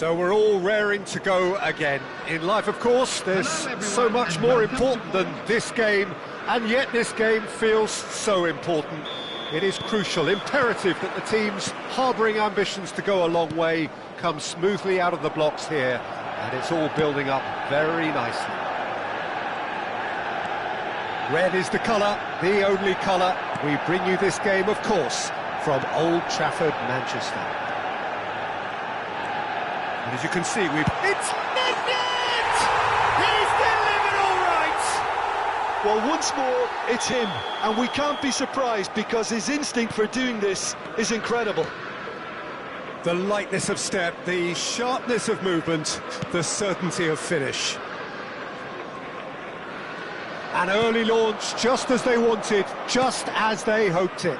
So we're all raring to go again. In life, of course, there's so much more important than this game, and yet this game feels so important. It is crucial, imperative that the teams harbouring ambitions to go a long way come smoothly out of the blocks here, and it's all building up very nicely. Red is the colour, the only colour. We bring you this game, of course, from Old Trafford, Manchester. And as you can see, it's net! He's delivered all right! Well, once more, it's him, and we can't be surprised because his instinct for doing this is incredible. The lightness of step, the sharpness of movement, the certainty of finish. An early launch, just as they wanted, just as they hoped it.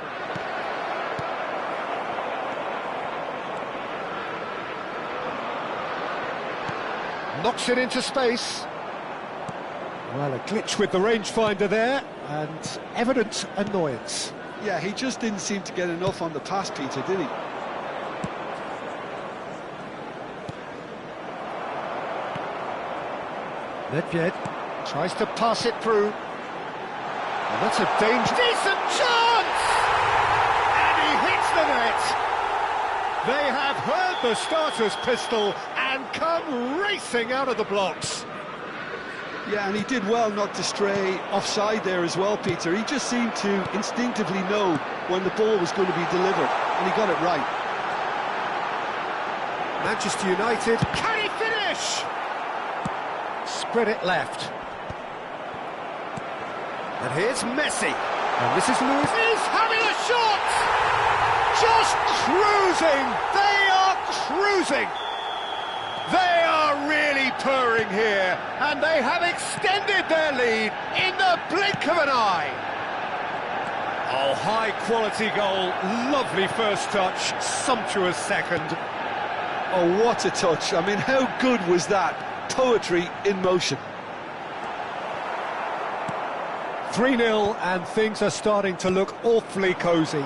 Knocks it into space. Well, a glitch with the rangefinder there, and evident annoyance. Yeah, he just didn't seem to get enough on the pass, Peter, did he? Nedved tries to pass it through. And that's a decent chance! And he hits the net! They have heard the starter's pistol and come racing out of the blocks. Yeah, and he did well not to stray offside there as well, Peter. He just seemed to instinctively know when the ball was going to be delivered, and he got it right. Manchester United, can he finish? Spread it left. And here's Messi. And this is Lewis. He's having a shot! Just cruising! They are cruising! They are really purring here, and they have extended their lead in the blink of an eye. Oh, high-quality goal, lovely first touch, sumptuous second. Oh, what a touch. I mean, how good was that? Poetry in motion. 3-0, and things are starting to look awfully cosy.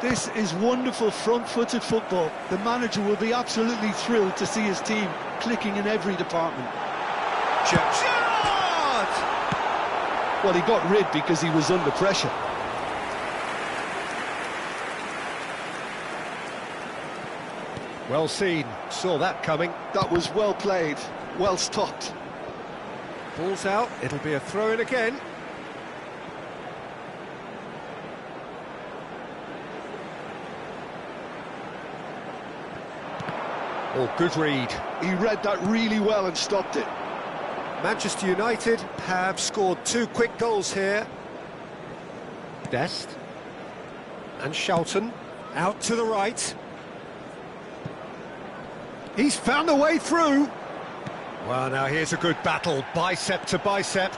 This is wonderful front-footed football. The manager will be absolutely thrilled to see his team clicking in every department. Gerrard! Well, he got rid because he was under pressure. Well seen, saw that coming. That was well played, well stopped. Ball's out, it'll be a throw-in again. Oh, good read. He read that really well and stopped it. Manchester United have scored 2 quick goals here. Dest. And Shelton out to the right. He's found a way through. Well, now here's a good battle, bicep to bicep.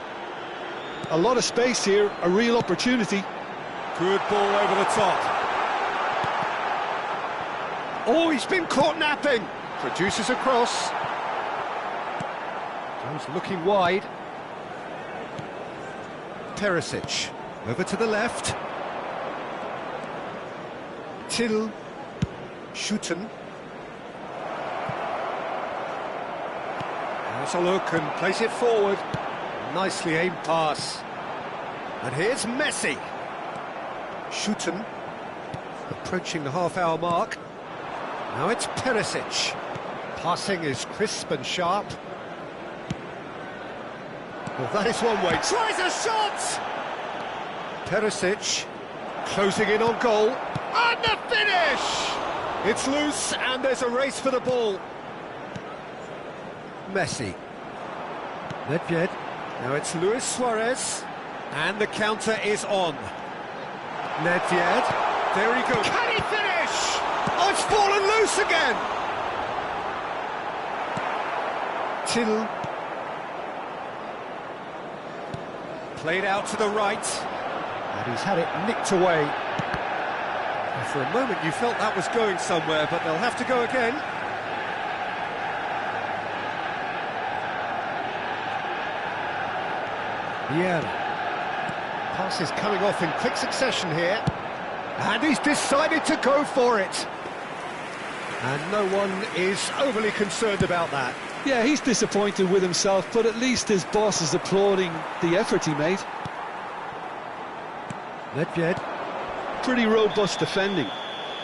A lot of space here, a real opportunity. Good ball over the top. Oh, he's been caught napping. Produces a cross. Goes looking wide. Perisic over to the left. Till Schutten. Has a look and plays it forward. Nicely aimed pass. And here's Messi. Schutten approaching the half-hour mark. Now it's Perisic. Passing is crisp and sharp. Well, that is one way. Tries a shot! Perisic closing in on goal. And the finish! It's loose and there's a race for the ball. Messi. Nedved. Now it's Luis Suarez. And the counter is on. Nedved. There he goes. Can he finish? Oh, it's fallen loose again! Till. Played out to the right. And he's had it nicked away. And for a moment you felt that was going somewhere, but they'll have to go again. Vieira. Pass is coming off in quick succession here. And he's decided to go for it. And no one is overly concerned about that. Yeah, he's disappointed with himself, but at least his boss is applauding the effort he made. Nedved. Pretty robust defending.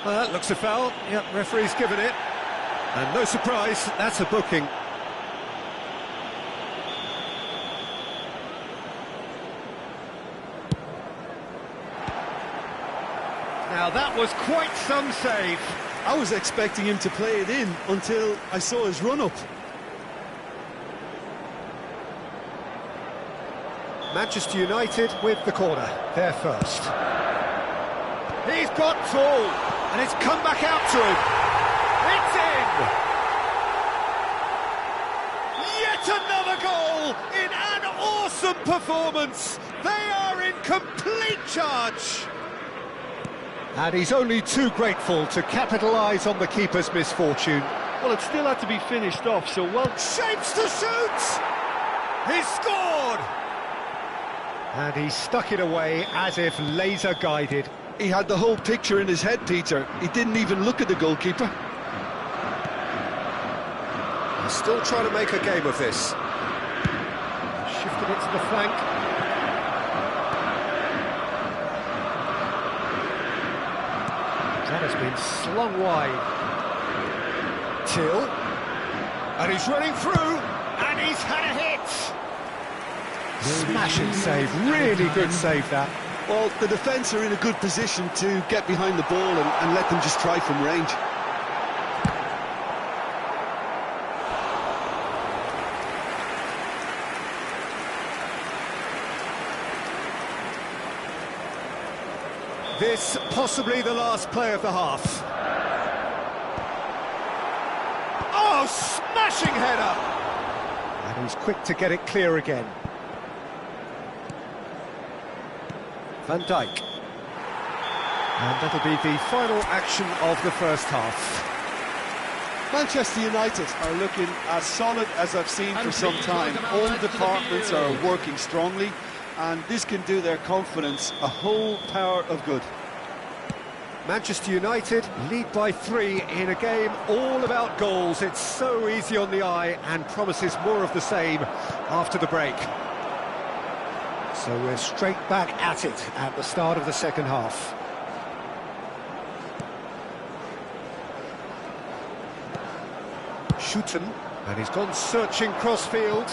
That looks a foul. Yep, referee's given it. And no surprise, that's a booking. Now that was quite some save. I was expecting him to play it in until I saw his run-up. Manchester United with the corner, there first. He's got tall, and it's come back out to him. It's in! Yet another goal in an awesome performance. They are in complete charge. And he's only too grateful to capitalise on the keeper's misfortune. Well, it still had to be finished off, so well... Shapes to shoot! He's scored! And he stuck it away as if laser-guided. He had the whole picture in his head, Peter. He didn't even look at the goalkeeper. He's still trying to make a game of this. Shifted it to the flank. That has been slung wide. Till. And he's running through. And he's had a hit. Smashing save. Really good save, that. Well, the defence are in a good position to get behind the ball and let them just try from range. This possibly the last play of the half. Oh, smashing header! And he's quick to get it clear again. Van Dijk. And that'll be the final action of the first half. Manchester United are looking as solid as I've seen for some time. All departments are working strongly, and this can do their confidence a whole power of good. Manchester United lead by 3 in a game all about goals. It's so easy on the eye and promises more of the same after the break. So we're straight back at it at the start of the second half. Shooten, and he's gone searching crossfield.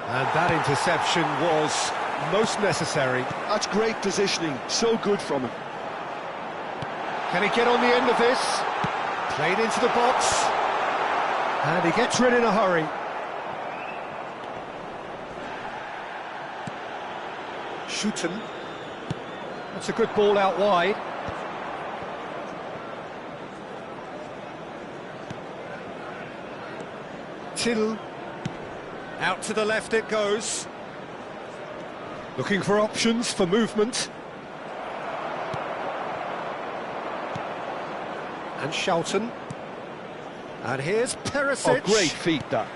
And that interception was most necessary. That's great positioning, so good from him. Can he get on the end of this? Played into the box. And he gets rid in a hurry. Shooten. That's a good ball out wide. Till. Out to the left it goes. Looking for options for movement. And Shelton. And here's Perisic. Oh, great feat, that.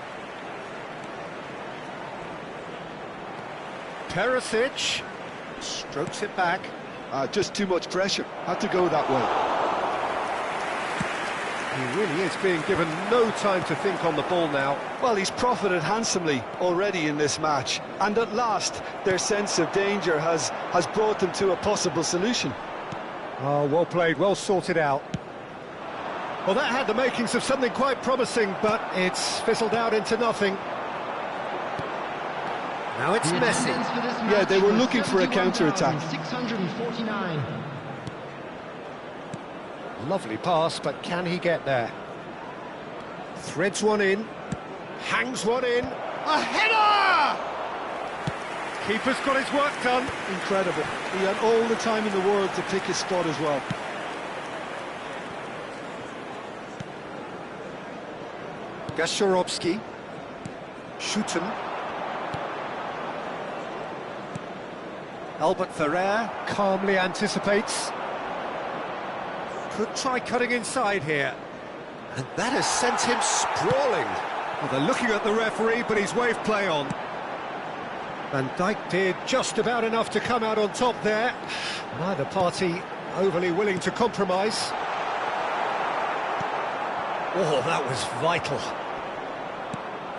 Perisic strokes it back. Just too much pressure. Had to go that way. He really is being given no time to think on the ball now. Well, he's profited handsomely already in this match. And at last, their sense of danger has brought them to a possible solution. Oh, well played, well sorted out. Well, that had the makings of something quite promising, but it's fizzled out into nothing. Now it's Messi. Yeah, they were looking for a counter-attack. 649. Lovely pass, but can he get there? Threads one in, hangs one in, a header! Keeper's got his work done. Incredible. He had all the time in the world to pick his spot as well. Gashorovski. Shooten. Albert Ferrer calmly anticipates. Could try cutting inside here. And that has sent him sprawling. Well, they're looking at the referee, but he's waved play on. Van Dijk did just about enough to come out on top there. Neither party overly willing to compromise. Oh, that was vital.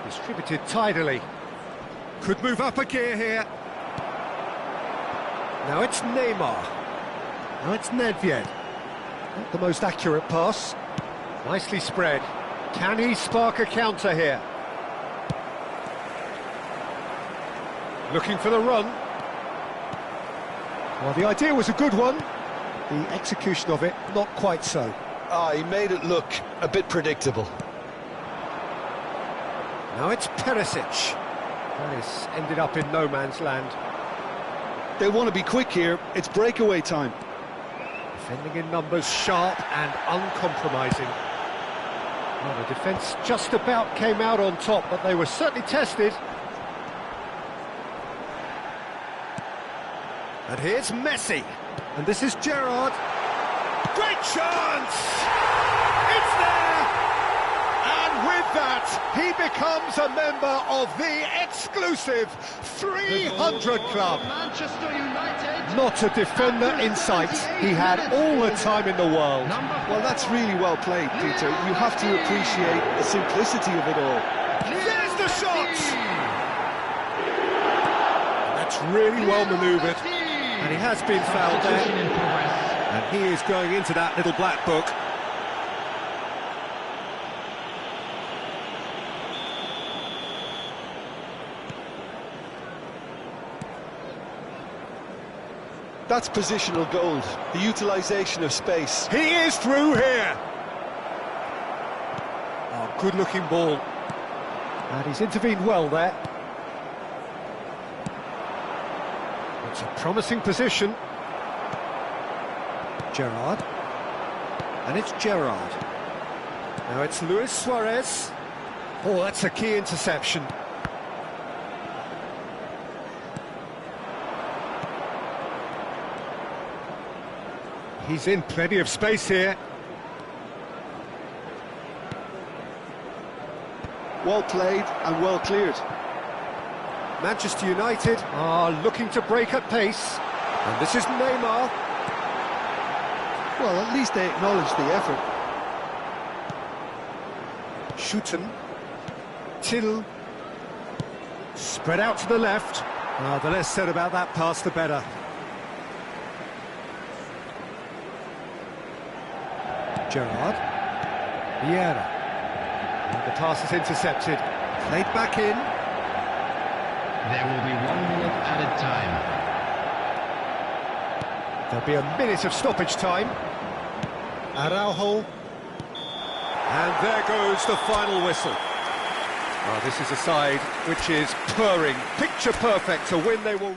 Distributed tidily. Could move up a gear here. Now it's Neymar. Now it's Nedved. Not the most accurate pass. Nicely spread. Can he spark a counter here? Looking for the run. Well, the idea was a good one. The execution of it, not quite so. He made it look a bit predictable. Now it's Perisic. This ended up in no man's land. They want to be quick here. It's breakaway time. Defending in numbers, sharp and uncompromising. Well, the defence just about came out on top, but they were certainly tested. And here's Messi. And this is Gerrard. Great chance! It's there! And with that, he becomes a member of the exclusive 300 Club. Manchester United. Not a defender in sight. He had all the time in the world. Well, that's really well played, Peter. You have to appreciate the simplicity of it all. There's the shot! That's really well manoeuvred. And he has been fouled there. And he is going into that little black book. That's positional gold, the utilisation of space. He is through here. Oh, good-looking ball. And he's intervened well there. It's a promising position. Gerrard. And it's Gerrard. Now it's Luis Suarez. Oh, that's a key interception. He's in plenty of space here. Well played and well cleared. Manchester United are looking to break at pace. And this is Neymar. Well, at least they acknowledge the effort. Schuten. Till. Spread out to the left. The less said about that pass, the better. Gerrard. Vieira. And the pass is intercepted. Played back in. There will be 1 minute added time. There'll be a minute of stoppage time. Araujo. And there goes the final whistle. This is a side which is purring, picture perfect to win. They will...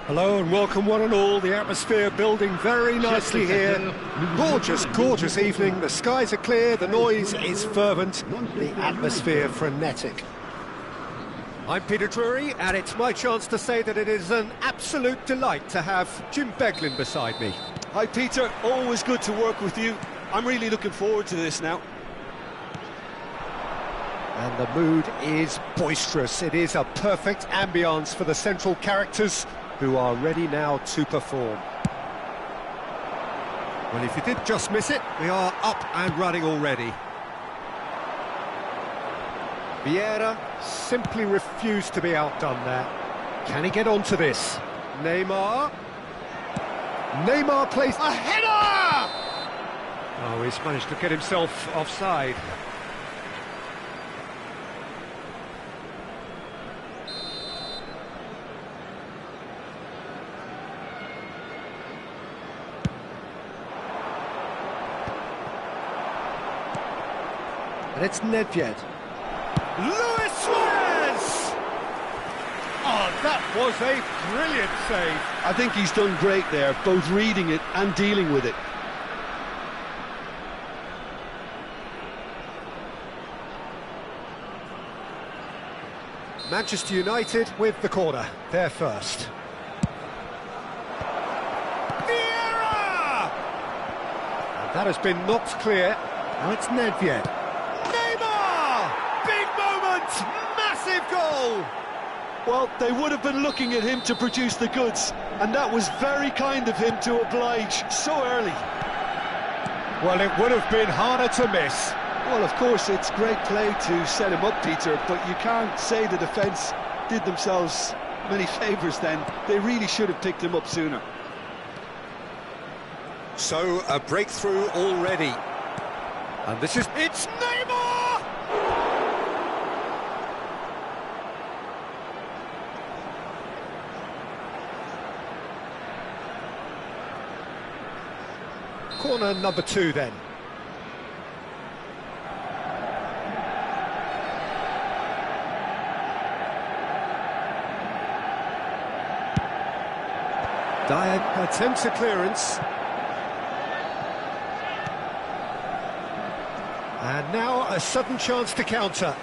Hello and welcome one and all. The atmosphere building very nicely here. Gorgeous, gorgeous evening. The skies are clear, the noise is fervent, the atmosphere frenetic. I'm Peter Drury, and it's my chance to say that it is an absolute delight to have Jim Beglin beside me. Hi Peter, always good to work with you. I'm really looking forward to this now. And the mood is boisterous. It is a perfect ambience for the central characters, who are ready now to perform. Well, if you did just miss it, we are up and running already. Vieira simply refused to be outdone there. Can he get onto this? Neymar. Neymar plays a header! Oh, he's managed to get himself offside. And it's Nedved. Luis Suarez! Oh, that was a brilliant save. I think he's done great there, both reading it and dealing with it. Manchester United with the corner. They're first. Vieira! And that has been knocked clear. Now it's Nedved. Massive goal! Well, they would have been looking at him to produce the goods, and that was very kind of him to oblige so early. Well, it would have been harder to miss. Well, of course, it's great play to set him up, Peter, but you can't say the defence did themselves many favours then. They really should have picked him up sooner. So, a breakthrough already. And this is... It's Neymar! Corner number 2 then. Dyer attempts a clearance. And now a sudden chance to counter.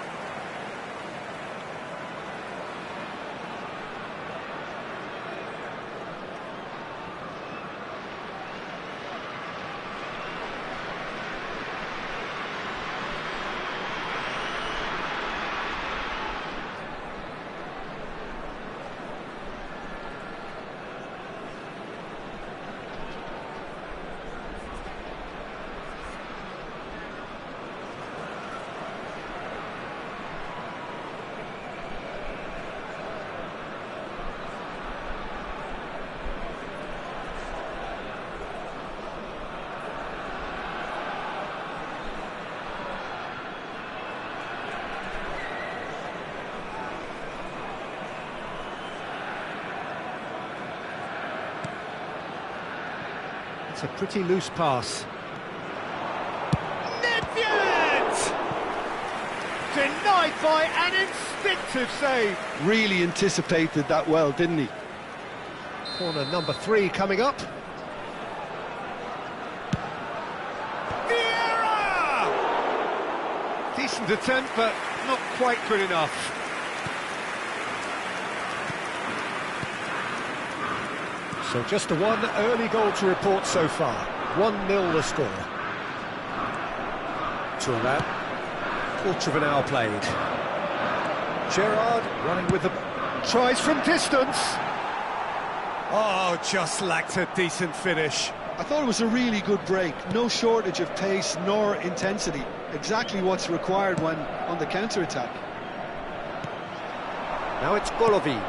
It's a pretty loose pass. Nedved! Denied by an instinctive save. Really anticipated that well, didn't he? Corner number 3 coming up. Vieira! Decent attempt, but not quite good enough. So just the one early goal to report so far. 1-0 the score. To that, quarter of an hour played. Gerrard running with the... tries from distance. Oh, just lacked a decent finish. I thought it was a really good break. No shortage of pace nor intensity. Exactly what's required when on the counter-attack. Now it's Golovin.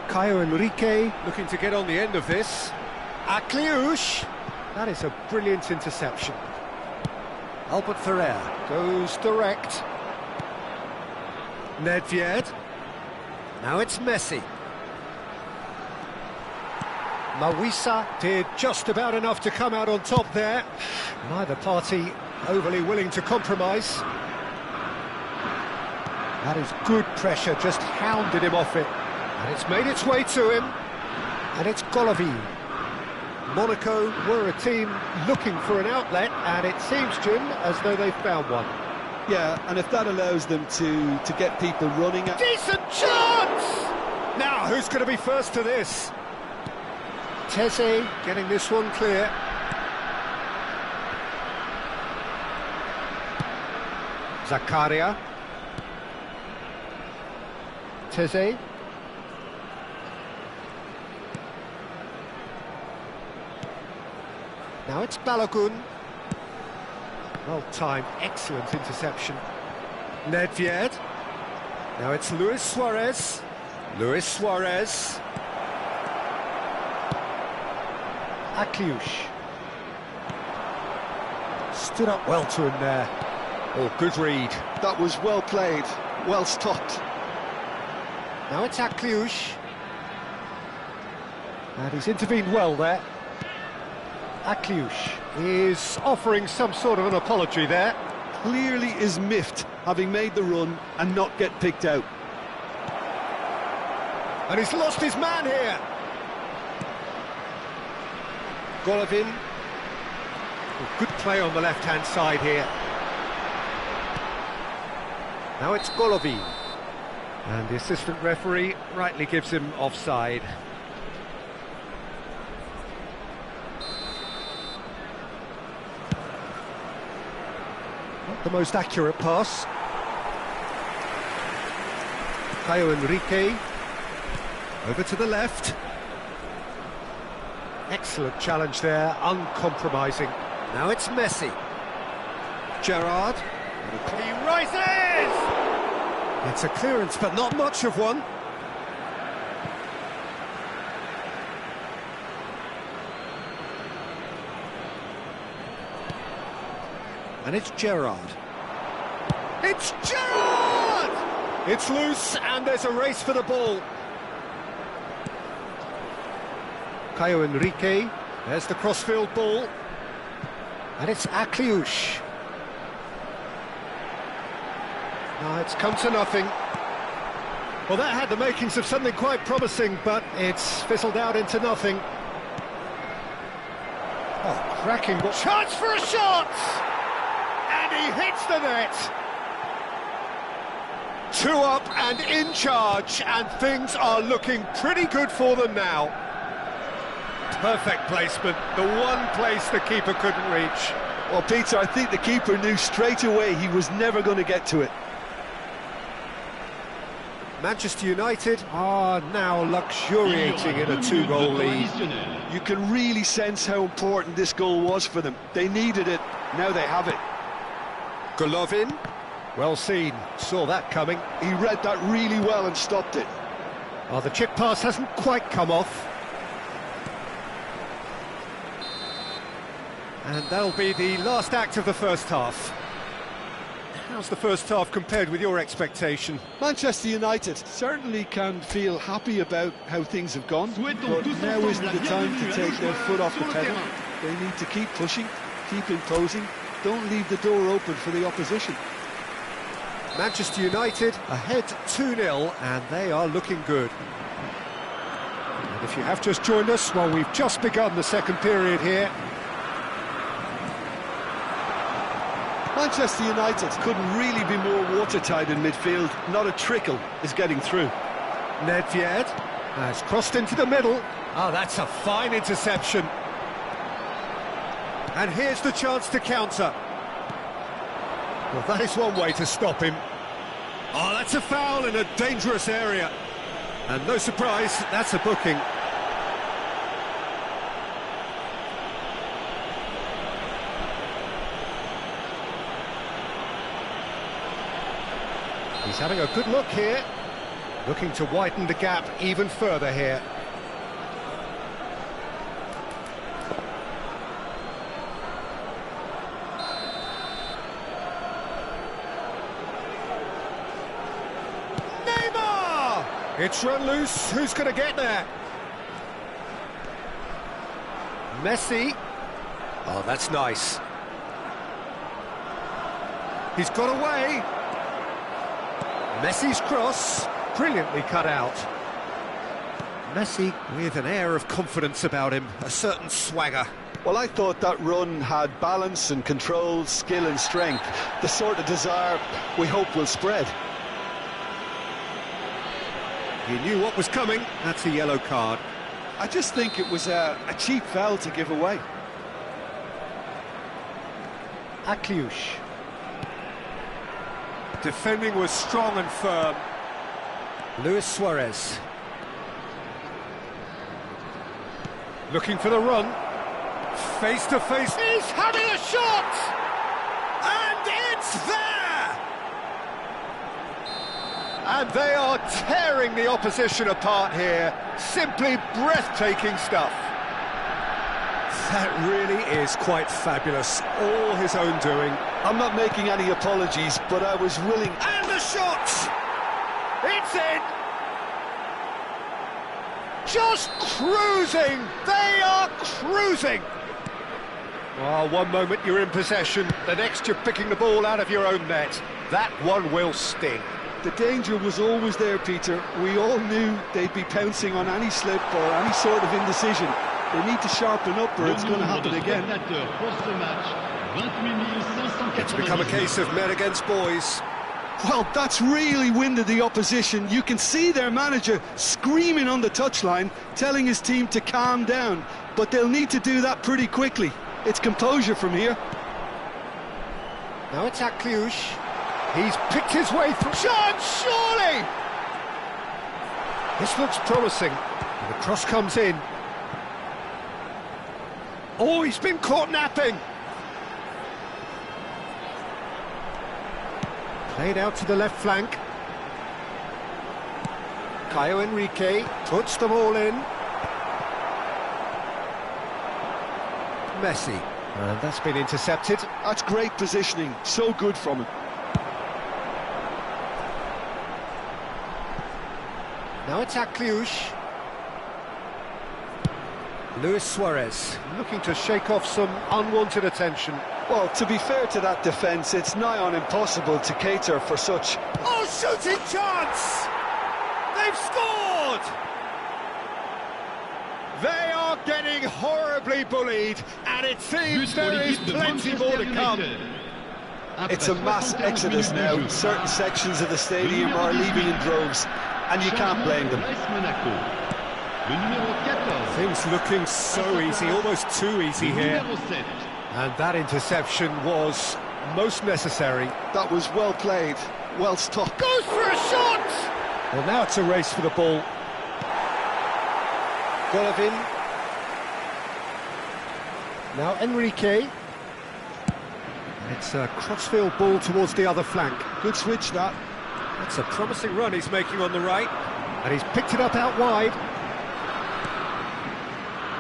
Caio Henrique looking to get on the end of this. Akliush. That is a brilliant interception. Albert Ferrer goes direct. Nedved. Now it's Messi. Mawisa did just about enough to come out on top there. Neither party overly willing to compromise. That is good pressure, just hounded him off it. And it's made its way to him. And it's Golovin. Monaco were a team looking for an outlet, and it seems, Jim, as though they've found one. Yeah, and if that allows them to get people running... Decent chance! Now, who's going to be first to this? Teze getting this one clear. Zakaria. Teze. Now it's Balogun. Well-timed, excellent interception. Nedved. Now it's Luis Suarez. Luis Suarez. Akliush. Stood up well to him there. Oh, good read. That was well played, well stopped. Now it's Akliush. And he's intervened well there. Akliush is offering some sort of an apology there. Clearly is miffed, having made the run and not get picked out. And he's lost his man here. Golovin. Oh, good play on the left-hand side here. Now it's Golovin. And the assistant referee rightly gives him offside. Not the most accurate pass. Caio Henrique. Over to the left. Excellent challenge there, uncompromising. Now it's Messi. Gerrard. He rises! It's a clearance, but not much of one. And it's Gerrard. It's Gerrard! It's loose, and there's a race for the ball. Caio Henrique, there's the crossfield ball. And it's Akliush. No, it's come to nothing. Well, that had the makings of something quite promising, but it's fizzled out into nothing. Oh, cracking ball. Chance for a shot! And he hits the net. 2 up and in charge, and things are looking pretty good for them now. Perfect placement, the one place the keeper couldn't reach. Well, Peter, I think the keeper knew straight away he was never going to get to it. Manchester United are now luxuriating in a 2-goal lead. You can really sense how important this goal was for them. They needed it, now they have it. Golovin, well seen, saw that coming. He read that really well and stopped it. Oh, the chip pass hasn't quite come off. And that'll be the last act of the first half. How's the first half compared with your expectation? Manchester United certainly can feel happy about how things have gone, but now isn't the time to take their foot off the pedal. They need to keep pushing, keep imposing, don't leave the door open for the opposition. Manchester United ahead 2-0, and they are looking good. And if you have just joined us, well, we've just begun the second period here. Manchester United couldn't really be more watertight in midfield. Not a trickle is getting through. Nedved has crossed into the middle. Oh, that's a fine interception. And here's the chance to counter. Well, that is one way to stop him. Oh, that's a foul in a dangerous area. And no surprise, that's a booking. He's having a good look here. Looking to widen the gap even further here. It's run loose, who's going to get there? Messi. Oh, that's nice. He's got away. Messi's cross, brilliantly cut out. Messi with an air of confidence about him, a certain swagger. Well, I thought that run had balance and control, skill and strength, the sort of desire we hope will spread. He knew what was coming. That's a yellow card. I just think it was a cheap foul to give away. Akliush. Defending was strong and firm. Luis Suarez. Looking for the run. Face to face. He's having a shot! And it's there! And they are tearing the opposition apart here. Simply breathtaking stuff. That really is quite fabulous. All his own doing. I'm not making any apologies, but I was willing... And the shot! It's in! Just cruising! They are cruising! Well, one moment you're in possession, the next you're picking the ball out of your own net. That one will sting. The danger was always there, Peter. We all knew they'd be pouncing on any slip or any sort of indecision. They need to sharpen up or it's going to happen again. It's become a case of men against boys. Well, that's really winded the opposition. You can see their manager screaming on the touchline, telling his team to calm down. But they'll need to do that pretty quickly. It's composure from here. Now it's Akliush. He's picked his way through. Chance, surely! This looks promising. And the cross comes in. Oh, he's been caught napping. Played out to the left flank. Caio Henrique puts them all in. Messi. And that's been intercepted. That's great positioning. So good from him. Now it's Akliush. Luis Suarez looking to shake off some unwanted attention. Well, to be fair to that defence, it's nigh on impossible to cater for such... Oh, shooting chance! They've scored! They are getting horribly bullied, and it seems there is plenty more to come. It's a mass exodus now. Certain sections of the stadium are leaving in droves, and you can't blame them. Things looking so easy, almost too easy here. And that interception was most necessary. That was well played, well stopped. Goes for a shot! Well, now it's a race for the ball. Golovin. Now Enrique. It's a crossfield ball towards the other flank. Good switch, that. That's a promising run he's making on the right. And he's picked it up out wide.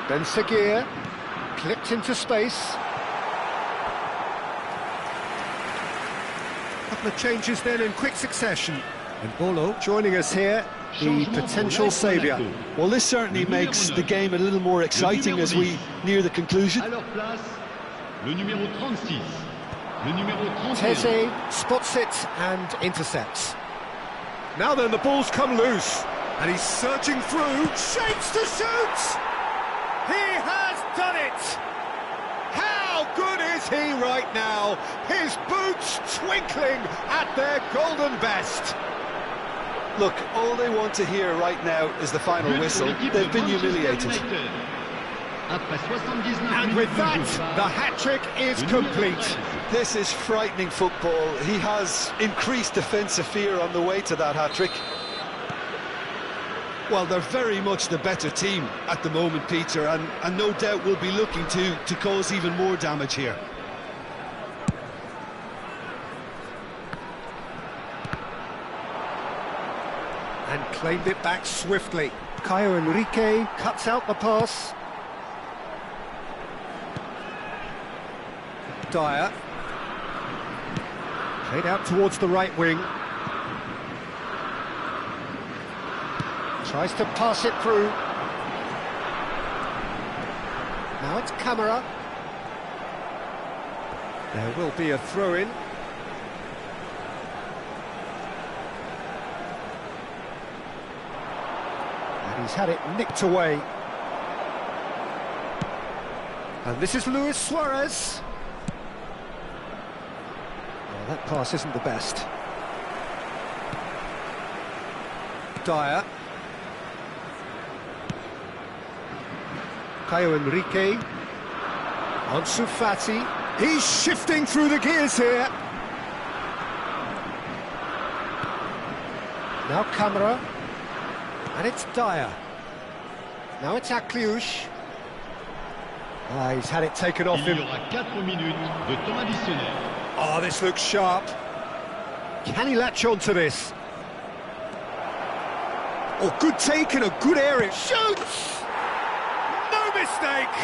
Ben Seguir clipped into space. A couple of changes then in quick succession. And Bolo joining us here, the potential saviour. Well, this certainly makes the game a little more exciting as we near the conclusion. Teze spots it and intercepts. Now then, the ball's come loose. And he's surging through, shapes to shoot! He has done it! How good is he right now? His boots twinkling at their golden best. Look, all they want to hear right now is the final whistle. They've been humiliated. Après 79 And with that, the hat-trick is complete. This is frightening football. He has increased defensive fear on the way to that hat-trick. Well, they're very much the better team at the moment, Peter, and no doubt will be looking to cause even more damage here. And claimed it back swiftly. Caio Henrique cuts out the pass. Dyer. Played out towards the right wing. Tries to pass it through. Now it's Camara. There will be a throw-in. And he's had it nicked away. And this is Luis Suarez. Well, that pass isn't the best. Dyer. Caio Henrique. Ansu Fati. He's shifting through the gears here. Now Camara. And it's Dyer. Now it's Akliouche. He's had it taken off him. Il y aura 4 minutes de temps additionnel. Oh, this looks sharp. Can he latch on to this? Oh, good take in a good area. Shoots! No mistake!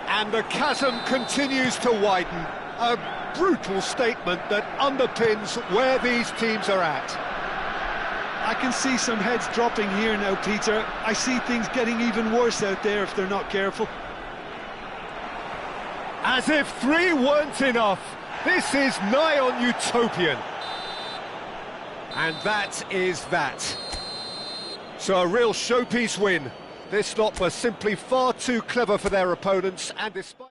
And the chasm continues to widen. A brutal statement that underpins where these teams are at. I can see some heads dropping here now, Peter. I see things getting even worse out there if they're not careful. As if 3 weren't enough, this is nigh on utopian. And that is that. So a real showpiece win. This lot were simply far too clever for their opponents, and despite...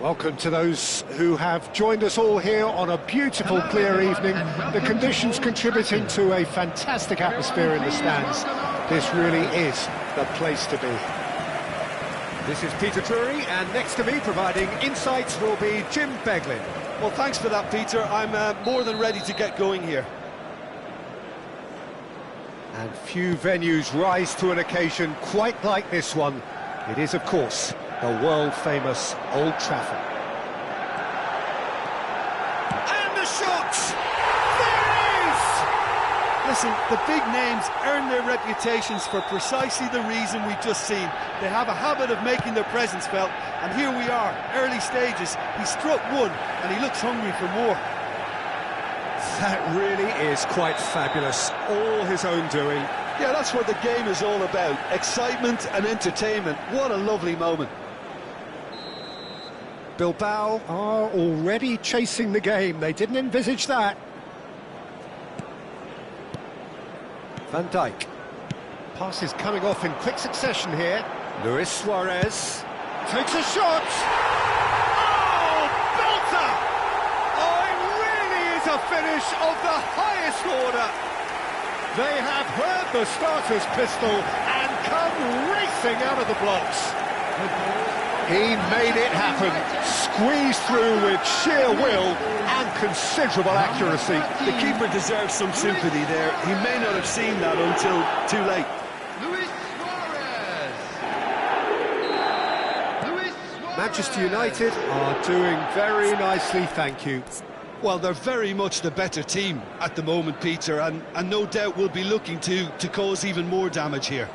Welcome to those who have joined us all here on a beautiful, clear evening. The conditions contributing to a fantastic atmosphere in the stands. This really is the place to be. This is Peter Drury, and next to me providing insights will be Jim Beglin. Well, thanks for that, Peter. I'm more than ready to get going here. And few venues rise to an occasion quite like this one. It is, of course, the world-famous Old Trafford. And the shot! There it is! Listen, the big names earn their reputations for precisely the reason we've just seen. They have a habit of making their presence felt, and here we are, early stages. He struck one, and he looks hungry for more. That really is quite fabulous, all his own doing. Yeah, that's what the game is all about, excitement and entertainment. What a lovely moment. Bilbao are already chasing the game. They didn't envisage that. Van Dijk. Passes coming off in quick succession here. Luis Suarez takes a shot. Oh, belter! Oh, it really is a finish of the highest order. They have heard the starter's pistol and come racing out of the blocks. He made it happen, squeezed through with sheer will and considerable accuracy. The keeper deserves some sympathy there. He may not have seen that until too late. Manchester United are doing very nicely, thank you. Well, they're very much the better team at the moment, Peter, and no doubt will be looking to cause even more damage here.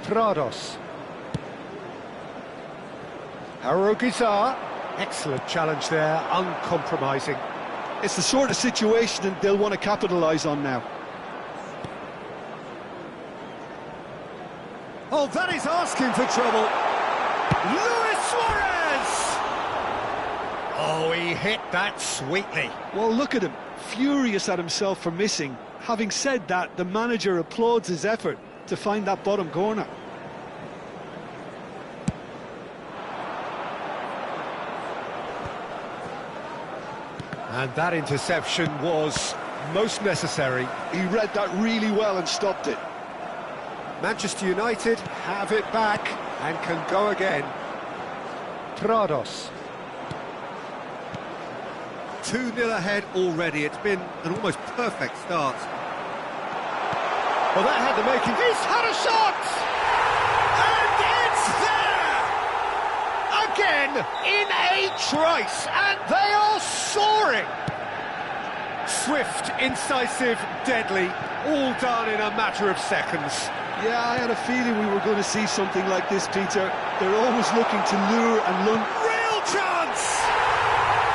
Prados. Arugizar. Excellent challenge there, uncompromising. It's the sort of situation that they'll want to capitalise on now. Oh, that is asking for trouble. Luis Suarez! Oh, he hit that sweetly. Well, look at him, furious at himself for missing. Having said that, the manager applauds his effort to find that bottom corner. And that interception was most necessary. He read that really well and stopped it. Manchester United have it back and can go again. Prados. 2-0 ahead already. It's been an almost perfect start. Well, that had the making. He's had a shot! And it's there! Again, in a trice, and they are soaring! Swift, incisive, deadly, all done in a matter of seconds. Yeah, I had a feeling we were going to see something like this, Peter. They're always looking to lure and lure. Real chance!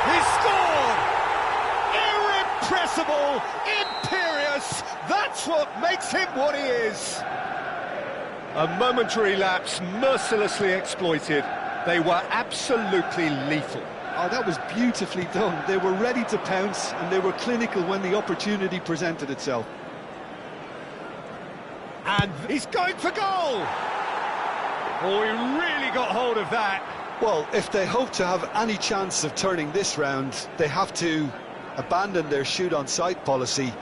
He scored! Irrepressible, imperious, that's what makes him what he is. A momentary lapse mercilessly exploited. They were absolutely lethal. Oh, that was beautifully done. They were ready to pounce and they were clinical when the opportunity presented itself. And he's going for goal! Oh, he really got hold of that. Well, if they hope to have any chance of turning this round, they have to abandon their shoot-on-sight policy.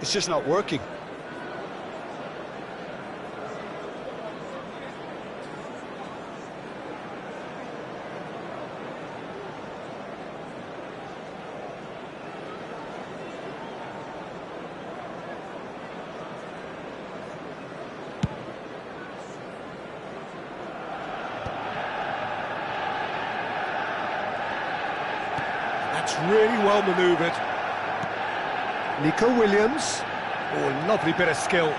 It's just not working. That's really well manoeuvred. Nico Williams. Oh, lovely bit of skill.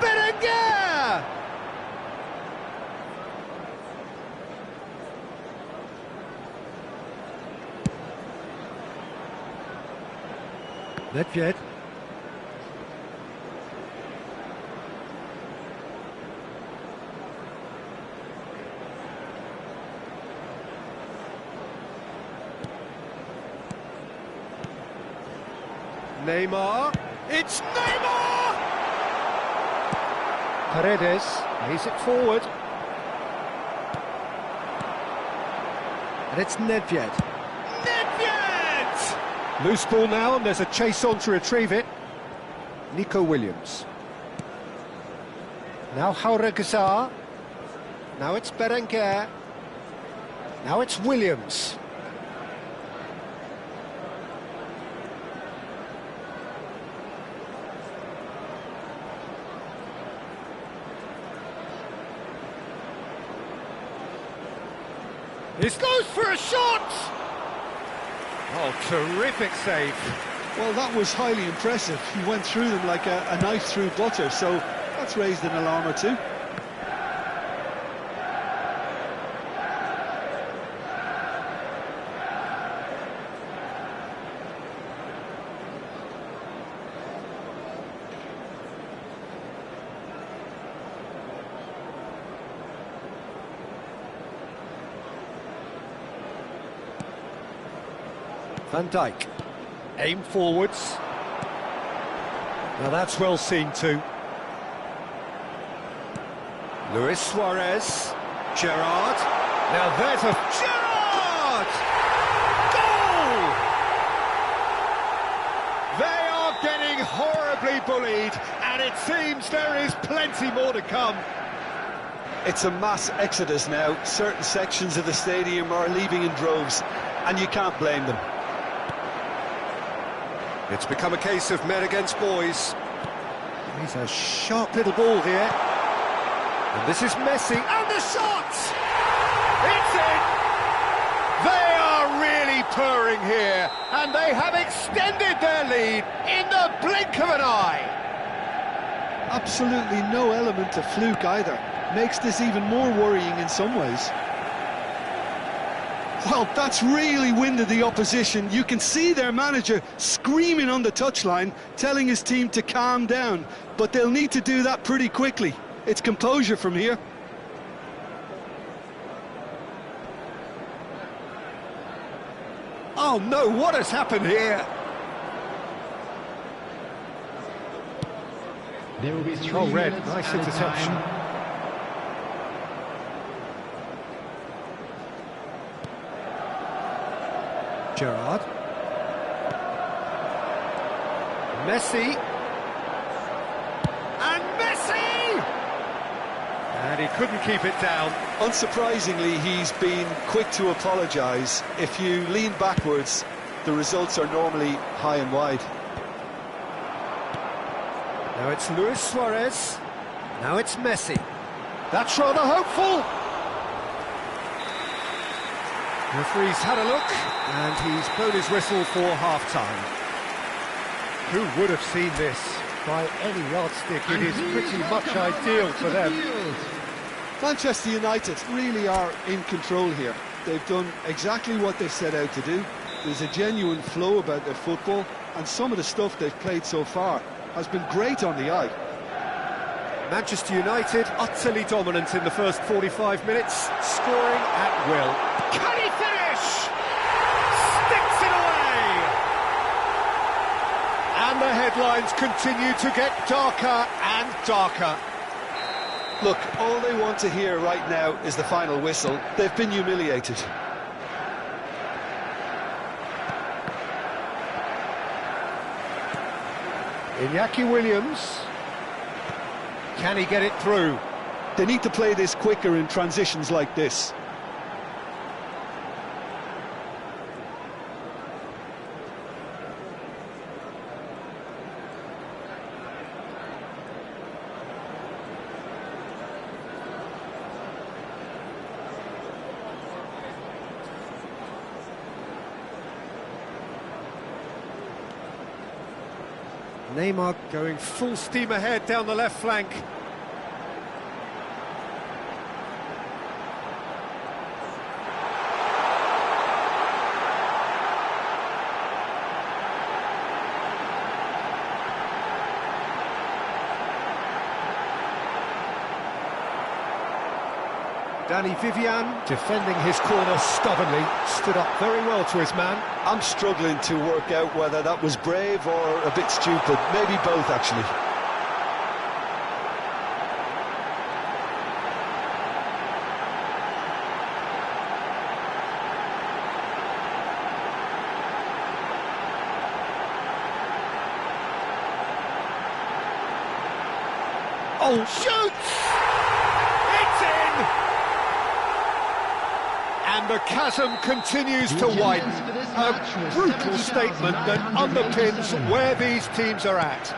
Berenguer! Nedved. Neymar, it's Neymar! Paredes lays it forward. And it's Nedved. Nedved! Loose ball now, and there's a chase on to retrieve it. Nico Williams. Now Hauregazar. Now it's Berenguer. Now it's Williams. He goes for a shot! Oh, terrific save. Well, that was highly impressive. He went through them like a knife through butter, so that's raised an alarm or two. Van Dijk, aim forwards. Now that's well seen too. Luis Suarez, Gerrard. Now there's a Gerrard! Goal! horribly bullied, and it seems there is plenty more to come. It's a mass exodus now. Certain sections of the stadium are leaving in droves, and you can't blame them. It's become a case of men against boys. He's a sharp little ball here. And this is Messi, and the shot! It's in! They are really purring here, and they have extended their lead in the blink of an eye. Absolutely no element of fluke either. Makes this even more worrying in some ways. Well, that's really winded the opposition. You can see their manager screaming on the touchline, telling his team to calm down, but they'll need to do that pretty quickly. It's composure from here. Oh no, what has happened here? There will be 3 Oh, red, minutes nice added interception. time. Gerrard. Messi. And Messi! And he couldn't keep it down. Unsurprisingly, he's been quick to apologise. If you lean backwards, the results are normally high and wide. Now it's Luis Suarez. Now it's Messi. That's rather hopeful. The referee's had a look, and he's blown his whistle for half-time. Who would have seen this? By any yardstick, it is pretty much ideal for them. Manchester United really are in control here. They've done exactly what they set out to do. There's a genuine flow about their football, and some of the stuff they've played so far has been great on the eye. Manchester United utterly dominant in the first 45 minutes, scoring at will. Can he finish? Sticks it away! And the headlines continue to get darker and darker. Look, all they want to hear right now is the final whistle. They've been humiliated. Iñaki Williams. Can he get it through? They need to play this quicker in transitions like this. Neymar going full steam ahead down the left flank. Danny Vivian, defending his corner stubbornly, stood up very well to his man. I'm struggling to work out whether that was brave or a bit stupid. Maybe both, actually. Oh, shoots! It's in! And the chasm continues to widen. A brutal statement that underpins where these teams are at.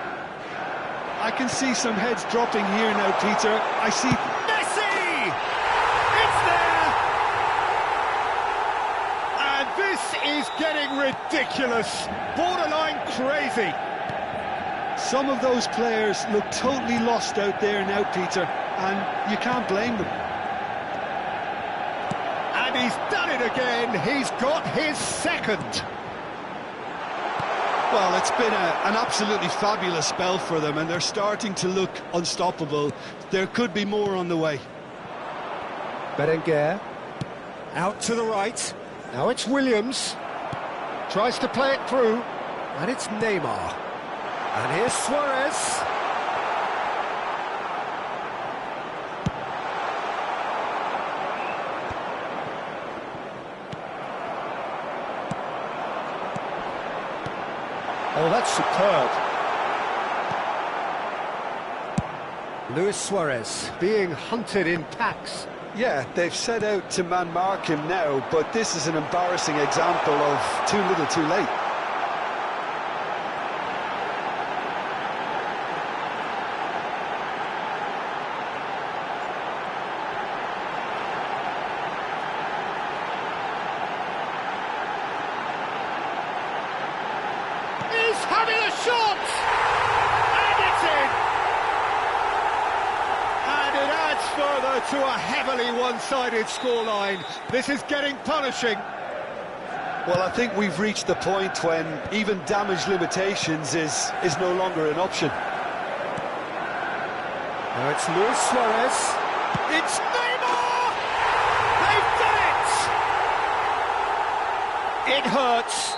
I can see some heads dropping here now, Peter. I see... Messi! It's there! And this is getting ridiculous. Borderline crazy. Some of those players look totally lost out there now, Peter, and you can't blame them. And he's done it again. He's got his second. Well, it's been an absolutely fabulous spell for them, and they're starting to look unstoppable. There could be more on the way. Berenguer, out to the right. Now it's Williams. Tries to play it through, and it's Neymar. And here's Suarez. Oh, that's superb. Luis Suarez being hunted in packs. Yeah, they've set out to man-mark him now, but this is an embarrassing example of too little too late. He's having a shot! And it's in! And it adds further to a heavily one-sided scoreline. This is getting punishing. Well, I think we've reached the point when even damage limitations is no longer an option. Now it's Luis Suarez. It's Neymar! They've done it!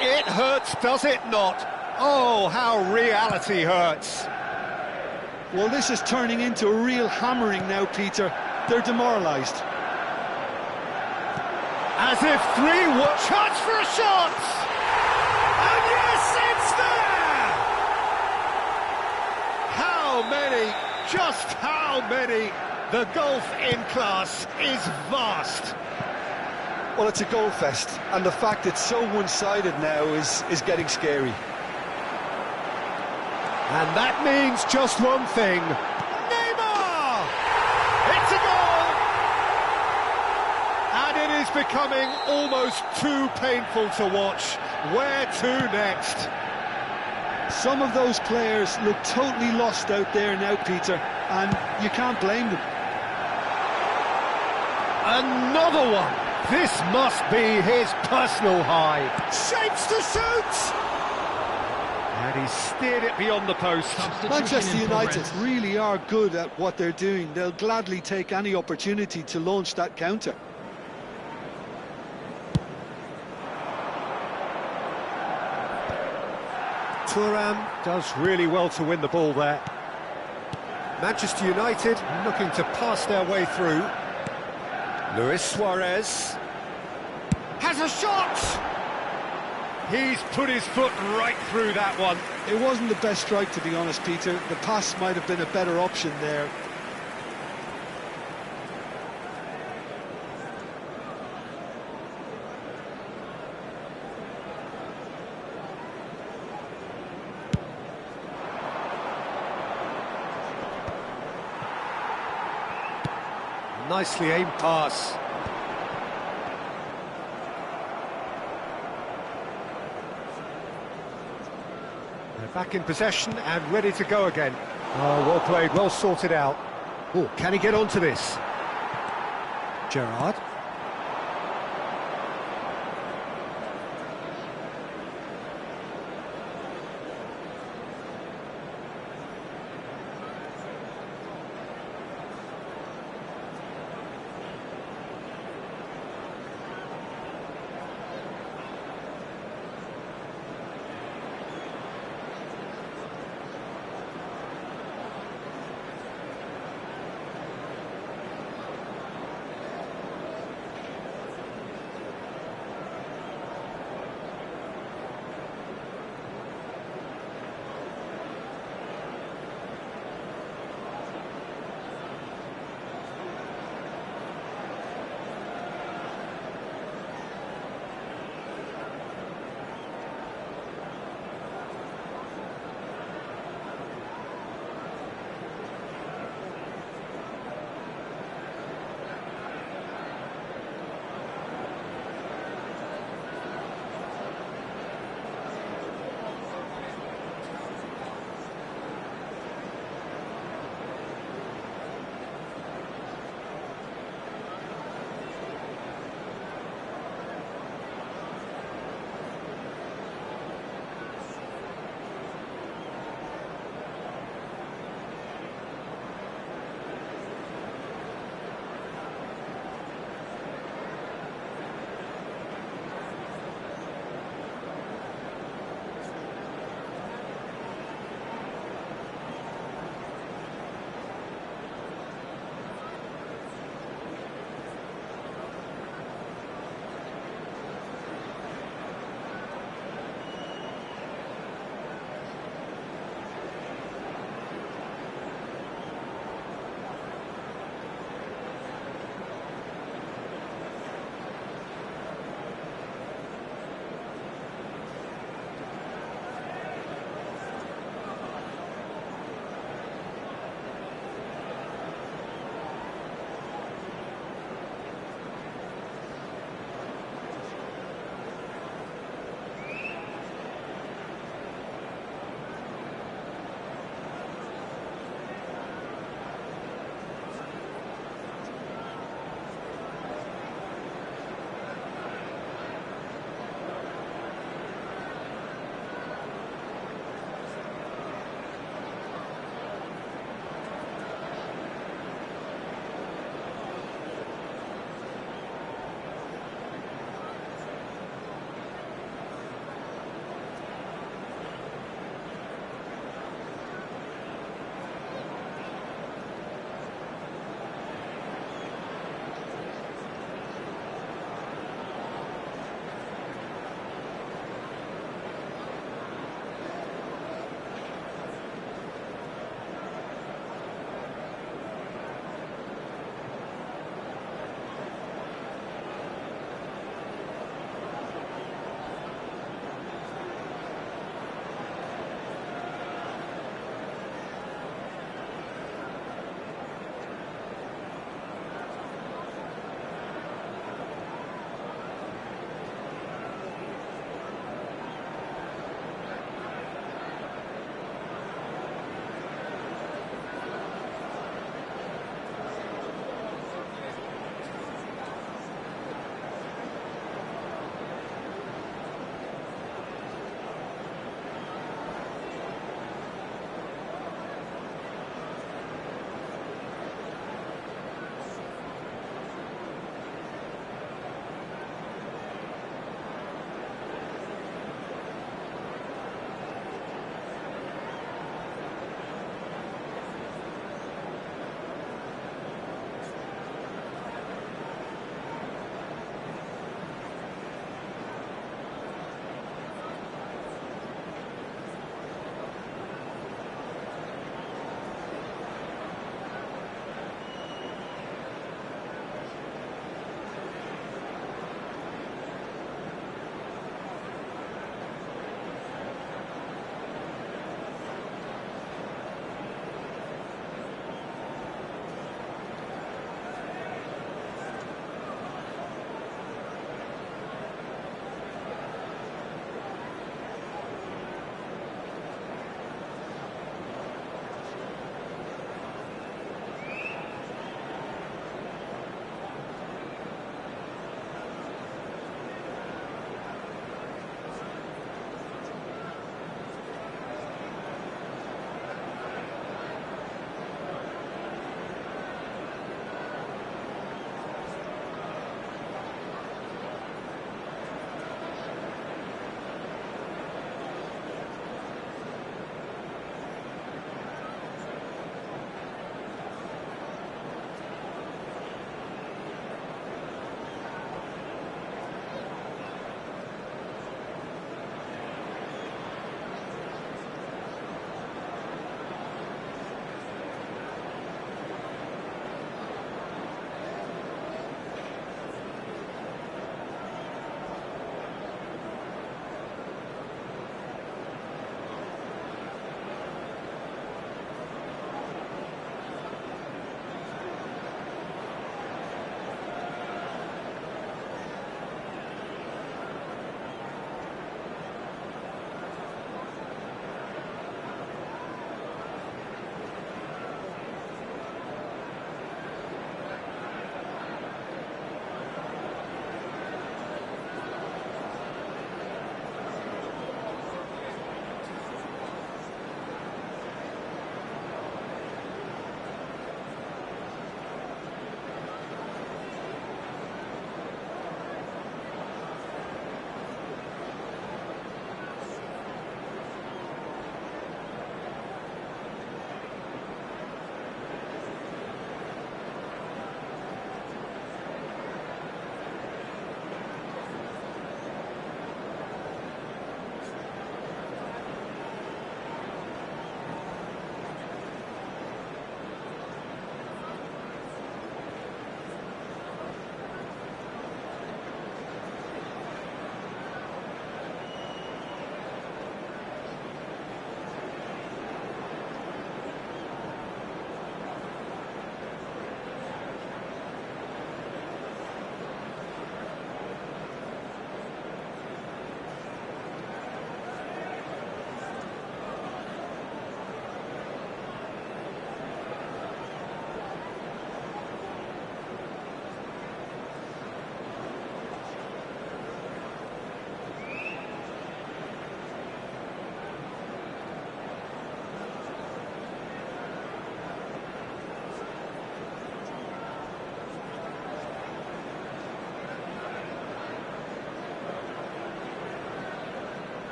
It hurts, does it not? Oh, how reality hurts. Well, this is turning into a real hammering now, Peter. They're demoralised. As if chance for a shot! And yes, it's there! How many, just how many? The gulf in class is vast. Well, it's a goal fest, and the fact it's so one-sided now is getting scary. And that means just one thing. Neymar! It's a goal! And it is becoming almost too painful to watch. Where to next? Some of those players look totally lost out there now, Peter, and you can't blame them. Another one! This must be his personal high. Shapes to shoot! And he steered it beyond the post. Manchester United really are good at what they're doing. They'll gladly take any opportunity to launch that counter. Thuram does really well to win the ball there. Manchester United looking to pass their way through. Luis Suarez has a shot! He's put his foot right through that one. It wasn't the best strike, to be honest, Peter. The pass might have been a better option there. Nicely aimed pass. They're back in possession and ready to go again. Oh, well played, well sorted out. Oh, can he get onto this? Gerrard.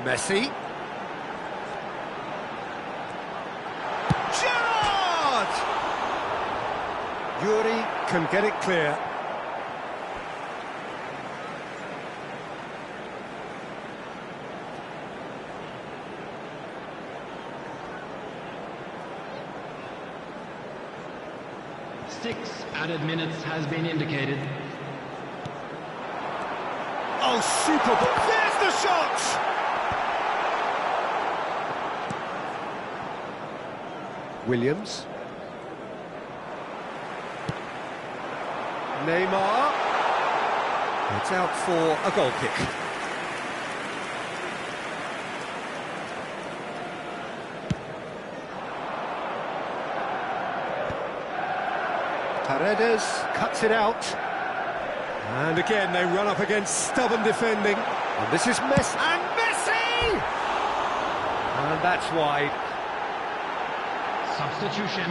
Messi. Gerrard! Yuri can get it clear. Six added minutes has been indicated. Oh, super! There's the shot! Williams. Neymar. It's out for a goal kick. Paredes cuts it out. And again, they run up against stubborn defending. And this is Messi. And Messi! And that's wide. Substitution.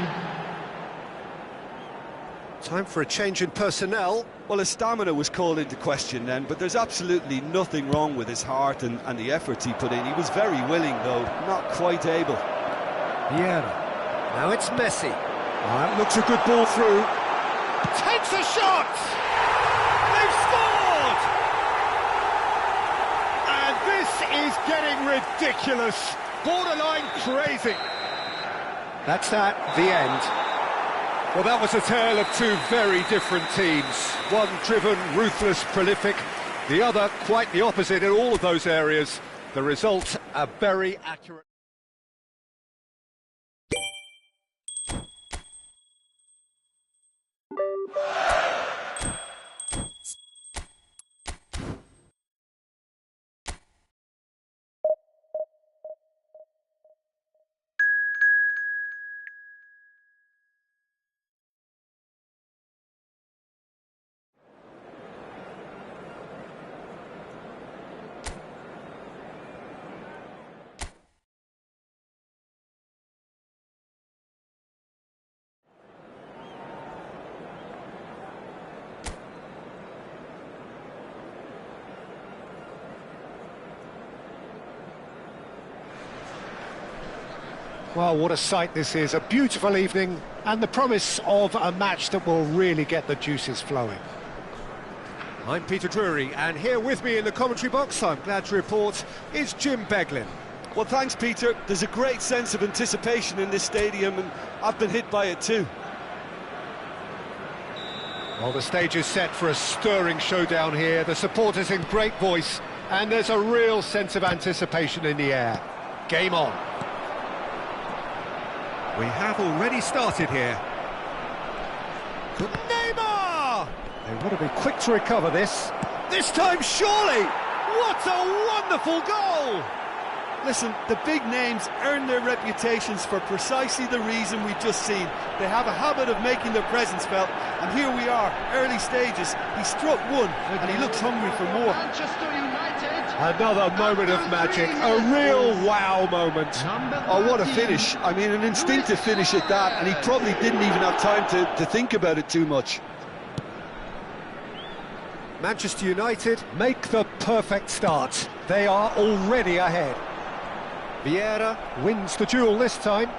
Time for a change in personnel. Well, his stamina was called into question then, but there's absolutely nothing wrong with his heart and the efforts he put in. He was very willing, though, not quite able. Vieira. Now it's Messi. That looks a good ball through. Takes a shot! They've scored! And this is getting ridiculous. Borderline crazy. That's at the end. Well, that was a tale of two very different teams. One driven, ruthless, prolific. The other quite the opposite in all of those areas. The result, a very accurate... Well, what a sight this is. A beautiful evening and the promise of a match that will really get the juices flowing. I'm Peter Drury, and here with me in the commentary box, I'm glad to report, is Jim Beglin. Well, thanks, Peter. There's a great sense of anticipation in this stadium, and I've been hit by it too. Well, the stage is set for a stirring showdown here. The supporters in great voice, and there's a real sense of anticipation in the air. Game on. We have already started here. Neymar! They want to be quick to recover this. This time, surely! What a wonderful goal! Listen, the big names earn their reputations for precisely the reason we've just seen. They have a habit of making their presence felt, and here we are, early stages. He struck one, and he looks hungry for more. Manchester United. Another moment of magic, a real wow moment. Oh, what a finish. I mean, an instinctive finish at that, and he probably didn't even have time to think about it too much. Manchester United make the perfect start. They are already ahead. Vieira wins the duel this time.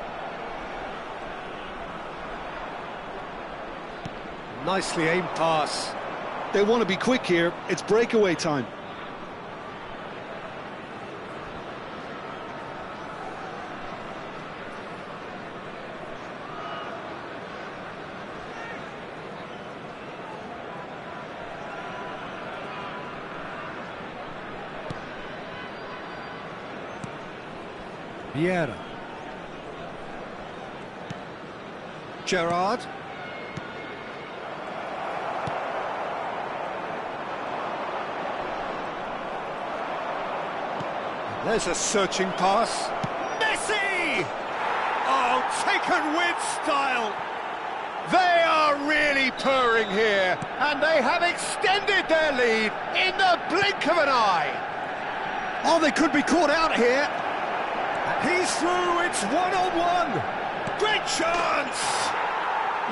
Nicely aimed pass. They want to be quick here. It's breakaway time. Vieira. Gerrard. There's a searching pass. Messi! Oh, taken with style. They are really purring here, and they have extended their lead in the blink of an eye. Oh, they could be caught out here. He's through, it's one-on-one. Great chance!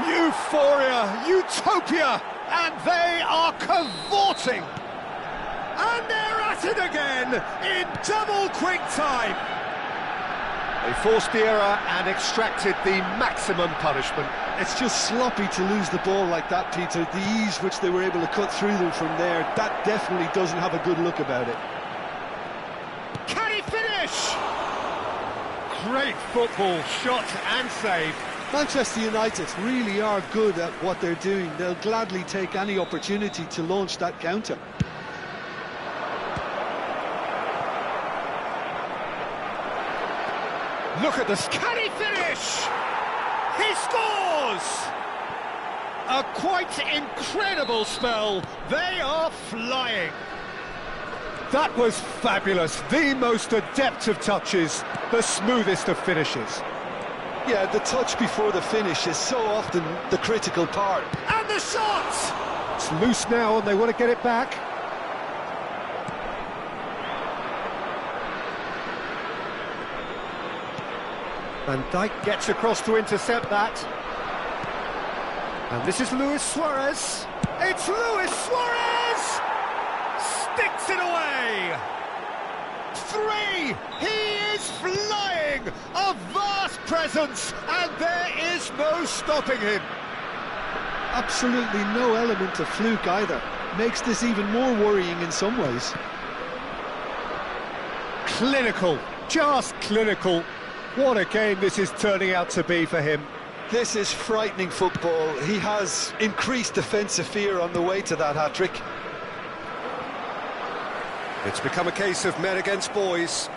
Euphoria, utopia, and they are cavorting. And And they're at it again in double quick time. They forced the error and extracted the maximum punishment. It's just sloppy to lose the ball like that, Peter. The ease which they were able to cut through them from there, that definitely doesn't have a good look about it. Can he finish? Great football, shot and save. Manchester United really are good at what they're doing. They'll gladly take any opportunity to launch that counter. Look at this. Can he finish? He scores! A quite incredible spell. They are flying. That was fabulous. The most adept of touches, the smoothest of finishes. Yeah, the touch before the finish is so often the critical part. And the shot! It's loose now and they want to get it back. Van Dijk gets across to intercept that. And this is Luis Suarez. It's Luis Suarez! Sticks it away! 3! He is flying! A vast presence, and there is no stopping him. Absolutely no element of fluke either. Makes this even more worrying in some ways. Clinical, just clinical. What a game this is turning out to be for him. This is frightening football. He has increased defensive fear on the way to that hat-trick. It's become a case of men against boys.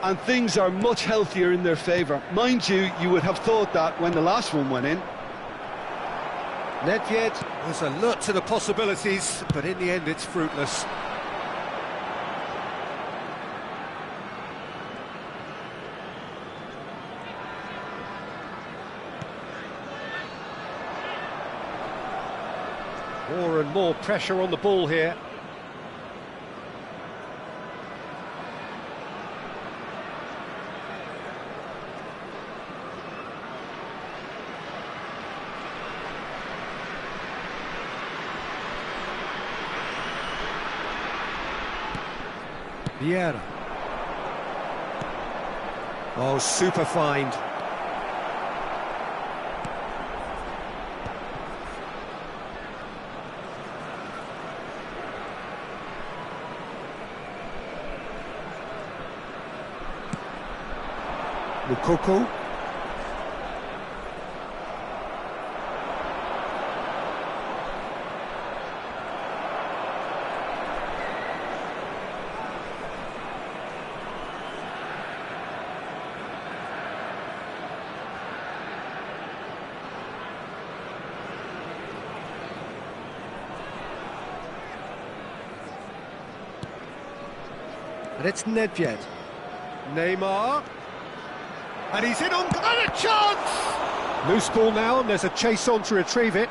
And things are much healthier in their favour. Mind you, you would have thought that when the last one went in. Nedved was alert to the possibilities, but in the end it's fruitless. More and more pressure on the ball here. Vieira. Oh, super find. Lukaku. And it's Nedved. Neymar. And he's in on... And a chance! Loose ball now, and there's a chase on to retrieve it.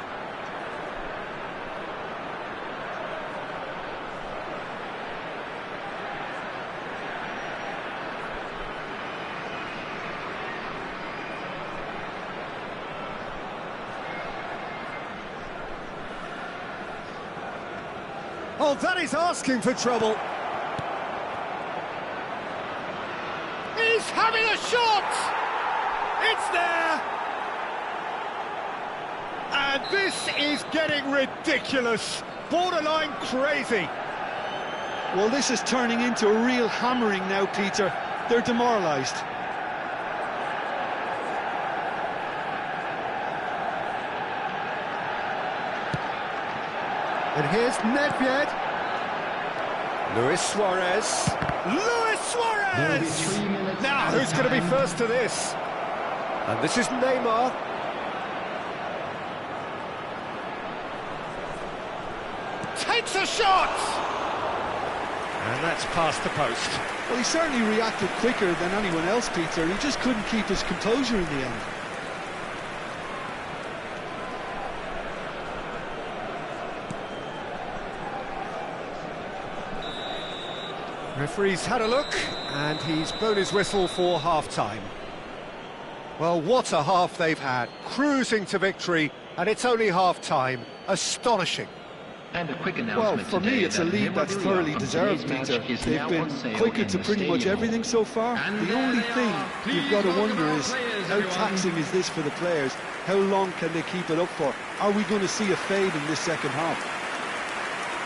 Oh, that is asking for trouble. He's having a shot! It's there! And this is getting ridiculous, borderline crazy. Well, this is turning into a real hammering now, Peter. They're demoralised. And here's Nedved. Luis Suarez. Luis Suarez! Now, who's going to be first to this? And this is Neymar. Takes a shot! And that's past the post. Well, he certainly reacted quicker than anyone else, Peter. He just couldn't keep his composure in the end. Referee's had a look, and he's blown his whistle for half-time. Well, what a half they've had, cruising to victory, and it's only half-time. Astonishing. And a quick Well, announcement for me, it's a lead that's thoroughly deserved, Peter. They've been quicker to pretty much everything so far. The only thing you've got to wonder is, how taxing is this for the players? How long can they keep it up for? Are we going to see a fade in this second half?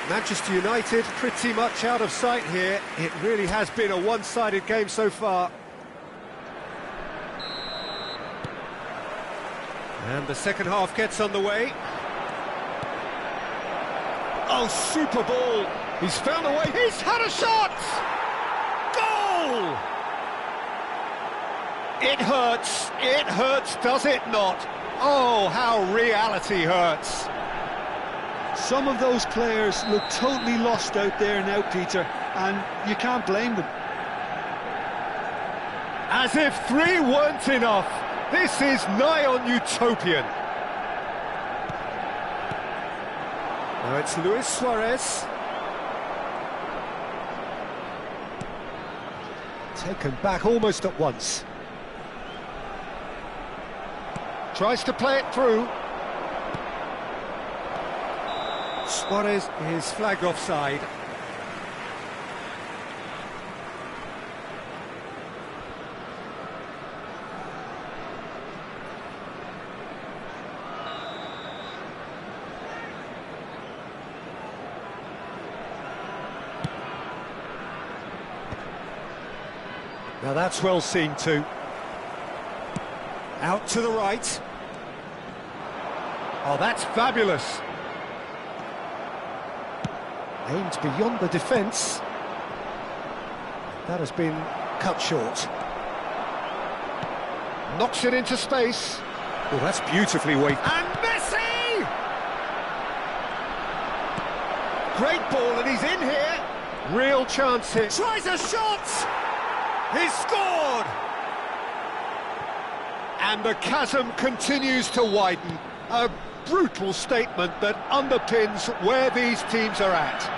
Manchester United pretty much out of sight here. It really has been a one-sided game so far. And the second half gets underway. Oh, super ball. He's found a way. He's had a shot! Goal! It hurts, does it not? Oh, how reality hurts. Some of those players look totally lost out there now, Peter, and you can't blame them. As if 3 weren't enough. This is nigh on utopian. Now it's Luis Suarez. Taken back almost at once. Tries to play it through. Suarez is flagged offside. Now that's well seen too. Out to the right. Oh, that's fabulous. Aimed beyond the defence. That has been cut short. Knocks it into space. Oh, that's beautifully weighted. And Messi! Great ball, and he's in here. Real chance here. Tries a shot! He's scored! And the chasm continues to widen. A brutal statement that underpins where these teams are at.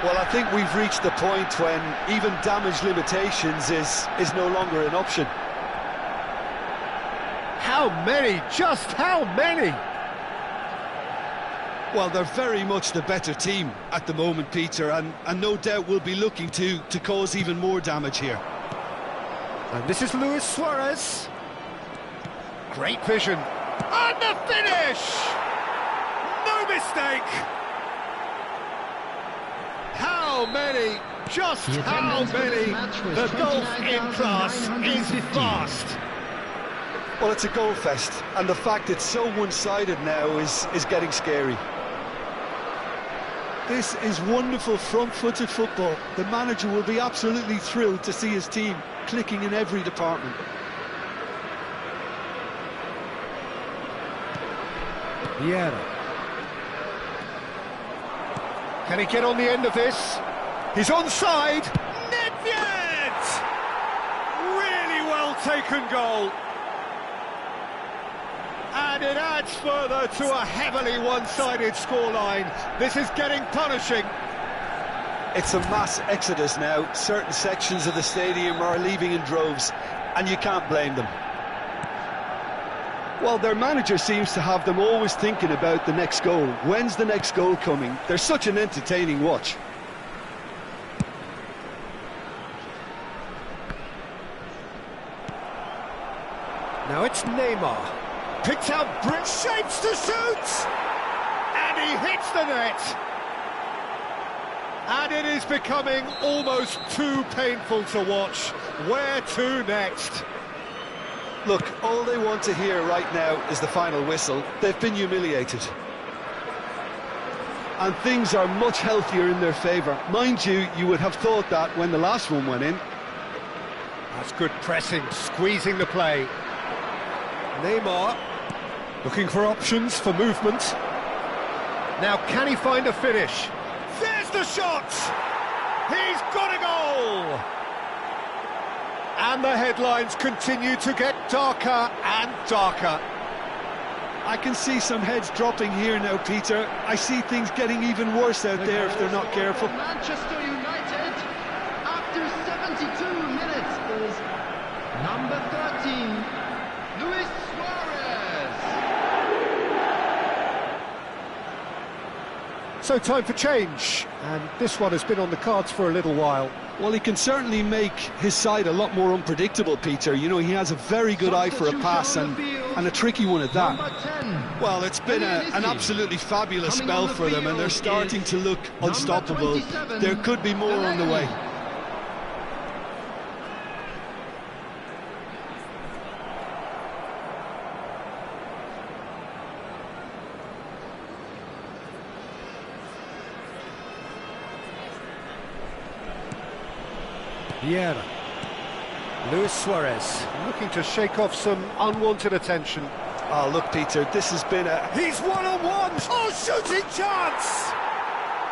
Well, I think we've reached the point when even damage limitations is no longer an option. How many? Just how many? Well, they're very much the better team at the moment, Peter, and no doubt will be looking to cause even more damage here. And this is Luis Suarez. Great vision. And the finish! No mistake! How many? Just how many? The golf in class is fast. Well, it's a goal fest, and the fact it's so one-sided now is getting scary. This is wonderful front-footed football. The manager will be absolutely thrilled to see his team clicking in every department. Vieira. Can he get on the end of this? He's onside. Nedved! Really well taken goal. And it adds further to a heavily one-sided scoreline. This is getting punishing. It's a mass exodus now. Certain sections of the stadium are leaving in droves, and you can't blame them. Well, their manager seems to have them always thinking about the next goal. When's the next goal coming? They're such an entertaining watch. Now it's Neymar. Picked out Brick, shapes to shoot! And he hits the net! And it is becoming almost too painful to watch. Where to next? Look, all they want to hear right now is the final whistle. They've been humiliated. And things are much healthier in their favour. Mind you, you would have thought that when the last one went in. That's good pressing, squeezing the play. Neymar, looking for options for movement. Now, can he find a finish? There's the shot! He's got a goal! And the headlines continue to get darker and darker. I can see some heads dropping here now, Peter. I see things getting even worse out there if they're not careful. Manchester United, after 72 minutes, is number 13, Luis Suarez. So time for change, and this one has been on the cards for a little while. Well, he can certainly make his side a lot more unpredictable, Peter. You know, he has a very good eye for a pass and a tricky one at that. Well, it's been an absolutely fabulous spell for them, and they're starting to look unstoppable. There could be more on the way. Vieira. Luis Suarez looking to shake off some unwanted attention. Oh, look, Peter, this has been a... He's one-on-one! Oh, shooting chance!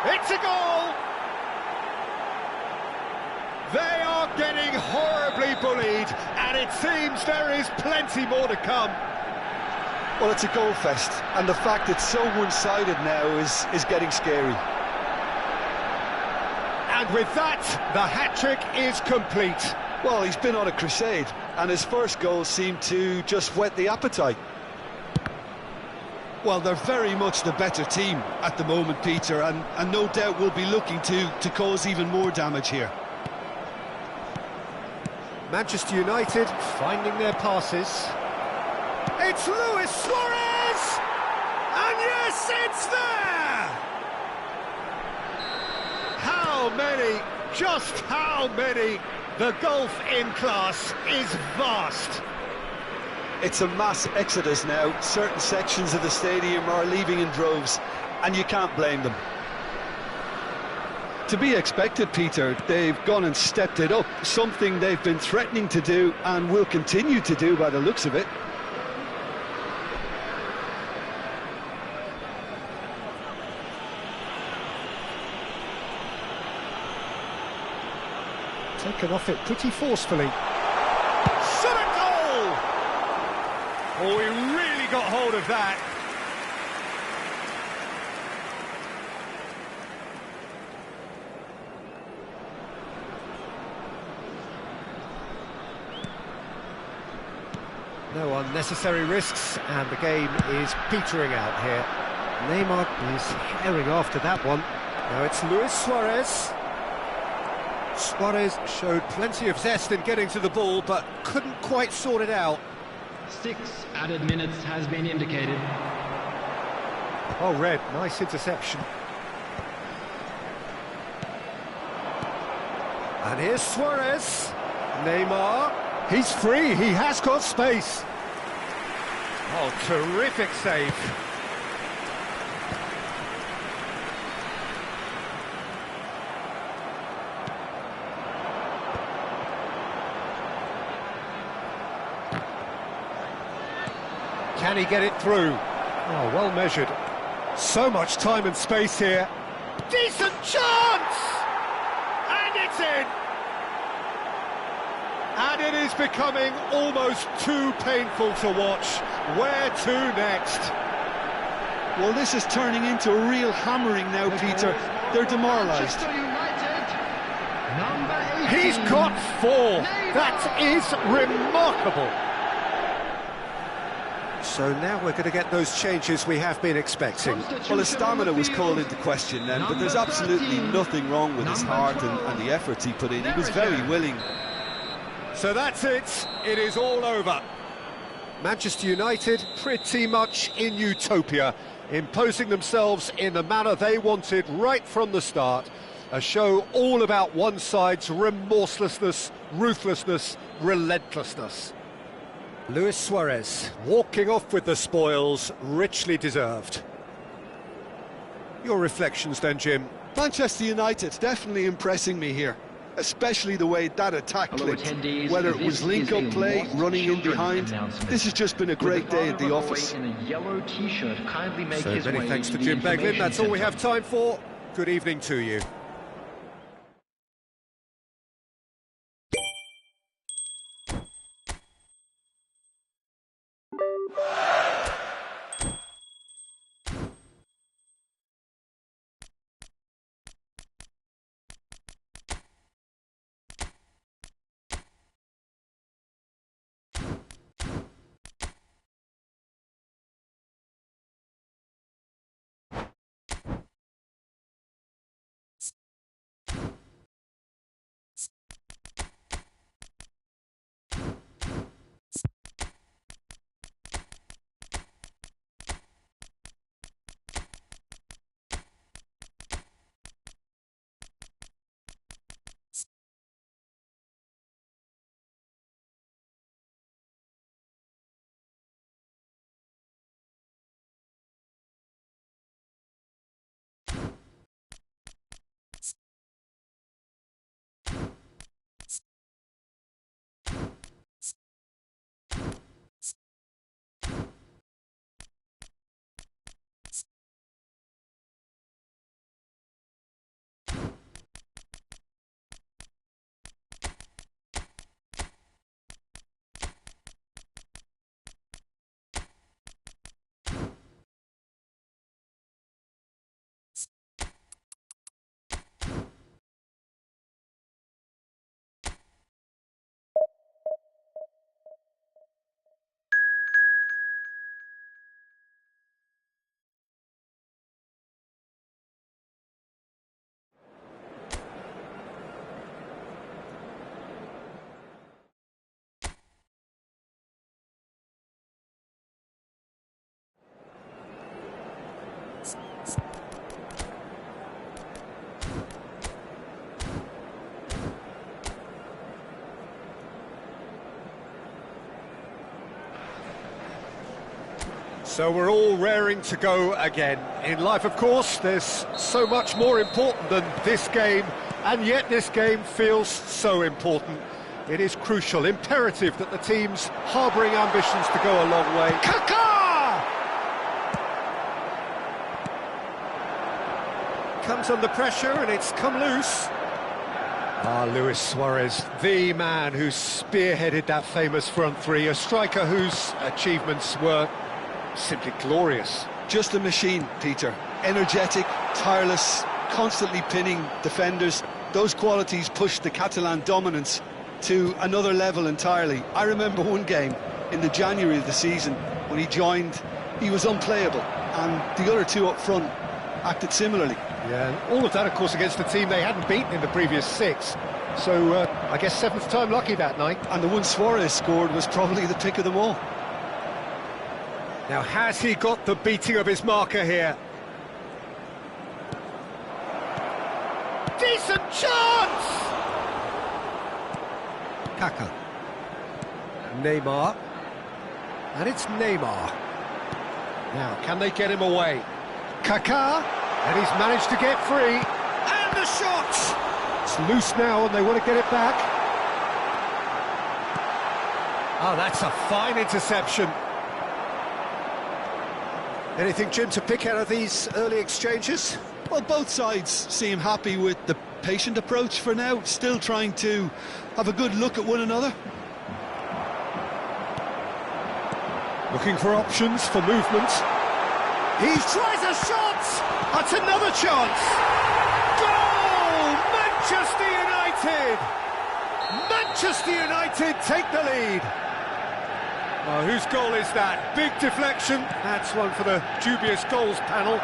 It's a goal! They are getting horribly bullied, and it seems there is plenty more to come. Well, it's a goal fest, and the fact it's so one-sided now is getting scary. And with that, the hat-trick is complete. Well, he's been on a crusade, and his first goal seemed to just whet the appetite. Well, they're very much the better team at the moment, Peter, and no doubt will be looking to cause even more damage here. Manchester United finding their passes. It's Luis Suarez! And yes, it's there! How many, just how many? The gulf in class is vast. It's a mass exodus now. Certain sections of the stadium are leaving in droves, and you can't blame them. To be expected, Peter, they've gone and stepped it up, something they've been threatening to do and will continue to do by the looks of it. Taken off it pretty forcefully. Shot a goal! Oh, he really got hold of that. No unnecessary risks, and the game is petering out here. Neymar is herring after that one. Now it's Luis Suarez. Suarez showed plenty of zest in getting to the ball, but couldn't quite sort it out. 6 added minutes has been indicated. Oh, Red, nice interception. And here's Suarez. Neymar. He's free, he has got space. Oh, terrific save. Can he get it through? Oh, well measured. So much time and space here. Decent chance! And it's in! And it is becoming almost too painful to watch. Where to next? Well, this is turning into a real hammering now, Peter. They're demoralised. Manchester United, number 18. He's got 4. That is remarkable. So now we're going to get those changes we have been expecting. Well, his stamina was called into question then, but there's absolutely nothing wrong with his heart and the efforts he put in. He was very willing. So that's it. It is all over. Manchester United pretty much in utopia, imposing themselves in the manner they wanted right from the start. A show all about one side's remorselessness, ruthlessness, relentlessness. Luis Suarez walking off with the spoils, richly deserved. Your reflections then, Jim? Manchester United definitely impressing me here, especially the way that attack clicked. Whether it was link-up play, running in behind, this has just been a great day at the office. In a yellow t-shirt, kindly make So his many way thanks to the Jim Beglin. information That's all we centre. have time for. Good evening to you. So we're all raring to go again. In life, of course, there's so much more important than this game, and yet this game feels so important. It is crucial, imperative that the teams harbouring ambitions to go a long way. Kaká! Comes under pressure and it's come loose. Luis Suarez, the man who spearheaded that famous front three, a striker whose achievements were simply glorious. Just a machine, Peter. Energetic, tireless, constantly pinning defenders. Those qualities pushed the Catalan dominance to another level entirely. I remember one game in the January of the season when he joined, he was unplayable, and the other two up front acted similarly. Yeah, and all of that, of course, against a team they hadn't beaten in the previous 6. So, I guess 7th time lucky that night. And the one Suarez scored was probably the pick of them all. Now, has he got the beating of his marker here? Decent chance! Kaká. Neymar. And it's Neymar. Now, can they get him away? Kaká. And he's managed to get free. And the shot! It's loose now and they want to get it back. Oh, that's a fine interception. Anything, Jim, to pick out of these early exchanges? Well, both sides seem happy with the patient approach for now, still trying to have a good look at one another. Looking for options for movement. He tries a shot! That's another chance! Goal! Manchester United! Manchester United take the lead! Oh, whose goal is that? Big deflection. That's one for the dubious goals panel.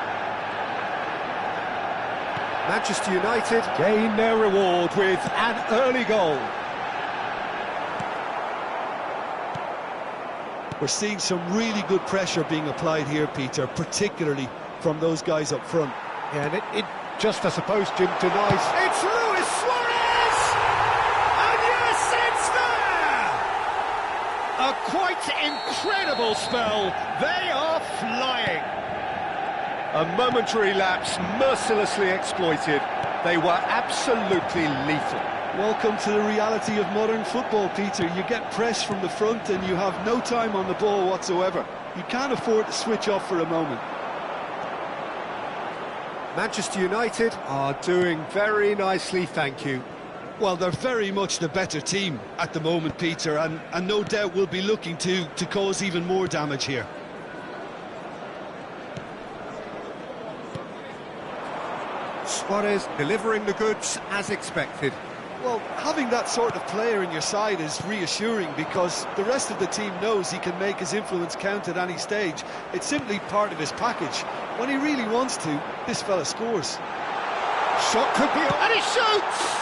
Manchester United gain their reward with an early goal. We're seeing some really good pressure being applied here, Peter, particularly from those guys up front. Yeah, and it just, I suppose, Jim, denies... It's Luis Suarez! And yes, it's there! A quite incredible spell. They are flying. A momentary lapse mercilessly exploited. They were absolutely lethal. Welcome to the reality of modern football, Peter. You get press from the front and you have no time on the ball whatsoever. You can't afford to switch off for a moment. Manchester United are doing very nicely, thank you. Well, they're very much the better team at the moment, Peter, and no doubt will be looking to cause even more damage here. Suarez delivering the goods as expected. Well, having that sort of player in your side is reassuring because the rest of the team knows he can make his influence count at any stage. It's simply part of his package. When he really wants to, this fella scores. Shot could be on, and he shoots!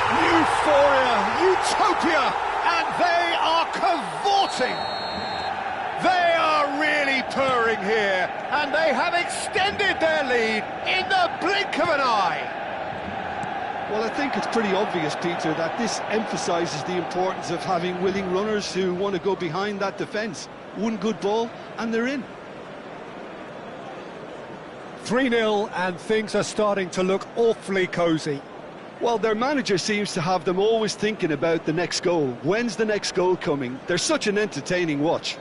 Euphoria, utopia, and they are cavorting. They are really purring here, and they have extended their lead in the blink of an eye. Well, I think it's pretty obvious, Peter, that this emphasises the importance of having willing runners who want to go behind that defence. One good ball, and they're in. 3-0, and things are starting to look awfully cosy. Well, their manager seems to have them always thinking about the next goal. When's the next goal coming? They're such an entertaining watch.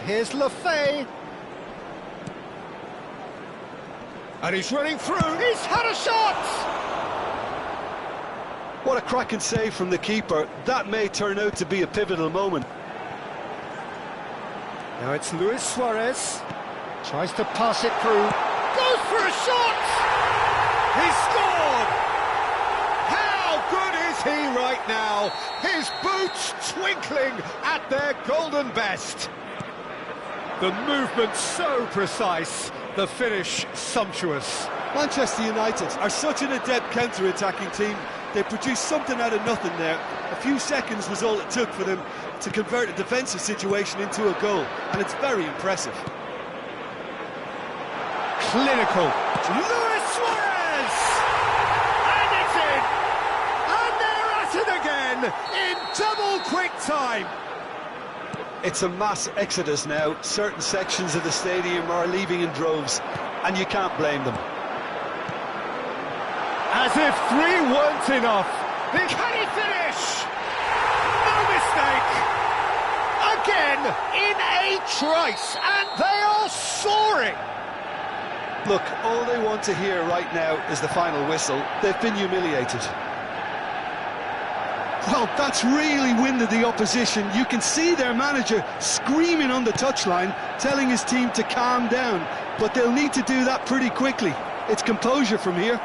here's Lefay. And he's running through. He's had a shot! What a cracking save from the keeper. That may turn out to be a pivotal moment. Now it's Luis Suarez. Tries to pass it through. Goes for a shot! He scored! How good is he right now? His boots twinkling at their golden best. The movement so precise, the finish sumptuous. Manchester United are such an adept counter-attacking team. They produced something out of nothing there. A few seconds was all it took for them to convert a defensive situation into a goal, and it's very impressive. Clinical. Luis Suarez! And it's in! And they're at it again in double quick time. It's a mass exodus now. Certain sections of the stadium are leaving in droves, and you can't blame them. As if 3 weren't enough. Can he finish? No mistake. Again, in a trice, and they are soaring. Look, all they want to hear right now is the final whistle. They've been humiliated. Well, that's really winded the opposition. You can see their manager screaming on the touchline, telling his team to calm down. But they'll need to do that pretty quickly. It's composure from here.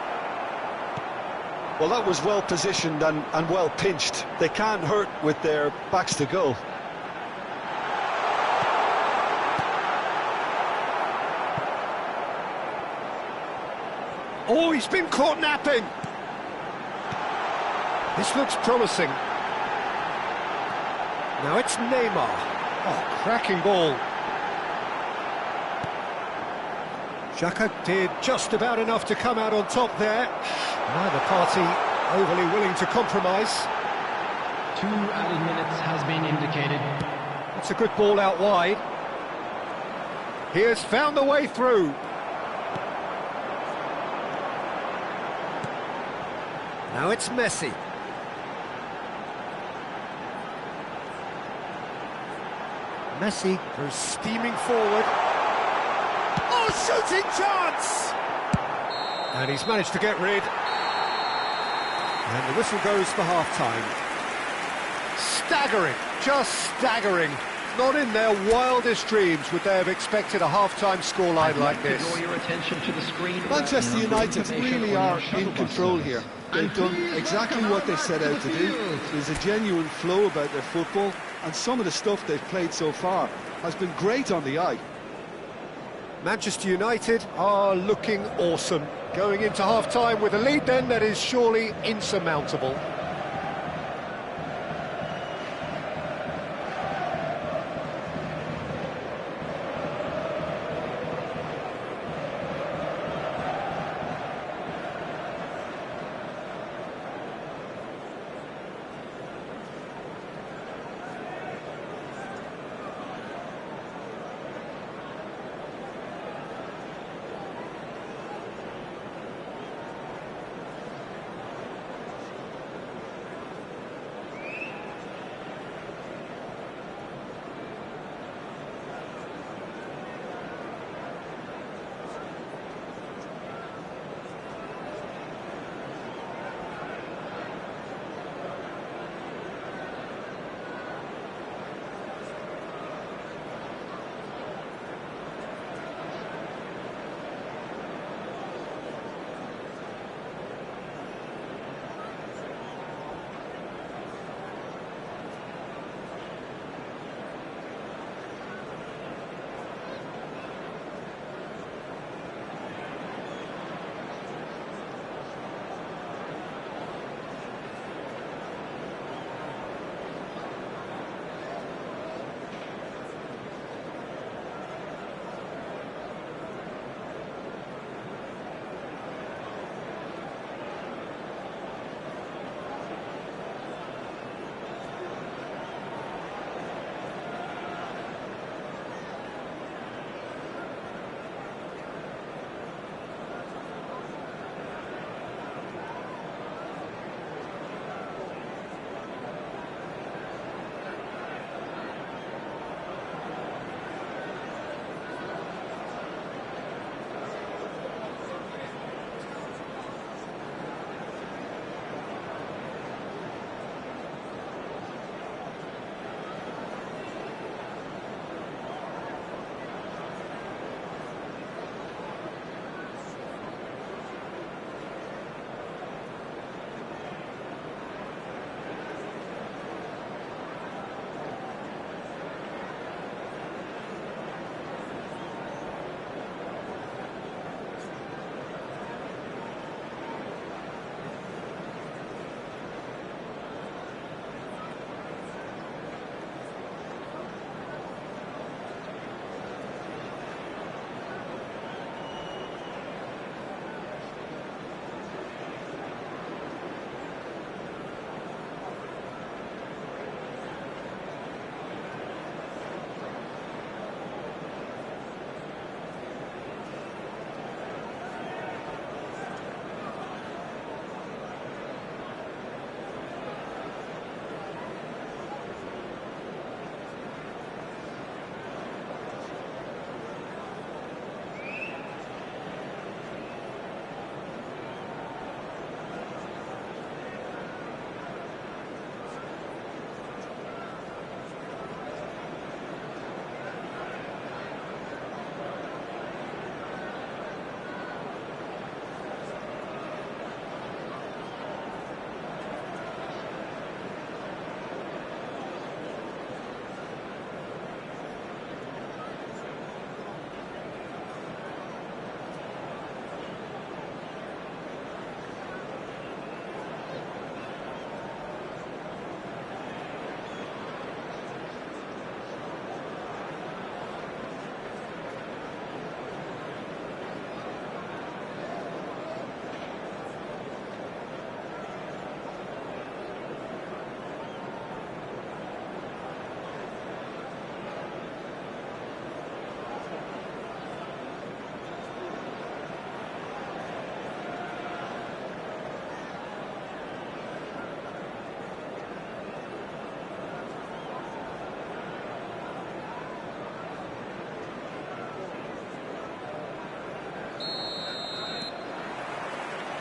Well, that was well positioned and well pinched. They can't hurt with their backs to goal. Oh, he's been caught napping. This looks promising. Now it's Neymar. Oh, cracking ball. Xhaka did just about enough to come out on top there. Neither party overly willing to compromise. 2 added minutes has been indicated. That's a good ball out wide. He has found the way through. Now it's Messi. Messi goes steaming forward. Oh, shooting chance! And he's managed to get rid. And the whistle goes for half-time. Staggering, just staggering. Not in their wildest dreams would they have expected a half-time scoreline like this. Draw your attention to the screen. Manchester United really are in control here. They've done exactly what they set out to do. There's a genuine flow about their football, and some of the stuff they've played so far has been great on the eye. Manchester United are looking awesome. Going into half-time with a lead then that is surely insurmountable.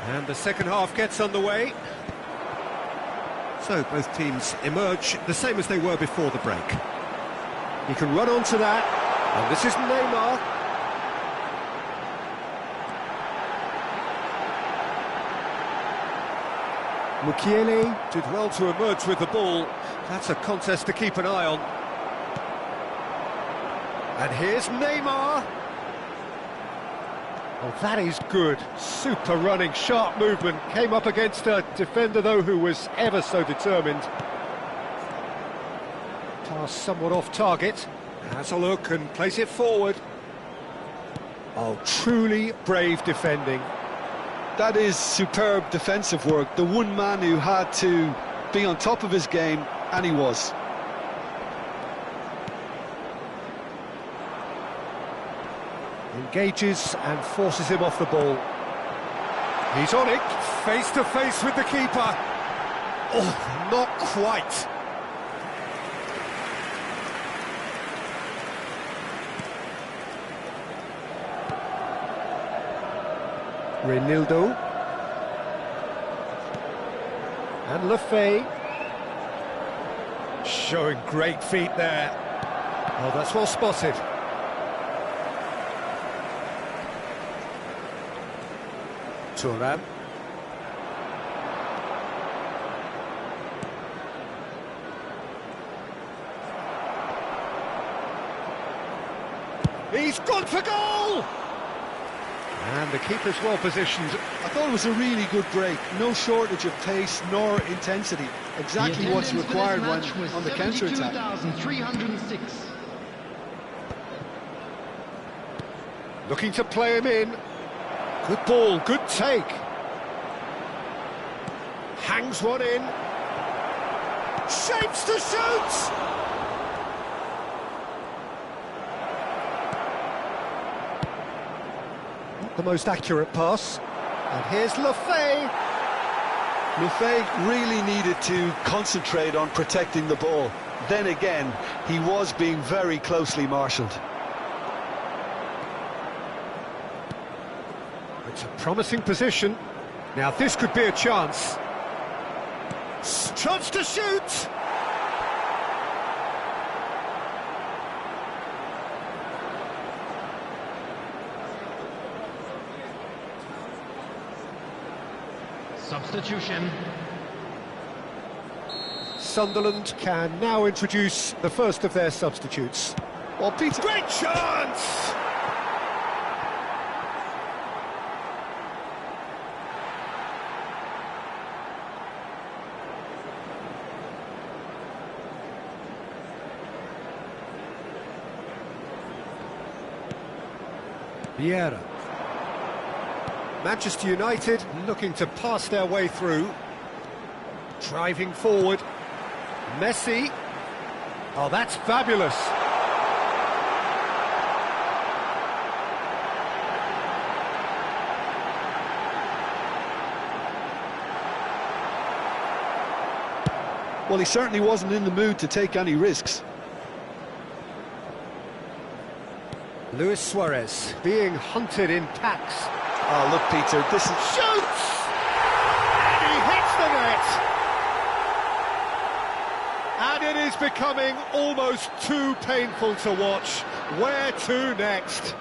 And the second half gets underway. So both teams emerge the same as they were before the break. He can run onto that, and this is Neymar. Mukiele did well to emerge with the ball. That's a contest to keep an eye on. And here's Neymar. Oh, that is good. Super running, sharp movement. Came up against a defender, though, who was ever so determined. Pass somewhat off target. Has a look and plays it forward. Oh, truly brave defending. That is superb defensive work. The one man who had to be on top of his game, and he was. Engages and forces him off the ball. He's on it, face to face with the keeper. Oh, not quite. Renildo. And Lefay. Showing great feet there. Oh, that's well spotted. Turan. He's gone for goal! And the keeper's well positioned. I thought it was a really good break. No shortage of pace nor intensity. Exactly what's required when on the counter-attack. 72,306. Looking to play him in. Good ball, good take. Hangs one in. Shapes to shoot! Not the most accurate pass. And here's Lefay. Lefay really needed to concentrate on protecting the ball. Then again, he was being very closely marshalled. It's a promising position. Now this could be a chance. Chance to shoot! Substitution. Sunderland can now introduce the first of their substitutes. Well, Peter... Great chance! Vieira. Manchester United looking to pass their way through. Driving forward. Messi. Oh, that's fabulous. Well, he certainly wasn't in the mood to take any risks. Luis Suarez being hunted in packs. Oh, look, Peter, this is... Shoots! And he hits the net! And it is becoming almost too painful to watch. Where to next?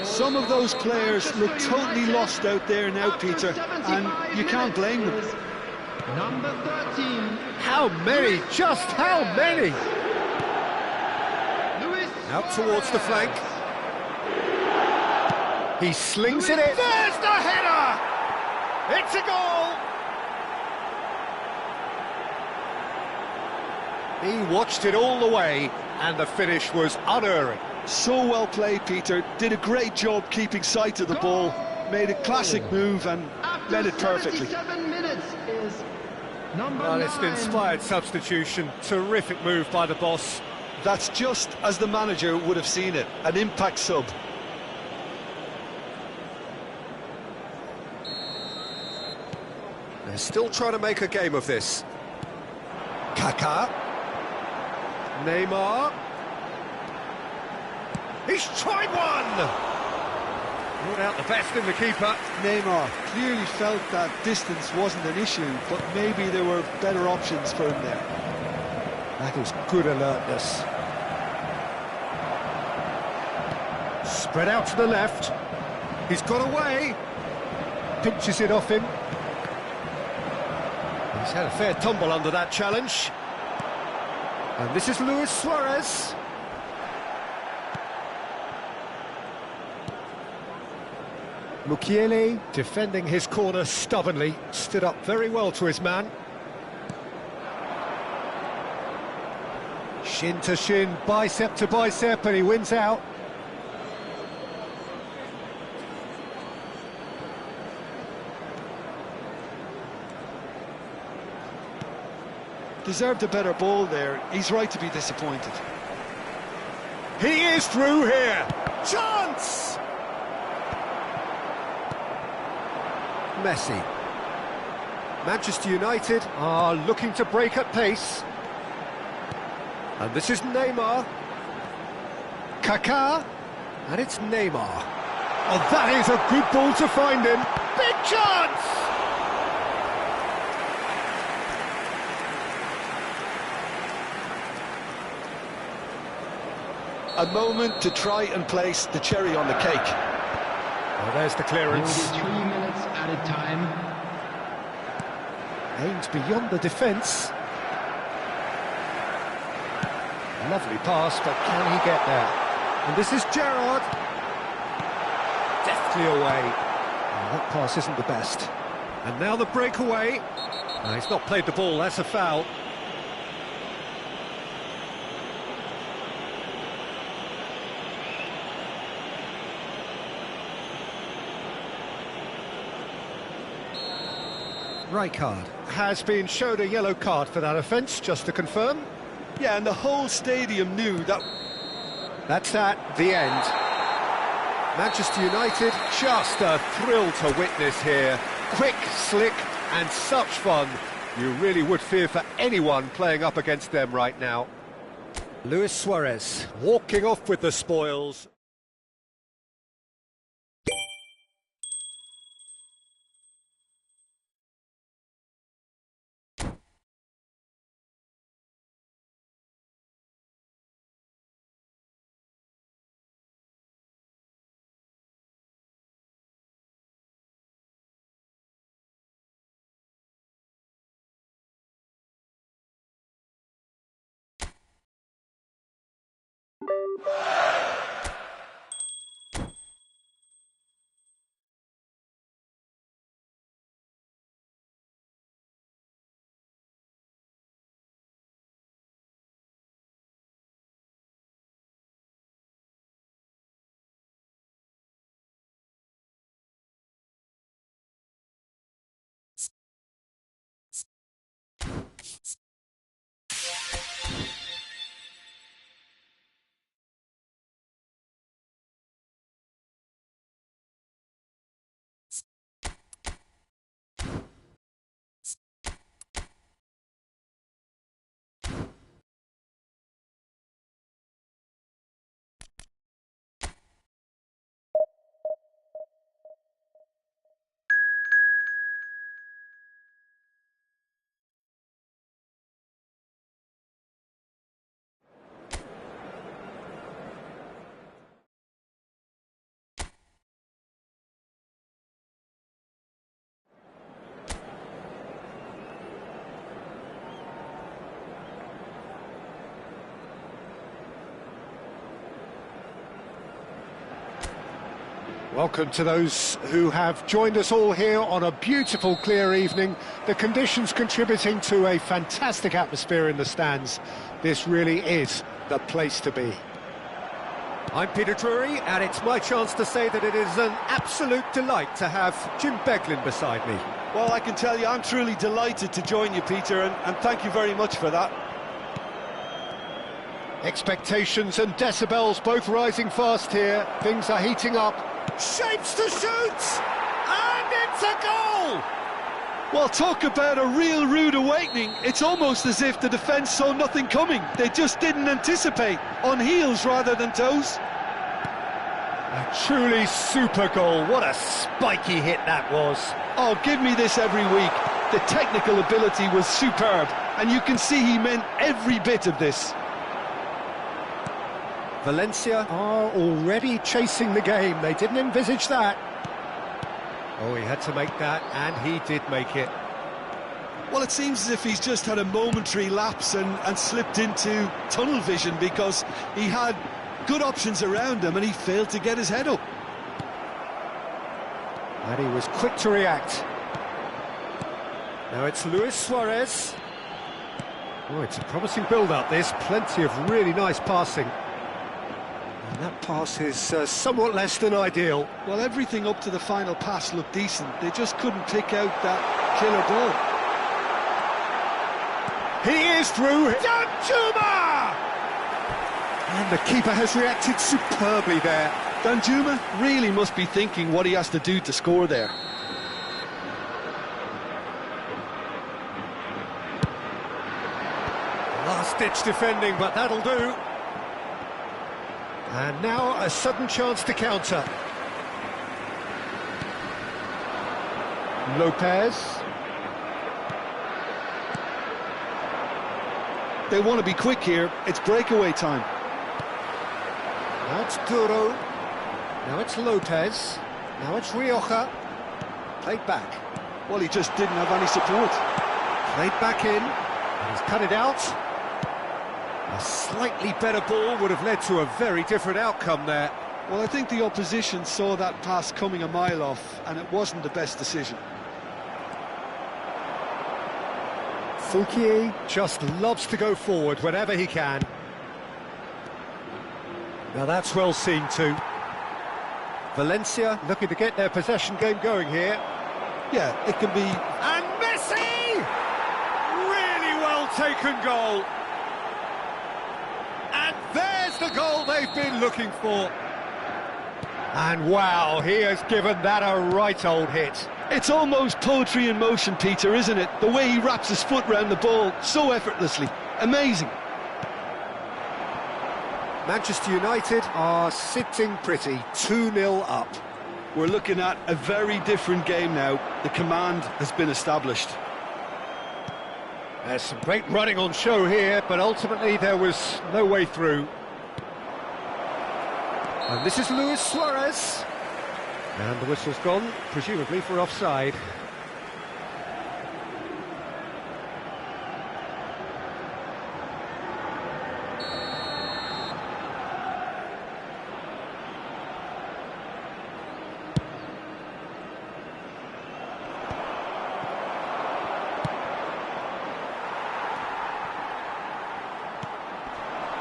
Some of those players look totally lost out there now, Peter, and you can't blame them. Number 13. How many? Just how many? Out towards the flank. He slings it in. There's the header! It's a goal! He watched it all the way, and the finish was unerring. So well played, Peter. Did a great job keeping sight of the ball. Made a classic move and led it perfectly. 7 minutes is number 9. Well, it's an inspired substitution. Terrific move by the boss. That's just as the manager would have seen it, an impact sub. They're still trying to make a game of this. Kaká. Neymar. He's tried one! Brought out the best in the keeper. Neymar clearly felt that distance wasn't an issue, but maybe there were better options for him there. That is good alertness. Spread out to the left. He's got away. Pinches it off him. He's had a fair tumble under that challenge. And this is Luis Suarez. Mukiele defending his corner stubbornly, stood up very well to his man. Shin to shin, bicep to bicep, and he wins out. Deserved a better ball there. He's right to be disappointed. He is through here. Chance! Messi. Manchester United are looking to break at pace. And this is Neymar. Kaká. And it's Neymar. Oh, that is a good ball to find him. Big chance! A moment to try and place the cherry on the cake. Oh, there's the clearance. There will be 3 minutes added time. Aims beyond the defence. Lovely pass, but can he get there? And this is Gerrard. Deftly away. Oh, that pass isn't the best. And now the breakaway. No, he's not played the ball, that's a foul. Rijkaard has been showed a yellow card for that offence, just to confirm. Yeah, and the whole stadium knew that. That's at the end. Manchester United, just a thrill to witness here. Quick, slick, and such fun. You really would fear for anyone playing up against them right now. Luis Suarez walking off with the spoils. Welcome to those who have joined us all here on a beautiful, clear evening. The conditions contributing to a fantastic atmosphere in the stands. This really is the place to be. I'm Peter Drury, and it's my chance to say that it is an absolute delight to have Jim Beglin beside me. Well, I can tell you, I'm truly delighted to join you, Peter, and thank you very much for that. Expectations and decibels both rising fast here. Things are heating up. Shapes to shoot! And it's a goal! Well, talk about a real rude awakening. It's almost as if the defence saw nothing coming. They just didn't anticipate, on heels rather than toes. A truly super goal. What a spiky hit that was. Oh, give me this every week. The technical ability was superb, and you can see he meant every bit of this. Valencia are already chasing the game. They didn't envisage that. Oh, he had to make that, and he did make it. Well, it seems as if he's just had a momentary lapse and slipped into tunnel vision, because he had good options around him and he failed to get his head up. And he was quick to react. Now it's Luis Suarez. Oh, it's a promising build-up, this. Plenty of really nice passing. And that pass is somewhat less than ideal. Well, everything up to the final pass looked decent. They just couldn't pick out that killer ball. He is through. Danjuma! And the keeper has reacted superbly there. Danjuma really must be thinking what he has to do to score there. Last-ditch defending, but that'll do. And now a sudden chance to counter. Lopez. They want to be quick here. It's breakaway time. Now it's Duro. Now it's Lopez. Now it's Rioja. Played back. Well, he just didn't have any support. Played back in. And he's cut it out. A slightly better ball would have led to a very different outcome there. Well, I think the opposition saw that pass coming a mile off, and it wasn't the best decision. Fouquier just loves to go forward whenever he can. Now that's well seen too. Valencia looking to get their possession game going here. Yeah, it can be... And Messi! Really well taken goal. And there's the goal they've been looking for. And wow, he has given that a right old hit. It's almost poetry in motion, Peter, isn't it? The way he wraps his foot round the ball so effortlessly. Amazing. Manchester United are sitting pretty, 2-0 up. We're looking at a very different game now. The command has been established. There's some great running on show here, but ultimately there was no way through. And this is Luis Suarez. And the whistle's gone, presumably for offside.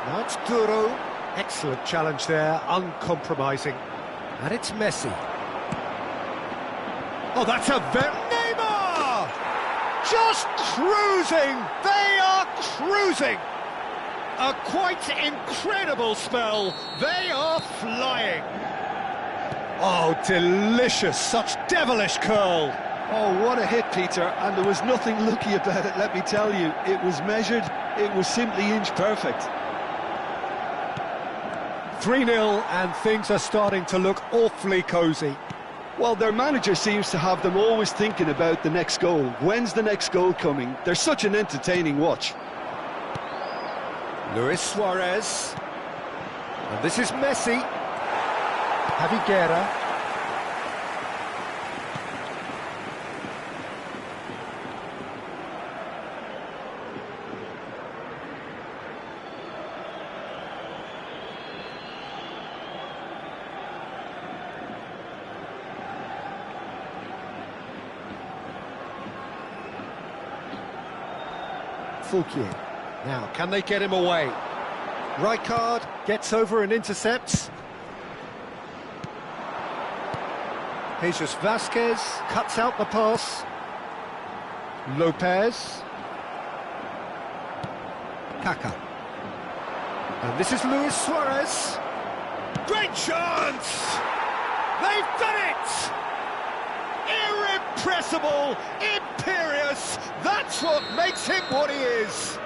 Now it's Duro. Excellent challenge there, uncompromising. And it's Messi. Oh, that's a very... Neymar! Just cruising! They are cruising! A quite incredible spell. They are flying. Oh, delicious. Such devilish curl. Oh, what a hit, Peter, and there was nothing lucky about it, let me tell you. It was measured, it was simply inch perfect. 3-0, and things are starting to look awfully cosy. Well, their manager seems to have them always thinking about the next goal. When's the next goal coming? They're such an entertaining watch. Luis Suarez. And this is Messi. Javi Guerra. Fouquier. Now, can they get him away? Rijkaard gets over and intercepts. Jesus Vasquez cuts out the pass. Lopez. Kaká. And this is Luis Suarez. Great chance! They've done it! Irrepressible, imperious, that's what makes him what he is.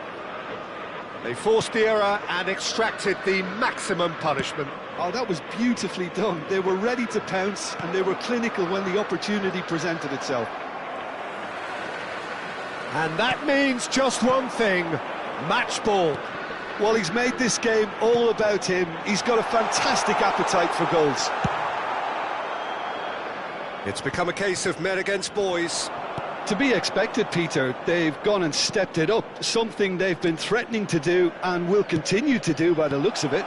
They forced the error and extracted the maximum punishment. Oh, that was beautifully done. They were ready to pounce, and they were clinical when the opportunity presented itself. And that means just one thing, match ball. Well, he's made this game all about him. He's got a fantastic appetite for goals. It's become a case of men against boys. To be expected, Peter. They've gone and stepped it up, something they've been threatening to do and will continue to do by the looks of it.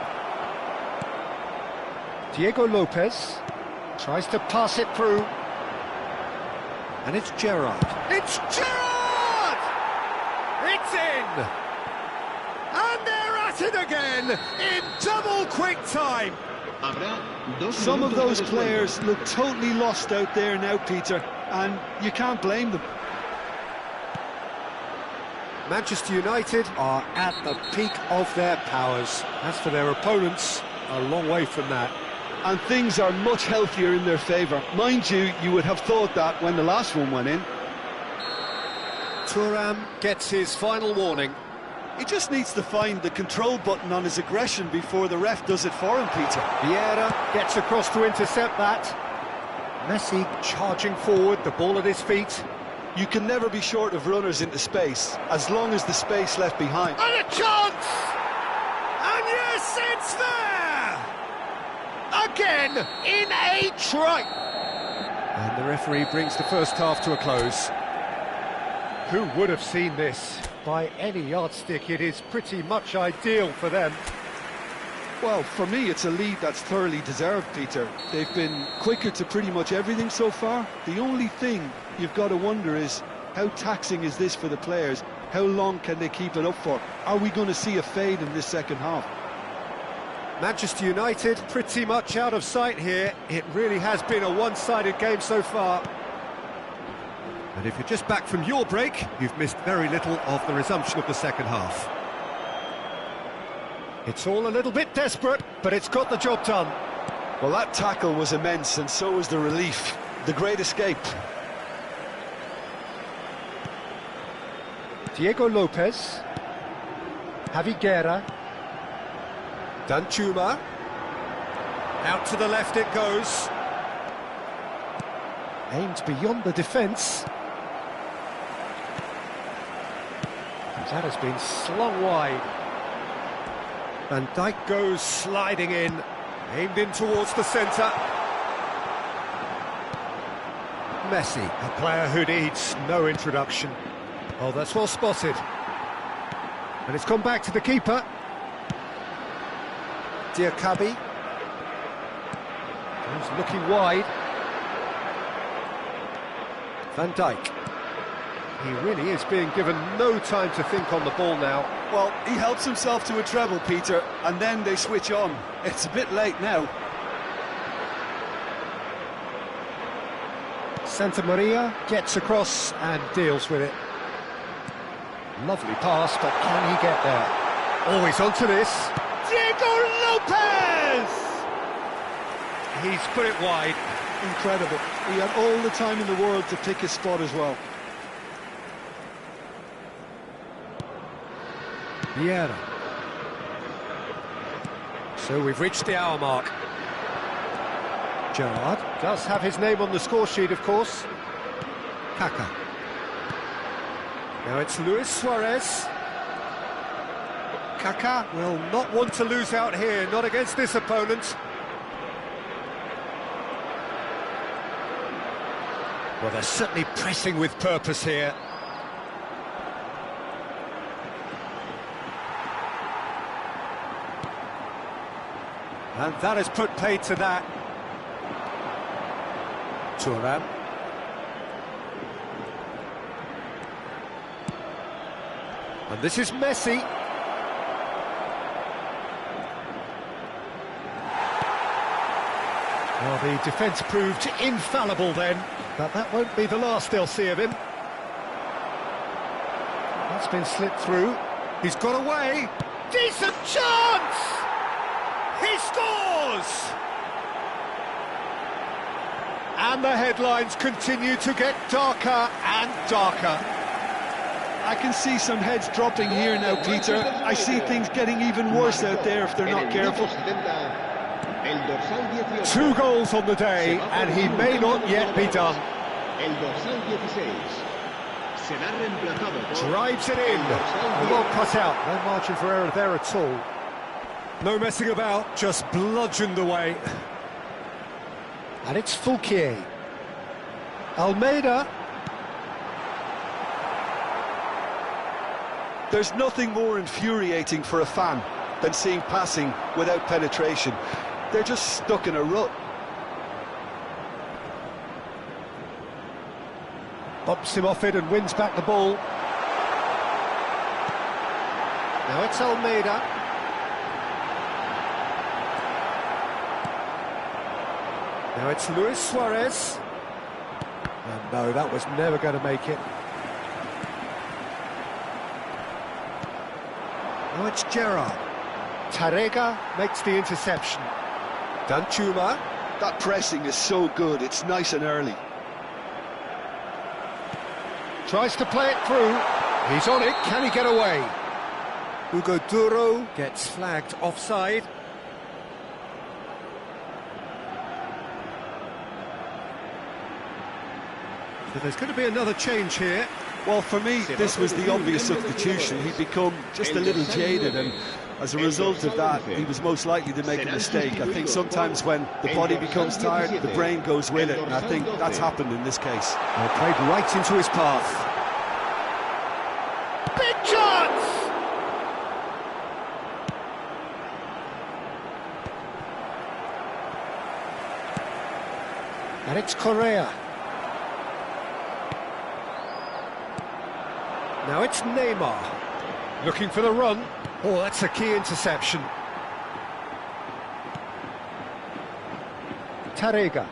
Diego Lopez tries to pass it through. And it's Gerrard. It's Gerrard! It's in! And they're at it again in double quick time. Some of those players look totally lost out there now, Peter, and you can't blame them. Manchester United are at the peak of their powers. As for their opponents, a long way from that. And things are much healthier in their favour. Mind you, you would have thought that when the last one went in. Thuram gets his final warning. He just needs to find the control button on his aggression before the ref does it for him, Peter. Vieira gets across to intercept that. Messi charging forward, the ball at his feet. You can never be short of runners into space, as long as the space left behind. And a chance! And yes, it's there! Again, in a try! And the referee brings the first half to a close. Who would have seen this? By any yardstick, it is pretty much ideal for them. Well, for me, it's a lead that's thoroughly deserved, Peter. They've been quicker to pretty much everything so far. The only thing you've got to wonder is, how taxing is this for the players? How long can they keep it up for? Are we going to see a fade in this second half? Manchester United pretty much out of sight here. It really has been a one-sided game so far. And if you're just back from your break, you've missed very little of the resumption of the second half. It's all a little bit desperate, but it's got the job done. Well, that tackle was immense, and so was the relief. The great escape. Diego Lopez. Javi Guerra. Danjuma. Out to the left it goes. Aimed beyond the defence. That has been slung wide. Van Dijk goes sliding in, aimed in towards the centre. Messi, a player who needs no introduction. Oh, that's well spotted. And it's gone back to the keeper. Diakabi. He's looking wide. Van Dijk. He really is being given no time to think on the ball now. Well, he helps himself to a treble, Peter, and then they switch on. It's a bit late now. Santa Maria gets across and deals with it. Lovely pass, but can he get there? Always onto this. Diego Lopez! He's put it wide. Incredible. He had all the time in the world to pick his spot as well. Vieira. So we've reached the hour mark. Gerrard does have his name on the score sheet, of course. Kaka. Now it's Luis Suarez. Kaka will not want to lose out here, not against this opponent. Well, they're certainly pressing with purpose here. And that has put paid to that. Thuram. And this is Messi. Well, the defence proved infallible then, but that won't be the last they'll see of him. That's been slipped through. He's got away. Decent chance! He scores! And the headlines continue to get darker and darker. I can see some heads dropping here now, Peter. I see things getting even worse out there if they're not careful. 2 goals on the day, and he may not yet be done. Drives it in. Well cut out. No margin for error there at all. No messing about, just bludgeoned away. And it's Fouquier. Almeida. There's nothing more infuriating for a fan than seeing passing without penetration. They're just stuck in a rut. Bumps him off it and wins back the ball. Now it's Almeida. Now it's Luis Suarez. And no, that was never going to make it. Now it's Gerrard. Tarrega makes the interception. Danchuma. That pressing is so good, it's nice and early. Tries to play it through. He's on it. Can he get away? Hugo Duro gets flagged offside. So there's going to be another change here. Well, for me, this was the obvious substitution. He'd become just a little jaded, and as a result of that, he was most likely to make a mistake. I think sometimes when the body becomes tired, the brain goes with it, and I think that's happened in this case. Well, played right into his path. Big chance! And it's Correa. Now it's Neymar, looking for the run. Oh, that's a key interception. Tarrega.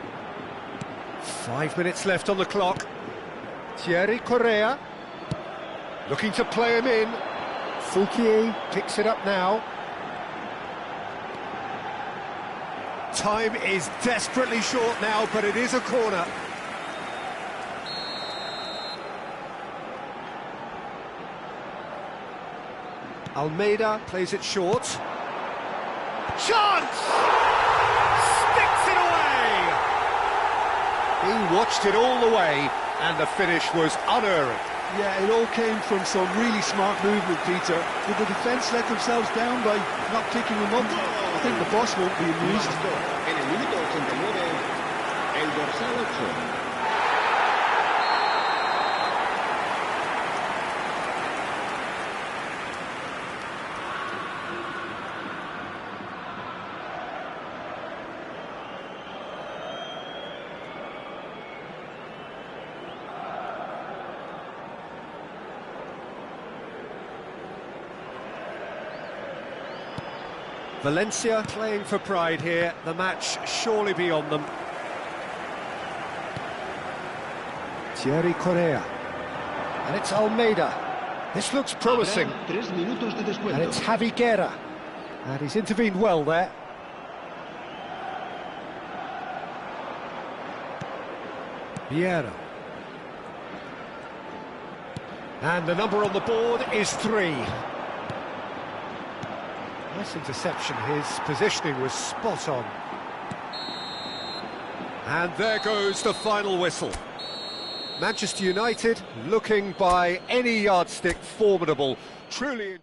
5 minutes left on the clock. Thierry Correa, looking to play him in. Fouquier picks it up now. Time is desperately short now, but it is a corner. Almeida plays it short. Chance! Sticks it away! He watched it all the way, and the finish was unerring. Yeah, it all came from some really smart movement, Peter. Did the defence let themselves down by not picking him up? I think the boss won't be amused. En el minuto 89, el dorsal 8. Valencia playing for pride here, the match surely beyond them. Thierry Correa. And it's Almeida. This looks promising. And it's Javi Guerra. And he's intervened well there. Vieira. And the number on the board is 3. Nice interception, his positioning was spot on. And there goes the final whistle. Manchester United looking by any yardstick formidable, truly...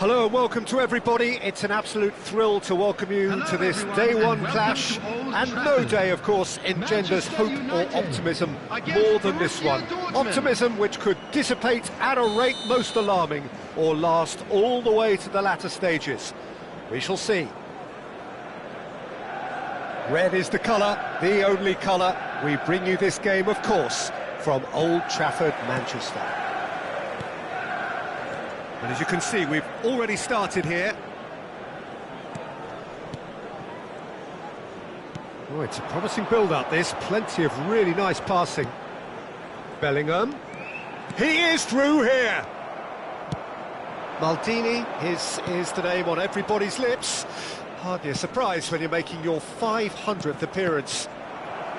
Hello and welcome to everybody. It's an absolute thrill to welcome you to this day one clash, and no day, of course, engenders hope or optimism more than this one. Optimism which could dissipate at a rate most alarming or last all the way to the latter stages. We shall see. Red is the colour, the only colour. We bring you this game, of course, from Old Trafford, Manchester. And as you can see, we've already started here. Oh, it's a promising build-up, this. Plenty of really nice passing. Bellingham. He is through here! Maldini, his is the name on everybody's lips. Hardly a surprise when you're making your 500th appearance.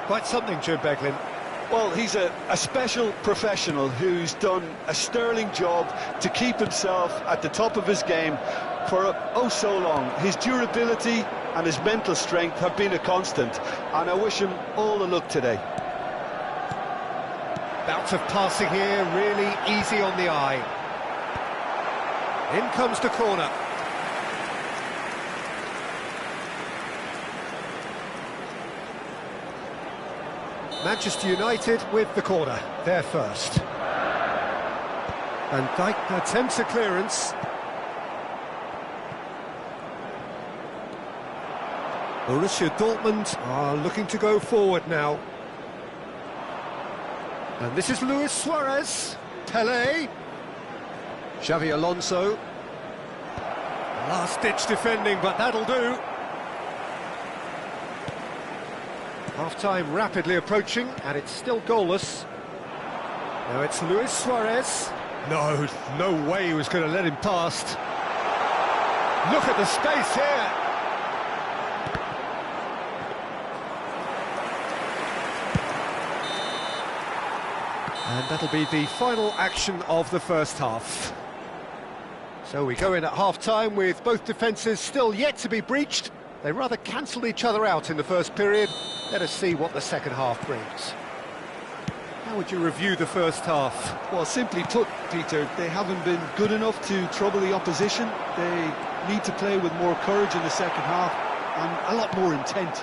Quite something, Jim Beglin. Well, he's a special professional who's done a sterling job to keep himself at the top of his game for oh so long. His durability and his mental strength have been a constant, and I wish him all the luck today. Bout of passing here, really easy on the eye. In comes the corner. Manchester United with the corner, there first. Van Dijk attempts a clearance. Borussia Dortmund are looking to go forward now. And this is Luis Suarez. Pelé. Xavi Alonso. Last-ditch defending, but that'll do. Half-time rapidly approaching, and it's still goalless. Now it's Luis Suarez. No way he was going to let him past. Look at the space here. And that'll be the final action of the first half. So we go in at half-time with both defences still yet to be breached. They rather cancelled each other out in the first period. Let us see what the second half brings. How would you review the first half? Well, simply put, Peter, they haven't been good enough to trouble the opposition. They need to play with more courage in the second half and a lot more intent.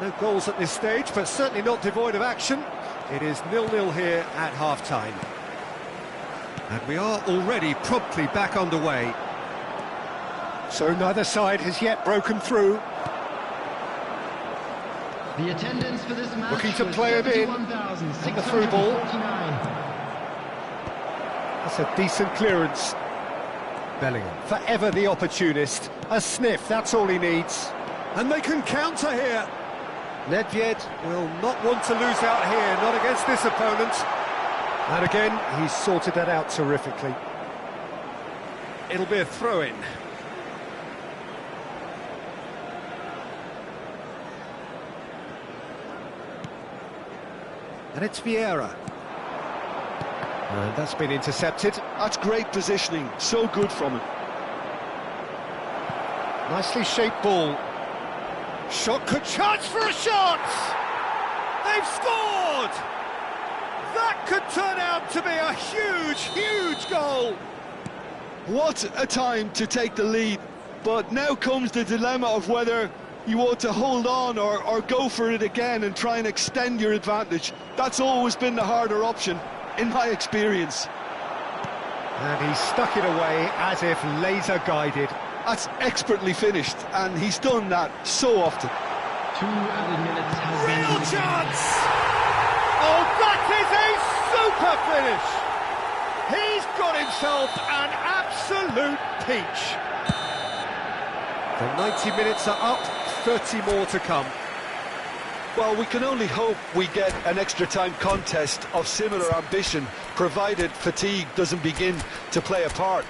No goals at this stage, but certainly not devoid of action. It is 0-0 here at half-time. And we are already promptly back underway. So neither side has yet broken through. The attendance for this match looking to play it in. And the through ball. That's a decent clearance. Bellingham, forever the opportunist. A sniff, that's all he needs. And they can counter here. Nedved will not want to lose out here, not against this opponent. And again, he's sorted that out terrifically. It'll be a throw-in. And it's Vieira. And that's been intercepted. That's great positioning, so good from him. Nicely shaped ball. Shot, could chance for a shot! They've scored! That could turn out to be a huge, huge goal! What a time to take the lead, but now comes the dilemma of whether you want to hold on or go for it again and try and extend your advantage. That's always been the harder option, in my experience. And he stuck it away as if laser-guided. That's expertly finished, and he's done that so often. 2 added minutes has been Real indicated. chance! Oh, that is a super finish! He's got himself an absolute peach. The 90 minutes are up, 30 more to come. Well, we can only hope we get an extra-time contest of similar ambition, provided fatigue doesn't begin to play a part.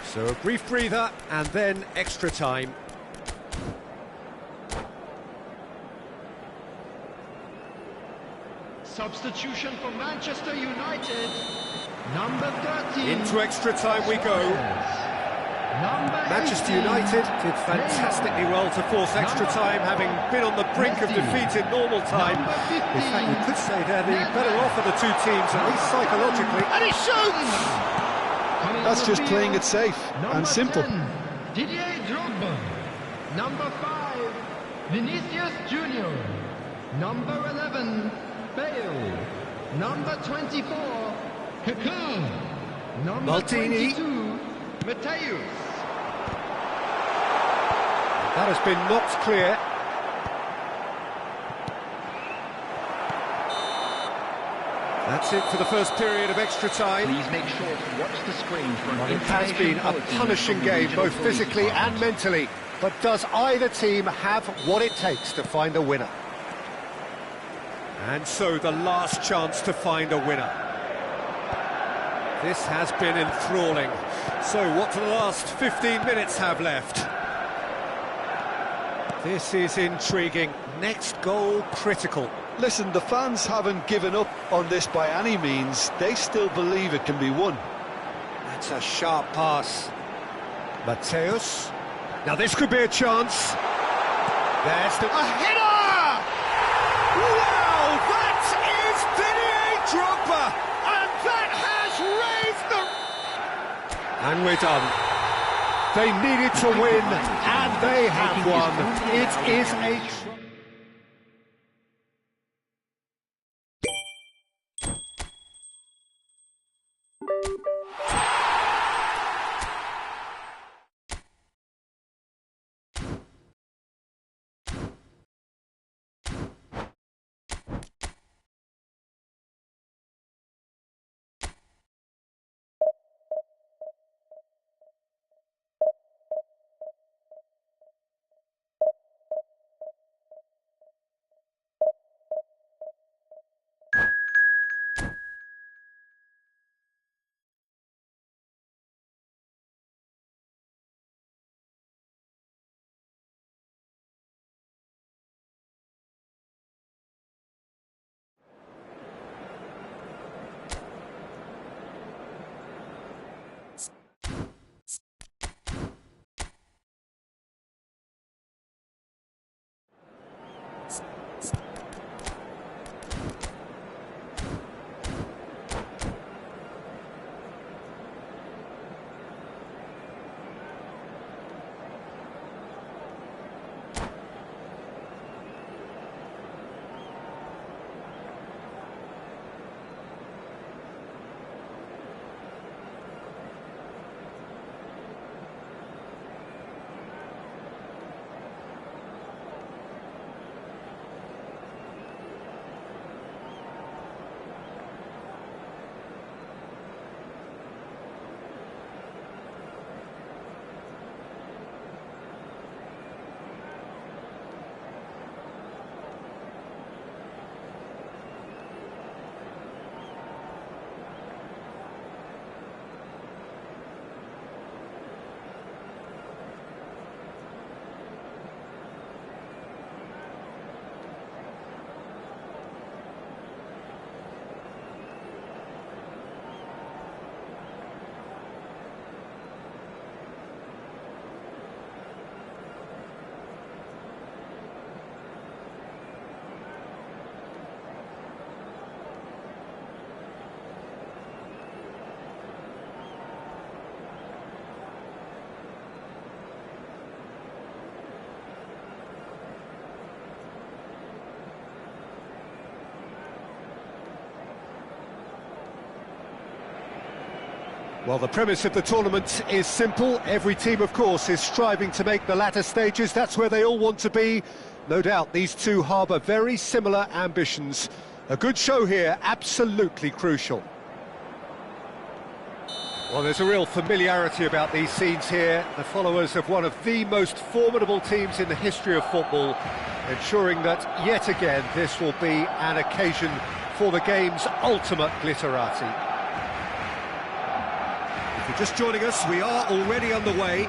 So a brief breather, and then extra time. Substitution for Manchester United. Number 13. Into extra time we go. Number Manchester 18. United did fantastically well to force extra time, having been on the brink of defeat in normal time. In fact, you could say they're the better off of the two teams, at least psychologically. And he shoots! That's just playing it safe and simple. 10, Didier Drogba. Number 5, Vinicius Junior. Number 11, Bale. Number 24, Kaká. Number Maldini. 22, Mateus. That has been knocked clear. That's it for the first period of extra time. Please make sure to watch the screen for Well, an it has been a information punishing bulletin from the game, regional both police physically and department. mentally. But does either team have what it takes to find a winner? And so the last chance to find a winner. This has been enthralling. So what do the last 15 minutes have left? This is intriguing. Next goal critical. Listen, the fans haven't given up on this by any means. They still believe it can be won. That's a sharp pass. Mateus. Now this could be a chance. There's the... A header! Wow, that is Didier Drogba! And that has raised the... And we're done. They needed to win, and they have won. It is a... Well, the premise of the tournament is simple. Every team, of course, is striving to make the latter stages. That's where they all want to be. No doubt these two harbour very similar ambitions. A good show here, absolutely crucial. Well, there's a real familiarity about these scenes here. The followers of one of the most formidable teams in the history of football, ensuring that, yet again, this will be an occasion for the game's ultimate glitterati. If you're just joining us, we are already underway.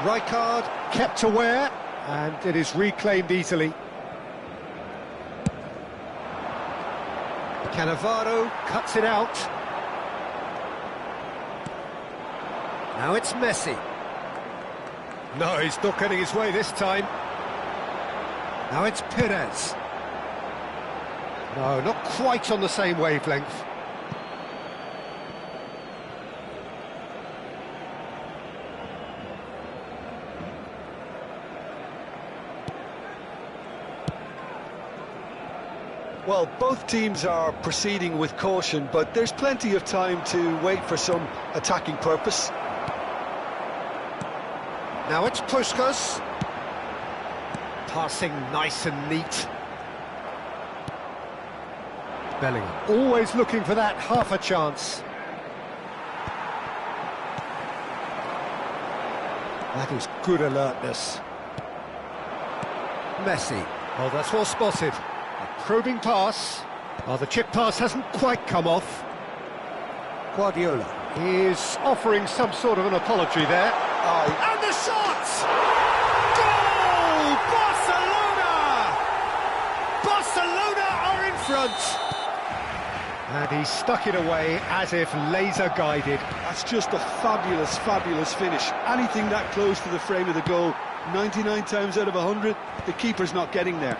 Rijkaard kept aware, and it is reclaimed easily. Cannavaro cuts it out. Now it's Messi. No, he's not getting his way this time. Now it's Perez. No, not quite on the same wavelength. Well, both teams are proceeding with caution, but there's plenty of time to wait for some attacking purpose. Now it's Puskas. Passing nice and neat. Bellingham always looking for that half a chance. That is good alertness. Messi. Oh, that's well spotted. A probing pass. Oh, the chip pass hasn't quite come off. Guardiola is offering some sort of an apology there. And the shot! Goal! Barcelona! Barcelona are in front. And he stuck it away as if laser guided. That's just a fabulous, fabulous finish. Anything that close to the frame of the goal, 99 times out of 100, the keeper's not getting there.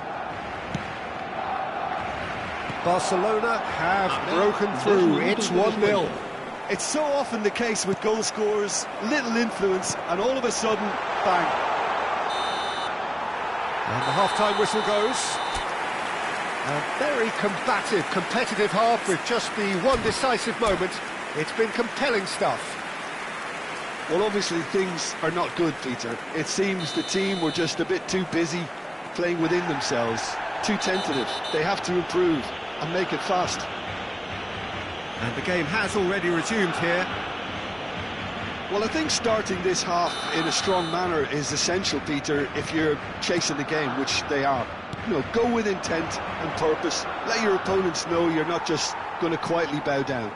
Barcelona have broken through. It's 1-0. It's so often the case with goal scorers, little influence, and all of a sudden, bang. And the half-time whistle goes. A very combative, competitive half with just the one decisive moment. It's been compelling stuff. Well, obviously things are not good, Peter. It seems the team were just a bit too busy playing within themselves, too tentative. They have to improve and make it fast. And the game has already resumed here. Well, I think starting this half in a strong manner is essential, Peter, if you're chasing the game, which they are. You know, go with intent and purpose. Let your opponents know you're not just going to quietly bow down.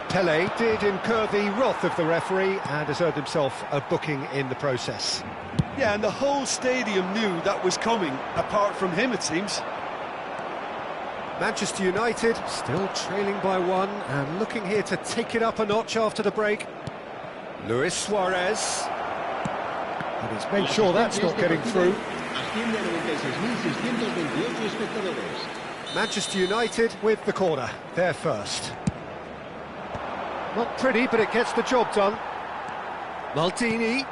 Pele did incur the wrath of the referee and has earned himself a booking in the process. Yeah, and the whole stadium knew that was coming, apart from him, it seems. Manchester United still trailing by one and looking here to take it up a notch after the break. Luis Suarez. And he's made sure that's not getting through. Manchester United with the corner, they're first. Not pretty, but it gets the job done. Maldini.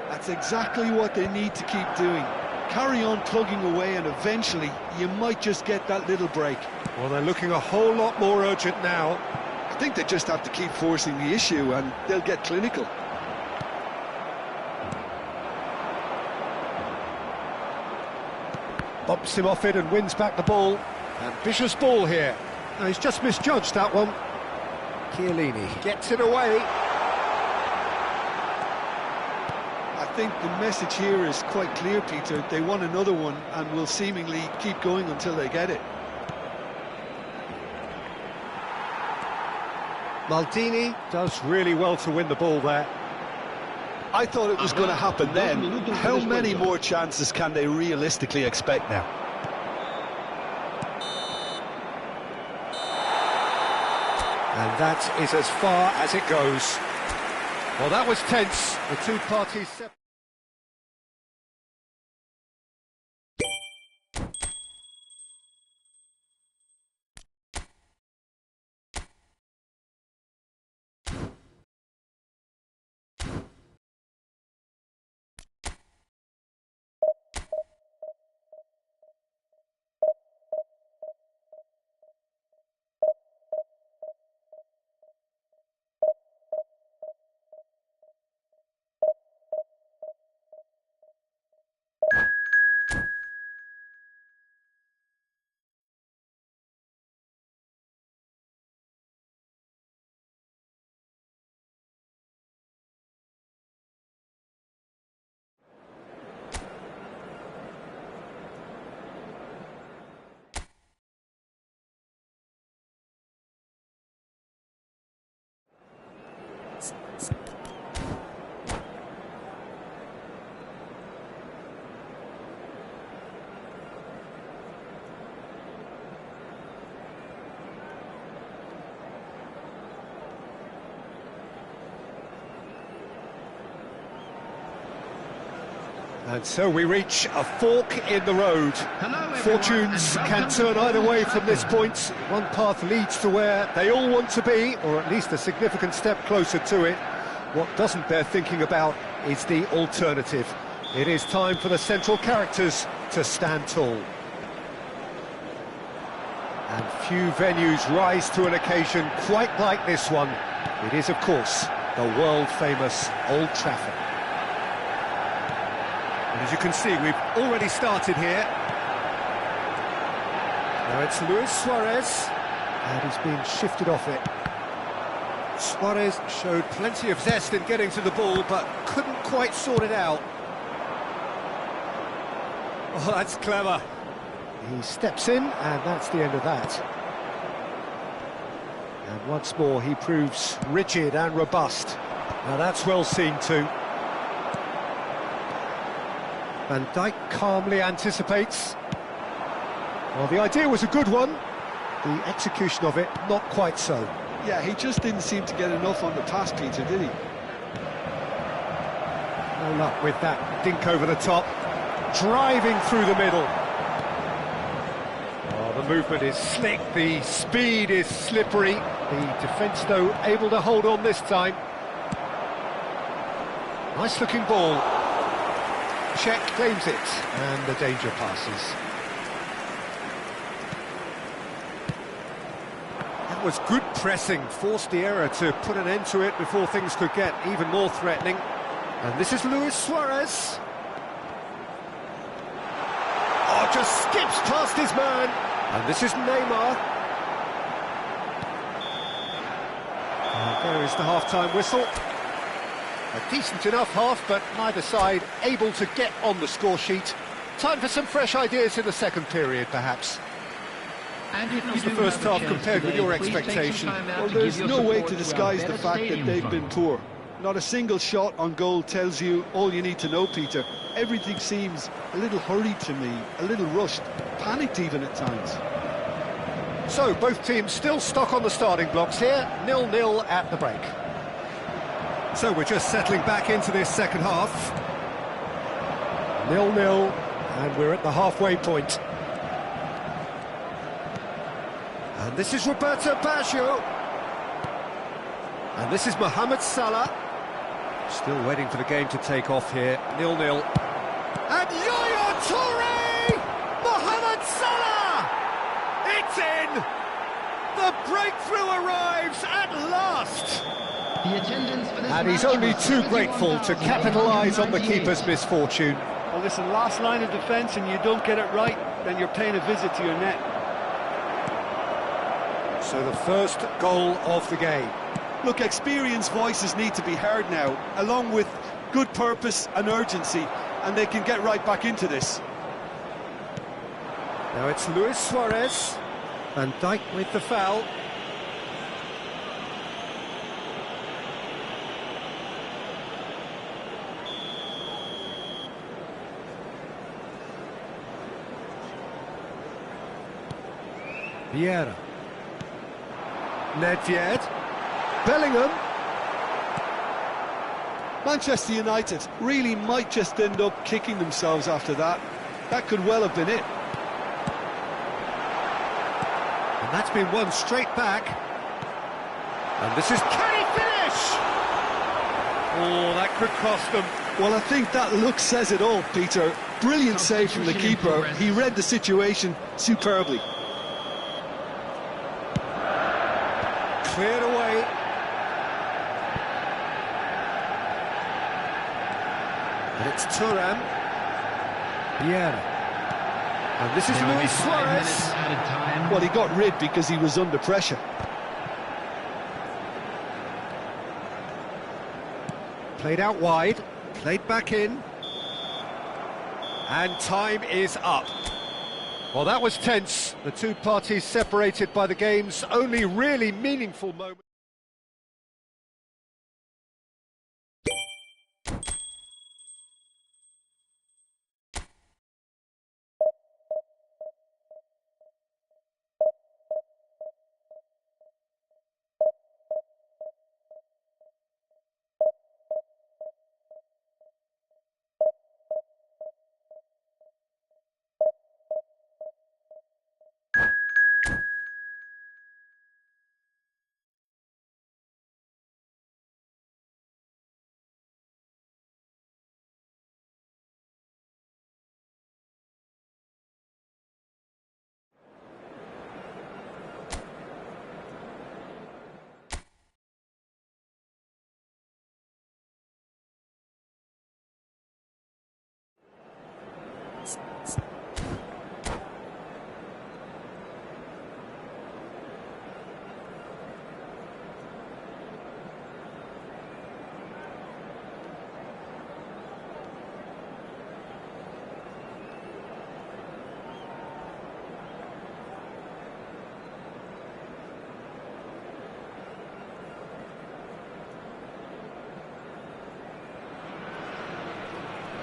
That's exactly what they need to keep doing. Carry on plugging away and eventually you might just get that little break. Well, they're looking a whole lot more urgent now. I think they just have to keep forcing the issue and they'll get clinical. Bumps him off it and wins back the ball. Ambitious ball here. No, he's just misjudged that one. Chiellini gets it away. I think the message here is quite clear, Peter. They want another one and will seemingly keep going until they get it. Maldini does really well to win the ball there. I thought it was going to happen then. How many more chances can they realistically expect now? And that is as far as it goes. Well, that was tense. The two parties... And so we reach a fork in the road. Fortunes can turn either way from this point. One path leads to where they all want to be, or at least a significant step closer to it. What doesn't bear thinking about is the alternative. It is time for the central characters to stand tall. And few venues rise to an occasion quite like this one. It is, of course, the world-famous Old Trafford. And as you can see, we've already started here. Now it's Luis Suarez, and he's been shifted off it. Suarez showed plenty of zest in getting to the ball, but couldn't quite sort it out. Oh, that's clever. He steps in, and that's the end of that. And once more, he proves rigid and robust. Now that's well seen too. Van Dijk calmly anticipates. Well, the idea was a good one. The execution of it, not quite so. Yeah, he just didn't seem to get enough on the pass, Peter, did he? No luck with that dink over the top. Driving through the middle. Oh, the movement is slick, the speed is slippery. The defence, though, able to hold on this time. Nice looking ball. Check claims it, and the danger passes. That was good pressing, forced the error to put an end to it before things could get even more threatening. And this is Luis Suarez. Oh, just skips past his man. And this is Neymar. And there is the half-time whistle. A decent enough half, but neither side able to get on the score sheet. Time for some fresh ideas in the second period, perhaps. How's the first half compared with your expectation? Well, there's no way to disguise the fact that they've been poor. Not a single shot on goal tells you all you need to know, Peter. Everything seems a little hurried to me, a little rushed, panicked even at times. So, both teams still stuck on the starting blocks here, 0-0 at the break. So we're just settling back into this second half. 0-0, and we're at the halfway point. And this is Roberto Baggio. And this is Mohamed Salah. Still waiting for the game to take off here, 0-0. And Yaya Toure! Mohamed Salah! It's in! The breakthrough arrives at last! And he's only too grateful to capitalise on the keeper's misfortune. Well, listen, last line of defence and you don't get it right, then you're paying a visit to your net. So the first goal of the game. Look, experienced voices need to be heard now, along with good purpose and urgency, and they can get right back into this. Now it's Luis Suarez. Van Dijk with the foul. Vieira. Nedved. Bellingham. Manchester United really might just end up kicking themselves after that. That could well have been it. And that's been won straight back. And this is... Can he finish? Oh, that could cost them. Well, I think that look says it all, Peter. Brilliant save from the keeper. He read the situation superbly. Cleared away. And it's Thuram. Vieira. And this is Luis Suarez. Well, he got rid because he was under pressure. Played out wide, played back in. And time is up. Well, that was tense. The two parties separated by the game's only really meaningful moment.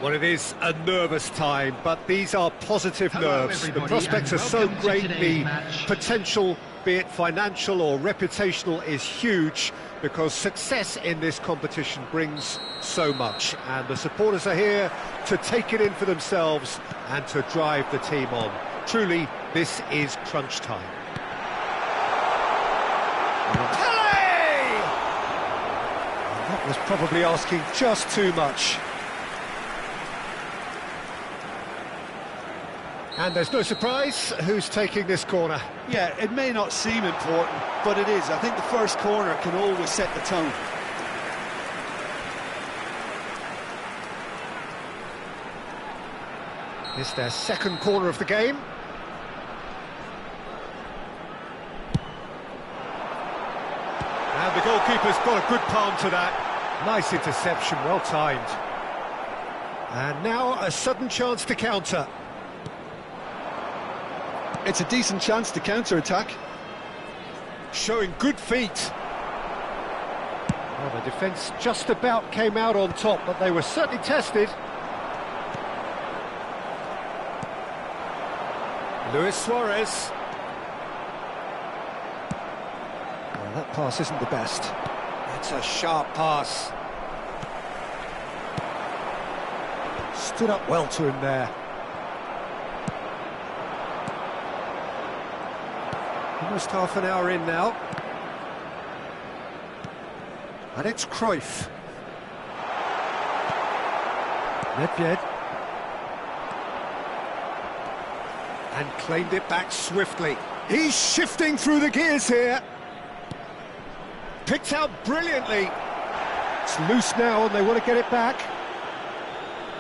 Well, it is a nervous time, but these are positive Hello, nerves. The everybody, prospects are and so welcome to great, today's the match. potential, be it financial or reputational, is huge, because success in this competition brings so much, and the supporters are here to take it in for themselves and to drive the team on. Truly, this is crunch time. That was probably asking just too much. And there's no surprise who's taking this corner. Yeah, it may not seem important, but it is. I think the first corner can always set the tone. It's their second corner of the game. And the goalkeeper's got a good palm to that. Nice interception, well timed. And now a sudden chance to counter. It's a decent chance to counter-attack. Showing good feet. Well, the defence just about came out on top, but they were certainly tested. Luis Suarez. Well, that pass isn't the best. It's a sharp pass. Stood up well to him there. Almost half an hour in now. And it's Cruyff. Nedved. And claimed it back swiftly. He's shifting through the gears here. Picked out brilliantly. It's loose now and they want to get it back.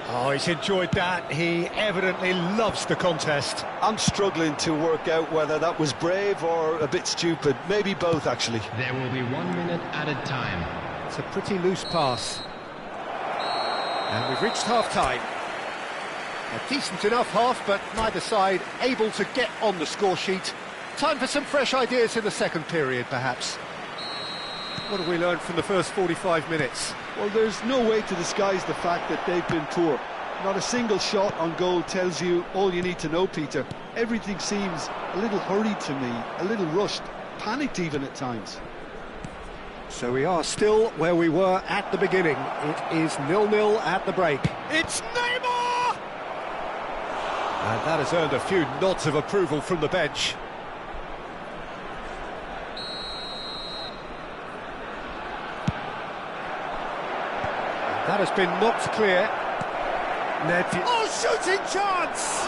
Oh, he's enjoyed that. He evidently loves the contest. I'm struggling to work out whether that was brave or a bit stupid. Maybe both, actually. There will be 1 minute added time. It's a pretty loose pass. And we've reached half-time. A decent enough half, but neither side able to get on the score sheet. Time for some fresh ideas in the second period, perhaps. What have we learned from the first 45 minutes? Well, there's no way to disguise the fact that they've been poor. Not a single shot on goal tells you all you need to know, Peter. Everything seems a little hurried to me, a little rushed, panicked even at times. So we are still where we were at the beginning. It is 0-0 at the break. It's Neymar! And that has earned a few nods of approval from the bench. That has been knocked clear. Oh, shooting chance!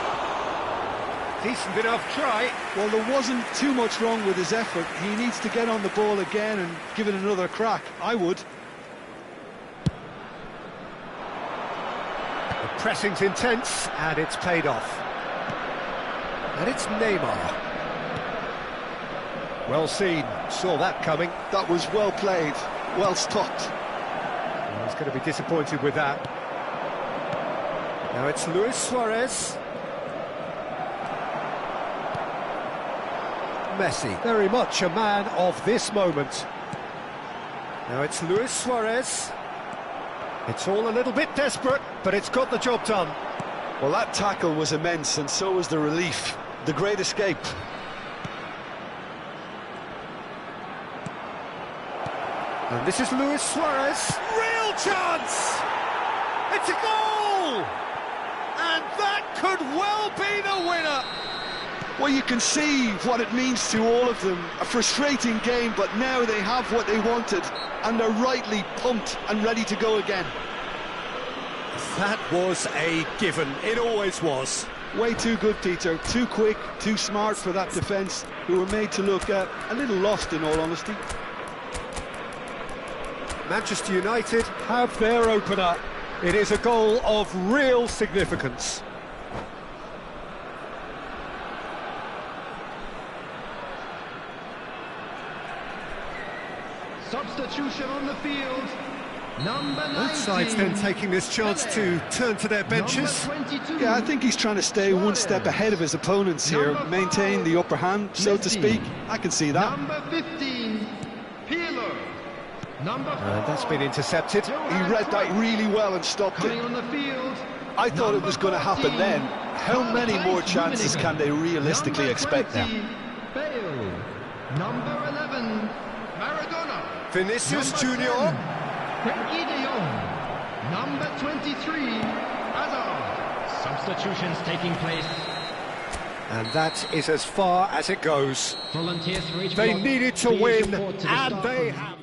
Decent enough try. Well, there wasn't too much wrong with his effort. He needs to get on the ball again and give it another crack. I would. The pressing's intense, and it's paid off. And it's Neymar. Well seen, saw that coming. That was well played, well stopped. He's going to be disappointed with that. Now it's Luis Suarez. Messi, very much a man of this moment. Now it's Luis Suarez. It's all a little bit desperate, but it's got the job done. Well, that tackle was immense, and so was the relief. The great escape. And this is Luis Suarez. Real chance! It's a goal! And that could well be the winner! Well, you can see what it means to all of them. A frustrating game, but now they have what they wanted, and they're rightly pumped and ready to go again. That was a given. It always was. Way too good, Peter. Too quick, too smart for that defence, who were made to look a little lost, in all honesty. Manchester United have their opener. It is a goal of real significance. Substitution on the field. Number 19. Both sides then taking this chance to turn to their benches. Number 22. Yeah, I think he's trying to stay one step ahead of his opponents here, maintain the upper hand, so to speak. I can see that. Number 15, Peeler. And that's been intercepted. He read that really well and stopped Coming it. on the field. I thought it was going to happen 15, then. How many more chances Dominican. can they realistically Number expect 20, now? Bale. Number 11, Maradona. Vinicius Number Junior. 10, Frenkie de Jong. Number 23, Hazard. Substitutions taking place. And that is as far as it goes. Volunteers for each They block. needed to Please win, report to the and staff they room. have.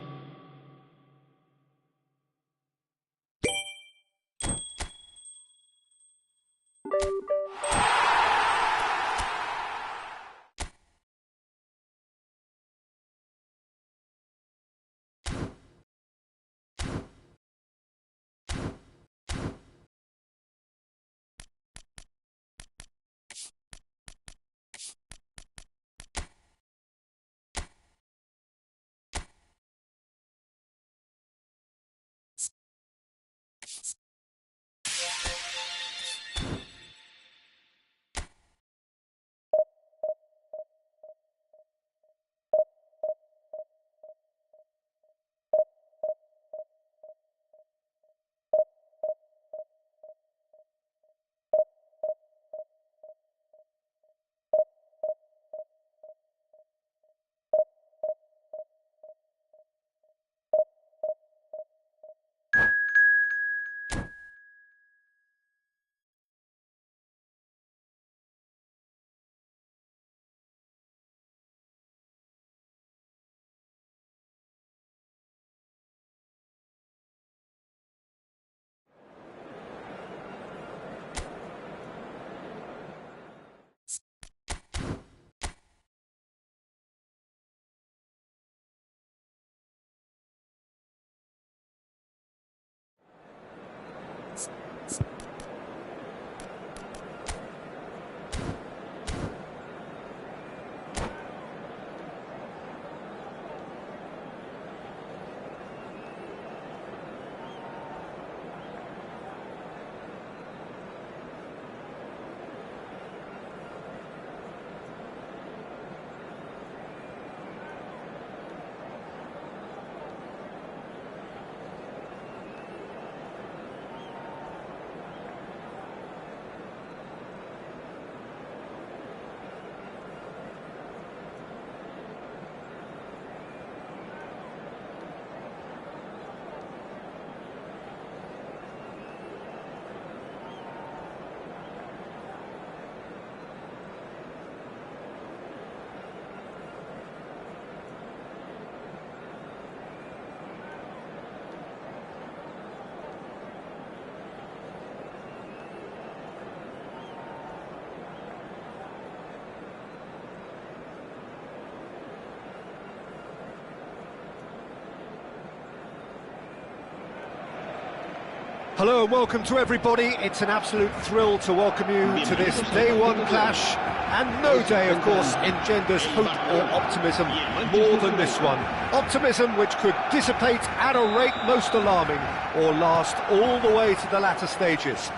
Hello and welcome to everybody. It's an absolute thrill to welcome you to this day one clash, and no day, of course, engenders hope or optimism more than this one. Optimism which could dissipate at a rate most alarming, or last all the way to the latter stages.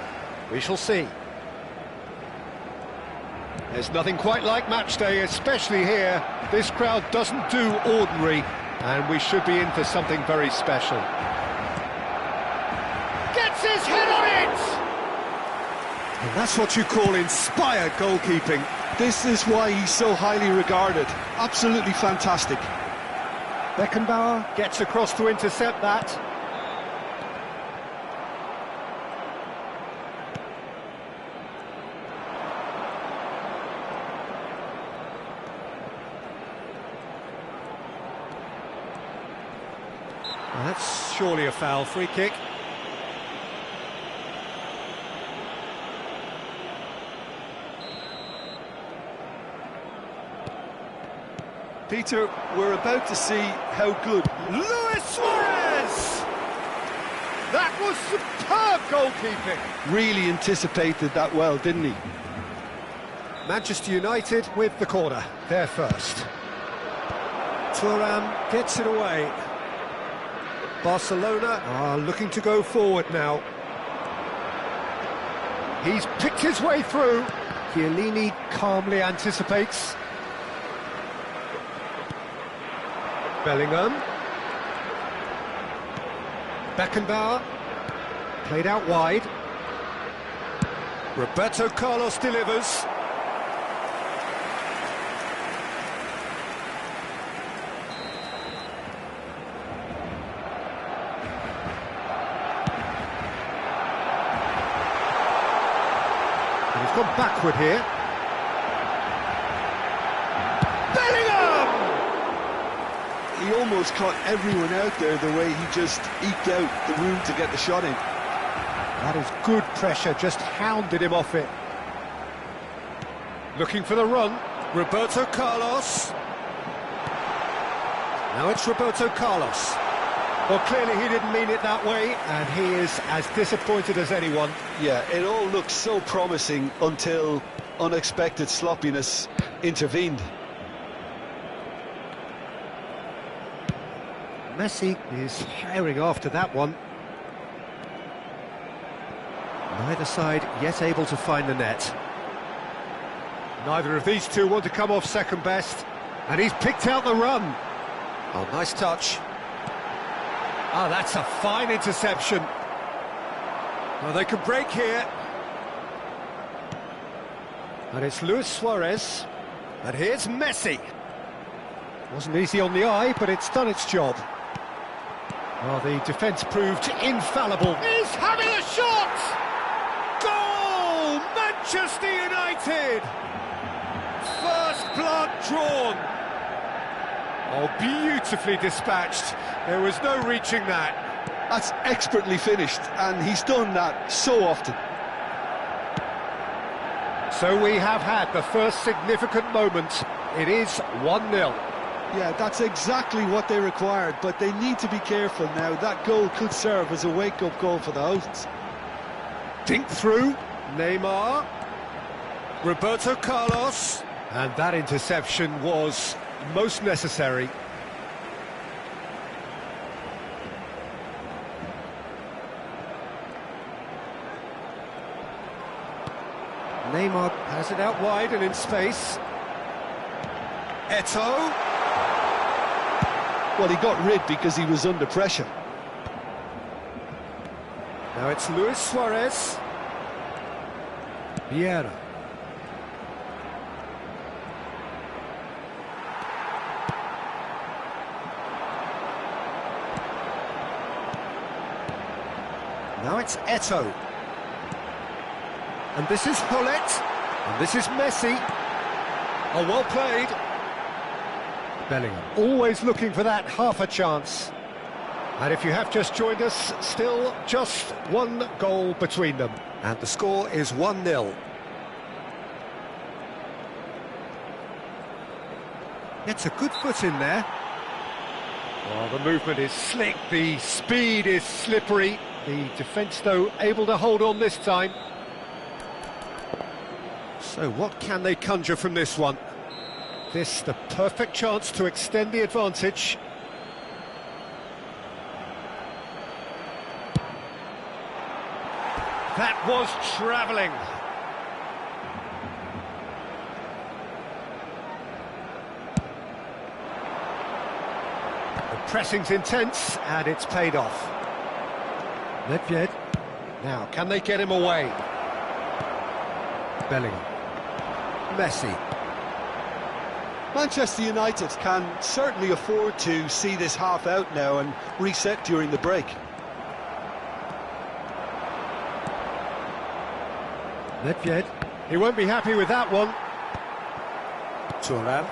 We shall see. There's nothing quite like match day, especially here. This crowd doesn't do ordinary, and we should be in for something very special. Gets his head on it! And that's what you call inspired goalkeeping. This is why he's so highly regarded. Absolutely fantastic. Beckenbauer gets across to intercept that. Well, that's surely a foul. Free kick. Peter, we're about to see how good... Luis Suarez! That was superb goalkeeping. Really anticipated that well, didn't he? Manchester United with the corner, they're first. Thuram gets it away. Barcelona are looking to go forward now. He's picked his way through. Chiellini calmly anticipates. Bellingham. Beckenbauer, played out wide. Roberto Carlos delivers. And he's gone backward here. He almost caught everyone out there the way he just eked out the room to get the shot in. That is good pressure, just hounded him off it. Looking for the run, Roberto Carlos. Now it's Roberto Carlos. Well, clearly he didn't mean it that way, and he is as disappointed as anyone. Yeah, it all looked so promising until unexpected sloppiness intervened. Messi is herring after that one. Neither side yet able to find the net. Neither of these two want to come off second best, and he's picked out the run. Oh, nice touch. Ah, that's a fine interception. Well, they can break here. And it's Luis Suarez. And here's Messi. Wasn't easy on the eye, but it's done its job. Well, the defence proved infallible. He's having a shot! Goal! Manchester United! First blood drawn. Oh, beautifully dispatched. There was no reaching that. That's expertly finished, and he's done that so often. So we have had the first significant moment. It is 1-0. Yeah, that's exactly what they required, but they need to be careful now. That goal could serve as a wake-up call for the hosts. Dink through, Neymar, Roberto Carlos, and that interception was most necessary. Neymar has it out wide and in space. Eto'o. Well, he got rid because he was under pressure. Now it's Luis Suarez. Vieira. Now it's Eto'o. And this is Hullet. And this is Messi. Oh, well played. Bellingham, always looking for that half a chance. And if you have just joined us, still just one goal between them. And the score is 1-0. Gets a good foot in there. Well, the movement is slick, the speed is slippery. The defence, though, able to hold on this time. So what can they conjure from this one? This the perfect chance to extend the advantage. That was travelling. The pressing's intense and it's paid off. Nedved. Now, can they get him away? Bellingham. Messi. Manchester United can certainly afford to see this half out now and reset during the break. Nedved. He won't be happy with that one. Thuram.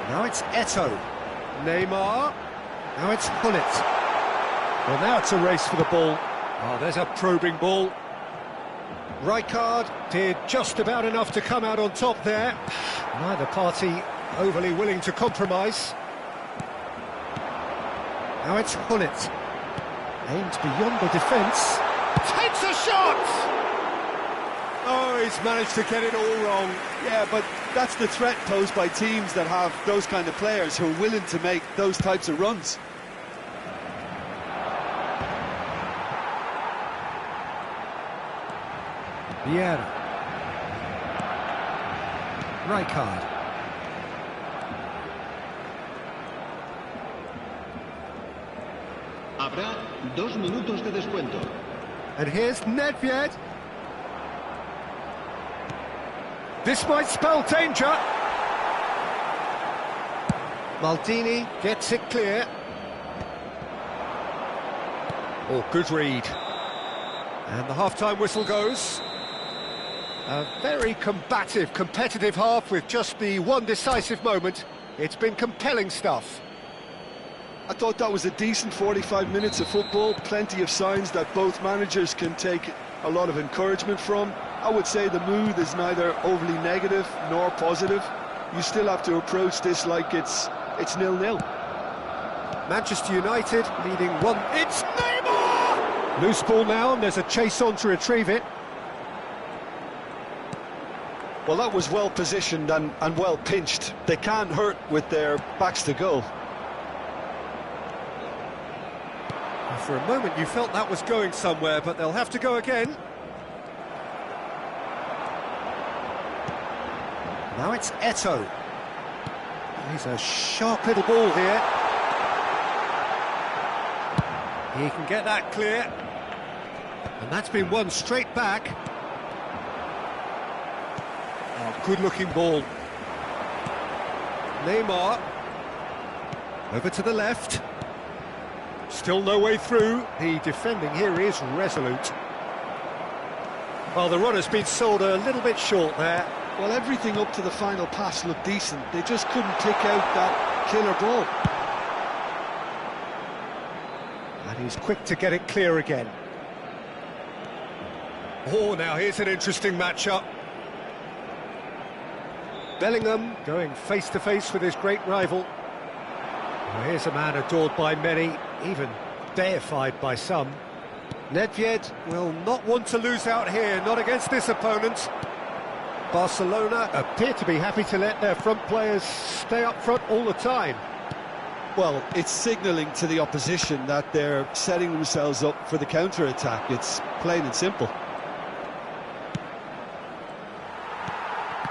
Now it's Eto'o. Neymar. Now it's Hullet. Well, now it's a race for the ball. Oh, there's a probing ball. Rijkaard did just about enough to come out on top there. Neither party overly willing to compromise. Now it's Hullet. Aimed beyond the defence. Takes a shot! Oh, he's managed to get it all wrong. Yeah, but that's the threat posed by teams that have those kind of players who are willing to make those types of runs. Vieira. Rijkaard. Habrá 2 minutos de descuento. And here's Nedved. This might spell danger. Maldini gets it clear. Oh, good read. And the half-time whistle goes. A very combative, competitive half with just the one decisive moment. It's been compelling stuff. I thought that was a decent 45 minutes of football, plenty of signs that both managers can take a lot of encouragement from. I would say the mood is neither overly negative nor positive. You still have to approach this like it's 0-0. Manchester United leading 1. It's Neymar! Loose ball now, and there's a chase on to retrieve it. Well, that was well positioned and well pinched. They can't hurt with their backs to goal. For a moment you felt that was going somewhere, but they'll have to go again. Now it's Eto'o. He's a sharp little ball here. He can get that clear. And that's been won straight back. Oh, good-looking ball. Neymar. Over to the left. Still no way through. The defending here is resolute. Well, the runner's been sold a little bit short there. Well, everything up to the final pass looked decent. They just couldn't pick out that killer ball. And he's quick to get it clear again. Oh, now here's an interesting matchup. Bellingham going face-to-face with his great rival. Well, here's a man adored by many, even deified by some. Nedved will not want to lose out here, not against this opponent. Barcelona appear to be happy to let their front players stay up front all the time. Well, it's signalling to the opposition that they're setting themselves up for the counter-attack. It's plain and simple.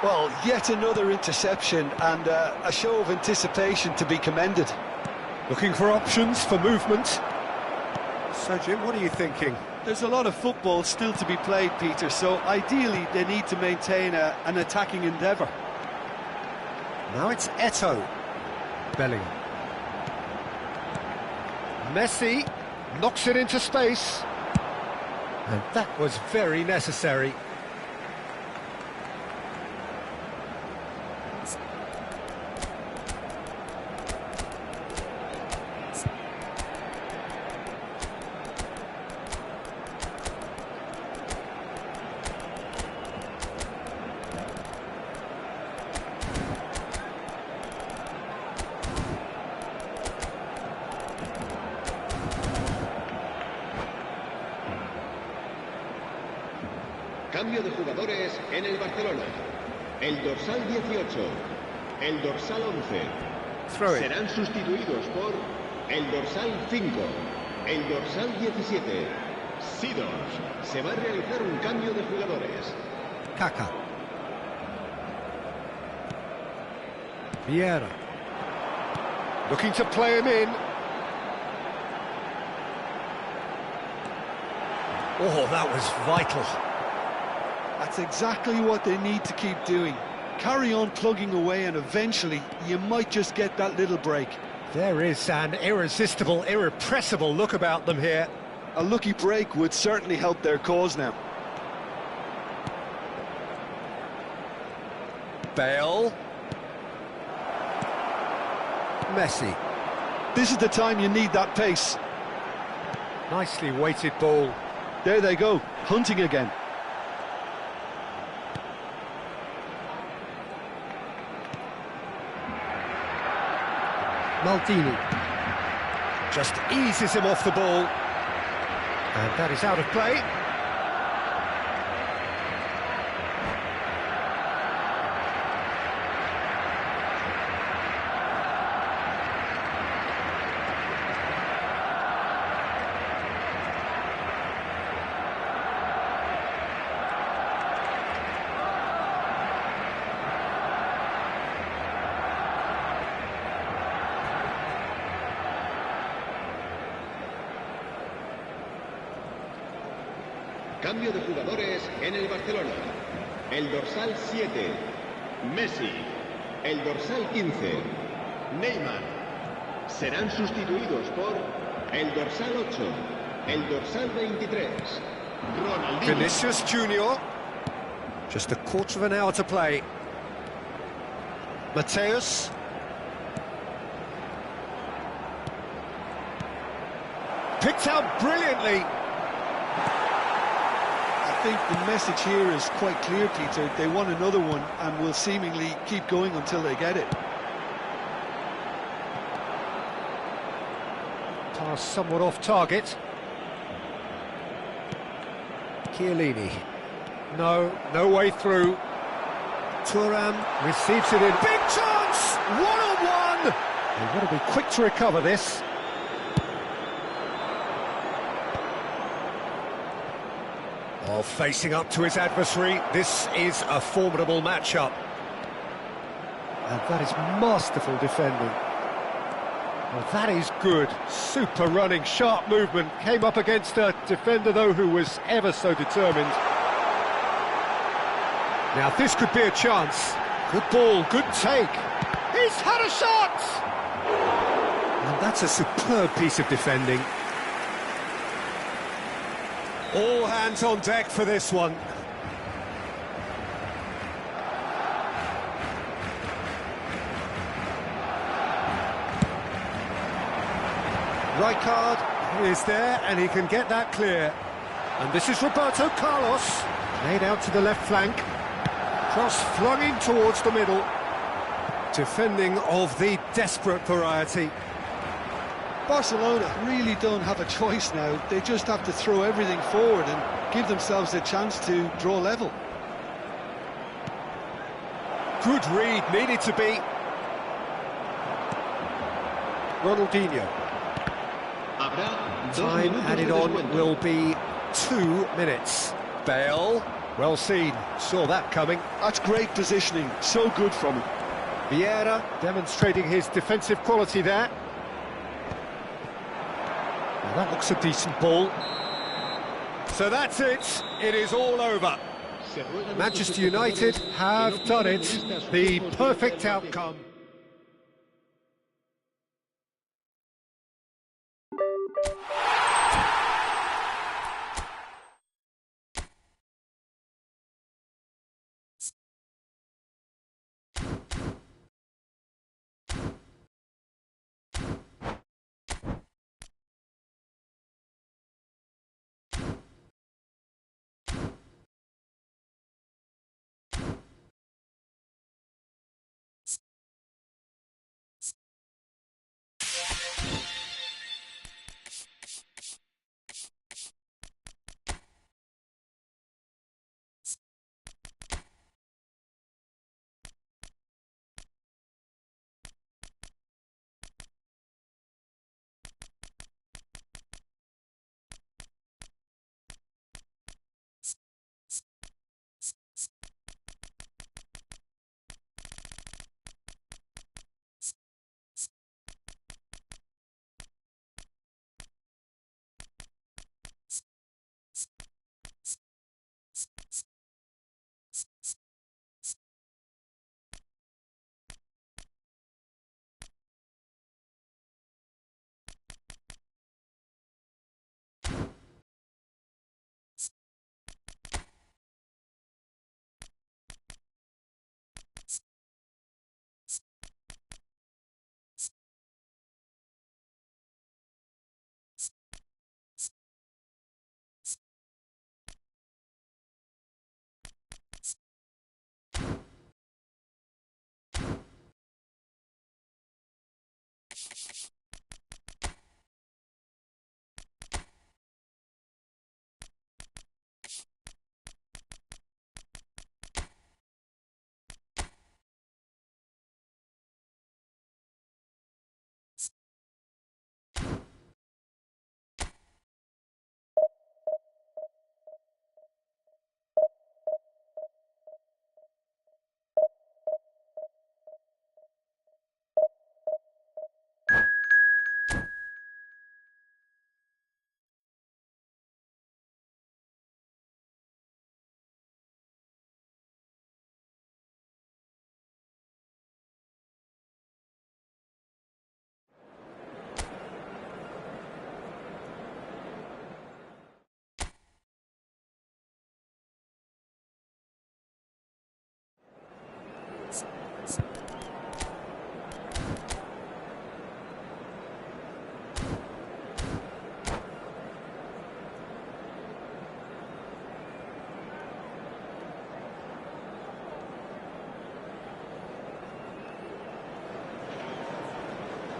Well, yet another interception and a show of anticipation to be commended. Looking for options for movement. So, Jim, what are you thinking? There's a lot of football still to be played, Peter, so ideally they need to maintain an attacking endeavour. Now it's Eto'o. Bellingham. Messi knocks it into space. And that was very necessary. Cambio de jugadores en el Barcelona. El dorsal 18, el dorsal 11 serán sustituidos por el dorsal 5, el dorsal 17. Sidorf. Se va a realizar un cambio de jugadores. Kaká. Vieira. Looking to play him in. Oh, that was vital. That's exactly what they need to keep doing. Carry on plugging away and eventually you might just get that little break. There is an irresistible, irrepressible look about them here. A lucky break would certainly help their cause now. Bale. Messi. This is the time you need that pace. Nicely weighted ball. There they go, hunting again. Maldini just eases him off the ball, and that is out of play. Cambio de jugadores en el Barcelona. El dorsal 7, Messi. El dorsal 15, Neymar. Serán sustituidos por el dorsal 8, el dorsal 23, Ronaldinho. Vinicius Junior. Just a quarter of an hour to play. Mateus. Picked out brilliantly. I think the message here is quite clear, Peter. They want another one and will seemingly keep going until they get it. Pass somewhat off target. Chiellini. No way through. Thuram receives it in. Big chance! One-on-one! They want to be quick to recover this. Oh, facing up to his adversary, this is a formidable matchup. And that is masterful defending. Well, that is good. Super running, sharp movement. Came up against a defender, though, who was ever so determined. Now, this could be a chance. Good ball, good take. He's had a shot! And that's a superb piece of defending. All hands on deck for this one. Rijkaard is there, and he can get that clear. And this is Roberto Carlos. Made out to the left flank. Cross flung in towards the middle. Defending of the desperate variety. Barcelona really don't have a choice now. They just have to throw everything forward and give themselves a chance to draw level. Good read, needed to be. Ronaldinho. Time added on will be 2 minutes. Bale, well seen, saw that coming. That's great positioning, so good from him. Vieira demonstrating his defensive quality there. Well, that looks a decent ball. So that's it, it is all over. Manchester United have done it, the perfect outcome.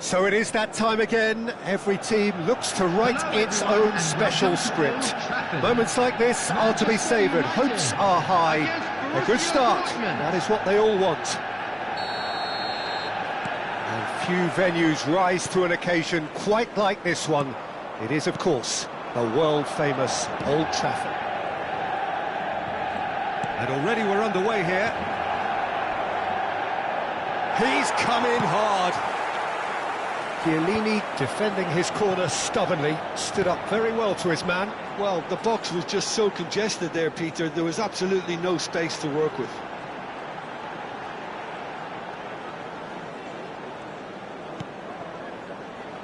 So it is that time again. Every team looks to write its own special script. Moments like this are to be savoured. Hopes are high. A good start. That is what they all want. And few venues rise to an occasion quite like this one. It is, of course, the world-famous Old Trafford. And already we're underway here. He's come in hard. Chiellini, defending his corner stubbornly, stood up very well to his man. Well, the box was just so congested there, Peter. There was absolutely no space to work with.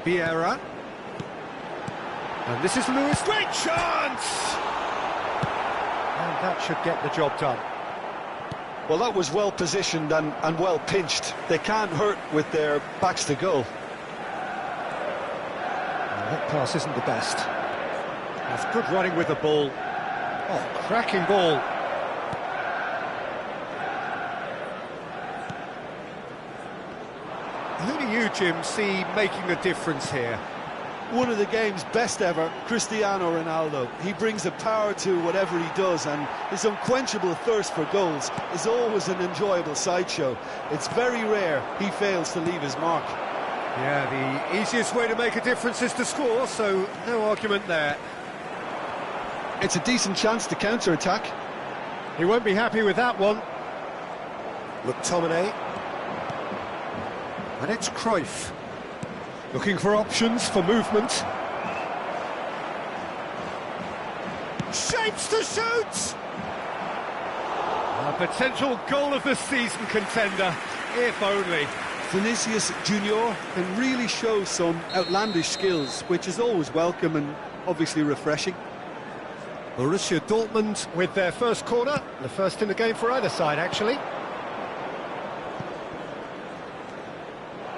Vieira. And this is Lewis. Great chance! And that should get the job done. Well, that was well positioned and well pinched. They can't hurt with their backs to goal. That pass isn't the best. That's good running with the ball. Oh, cracking ball. Who do you, Jim, see making the difference here? One of the game's best ever, Cristiano Ronaldo. He brings a power to whatever he does, and his unquenchable thirst for goals is always an enjoyable sideshow. It's very rare he fails to leave his mark. Yeah, the easiest way to make a difference is to score, so no argument there. It's a decent chance to counter-attack. He won't be happy with that one. McTominay. And it's Cruyff. Looking for options for movement. Shapes to shoot! A potential goal of the season contender, if only. Vinicius Junior can really show some outlandish skills, which is always welcome and obviously refreshing. Borussia Dortmund with their first corner, the first in the game for either side, actually.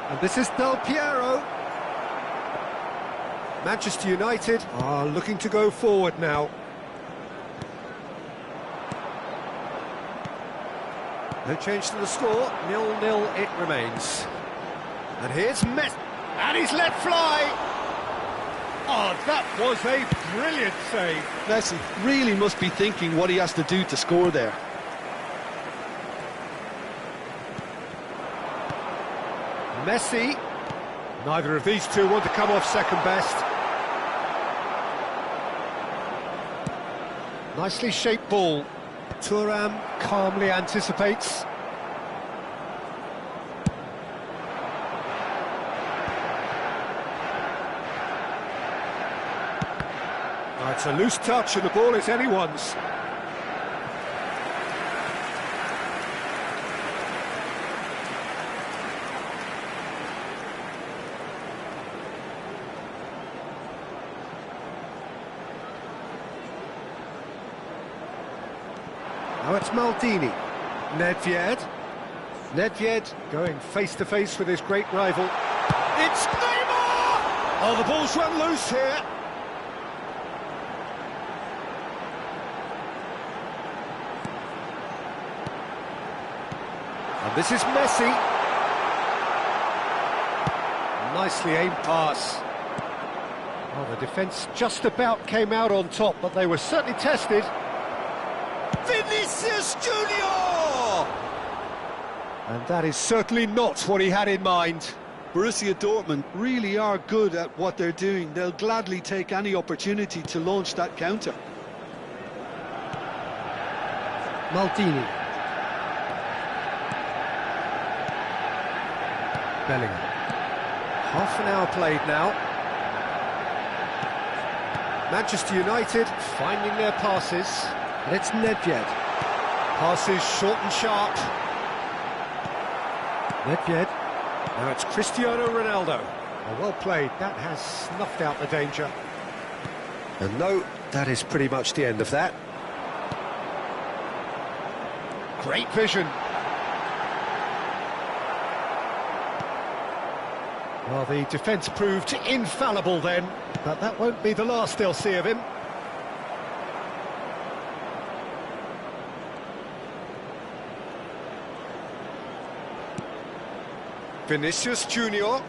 And this is Del Piero. Manchester United are looking to go forward now. No change to the score, 0-0 it remains. And here's Messi, and he's let fly! Oh, that was a brilliant save. Messi really must be thinking what he has to do to score there. Messi. Neither of these two want to come off second best. Nicely shaped ball. Thuram calmly anticipates. Oh, it's a loose touch and the ball is anyone's. Now it's Maldini. Nedved. Nedved going face-to-face with his great rival. It's Neymar! Oh, the ball's run loose here. And this is Messi. Nicely aimed pass. Oh, the defence just about came out on top, but they were certainly tested. Vinicius Junior! And that is certainly not what he had in mind. Borussia Dortmund really are good at what they're doing. They'll gladly take any opportunity to launch that counter. Maldini. Bellingham. Half an hour played now. Manchester United finding their passes. And it's Nedved. Passes short and sharp. Nedved. Now it's Cristiano Ronaldo. Oh, well played. That has snuffed out the danger. And no, that is pretty much the end of that. Great vision. Well, the defence proved infallible then, but that won't be the last they'll see of him. Vinicius Junior.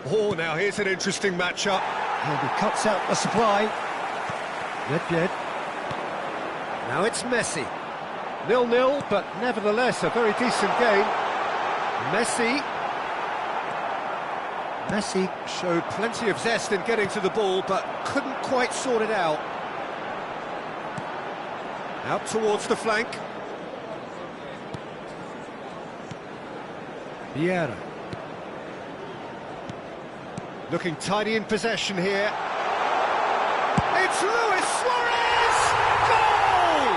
Oh, now here's an interesting matchup. And he cuts out the supply. Nedved. Now it's Messi. 0-0, but nevertheless a very decent game. Messi showed plenty of zest in getting to the ball, but couldn't quite sort it out. Out towards the flank. Vieira. Looking tidy in possession here. It's Luis Suarez! Goal!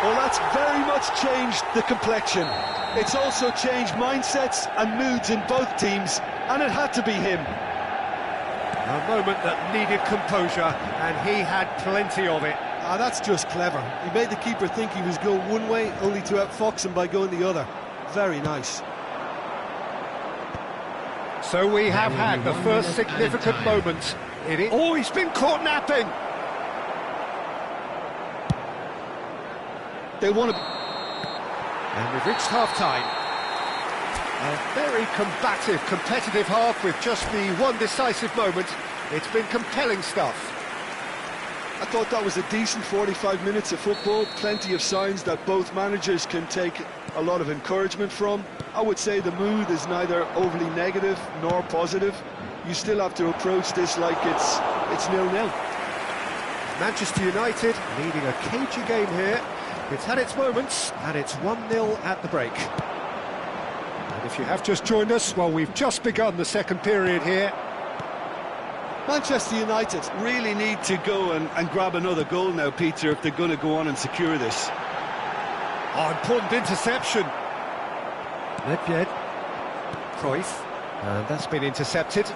Well, that's very much changed the complexion. It's also changed mindsets and moods in both teams, and it had to be him. A moment that needed composure, and he had plenty of it. Ah, that's just clever. He made the keeper think he was going one way, only to outfox him by going the other. Very nice. So we have had the first significant moment. Oh, he's been caught napping! They want to... And we've reached half-time. A very combative, competitive half with just the one decisive moment. It's been compelling stuff. I thought that was a decent 45 minutes of football. Plenty of signs that both managers can take a lot of encouragement from. I would say the mood is neither overly negative nor positive. You still have to approach this like it's 0-0. Manchester United leading a cagey game here. It's had its moments, and it's 1-0 at the break. And if you have just joined us, well, we've just begun the second period here. Manchester United really need to go and grab another goal now, Peter, if they're going to go on and secure this. Oh, important interception. Nedved. Cruyff. And that's been intercepted.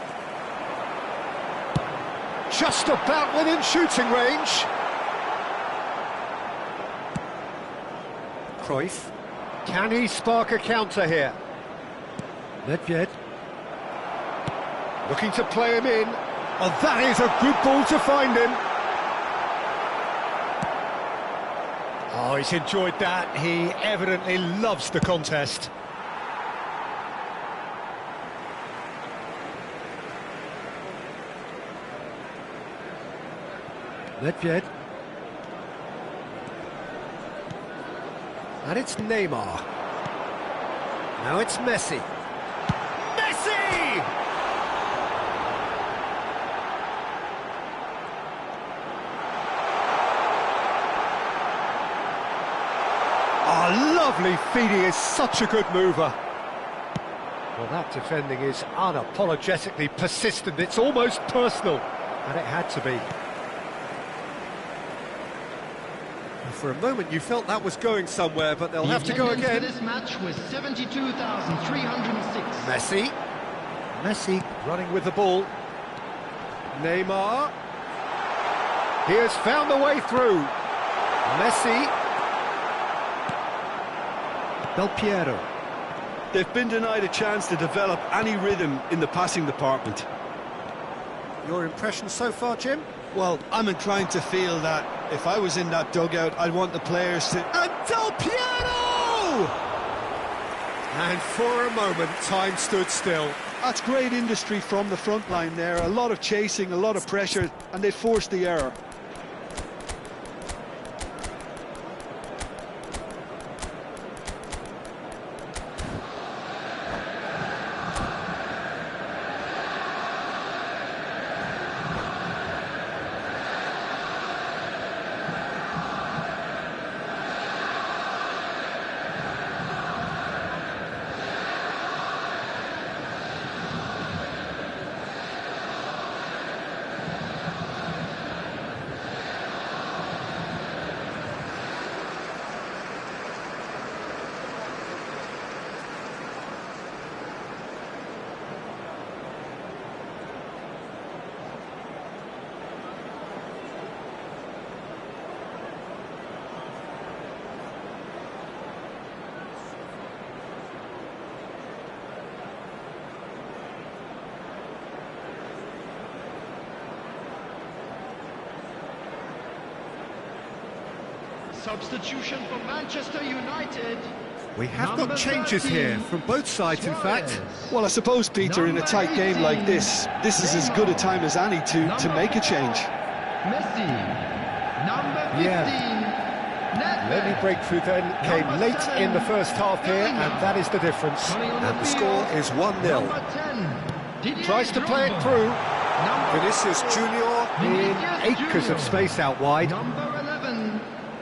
Just about within shooting range. Cruyff. Can he spark a counter here? Nedved. Looking to play him in. Oh, that is a good ball to find him. Oh, he's enjoyed that. He evidently loves the contest. Nedved. And it's Neymar. Now it's Messi. Messi! Oh, lovely feed. He is such a good mover. Well, that defending is unapologetically persistent. It's almost personal, and it had to be. For a moment you felt that was going somewhere, but they'll have to go again. This match was 72,306. Messi running with the ball. Neymar. He has found the way through. Messi. Del Piero. They've been denied a chance to develop any rhythm in the passing department. Your impression so far, Jim? Well, I'm inclined to feel that if I was in that dugout, I'd want the players to... And Del Piero! And for a moment, time stood still. That's great industry from the front line there. A lot of chasing, a lot of pressure, and they forced the error. Substitution for Manchester United. We have got changes here from both sides, in fact. Well, I suppose, Peter, in a tight game like this is as good a time as any to make a change. Messi, number 15. Yeah. The only breakthrough then came late in the first half here, and that is the difference. And the score is 1-0. Tries to play it through. Vinicius Junior in acres of space out wide.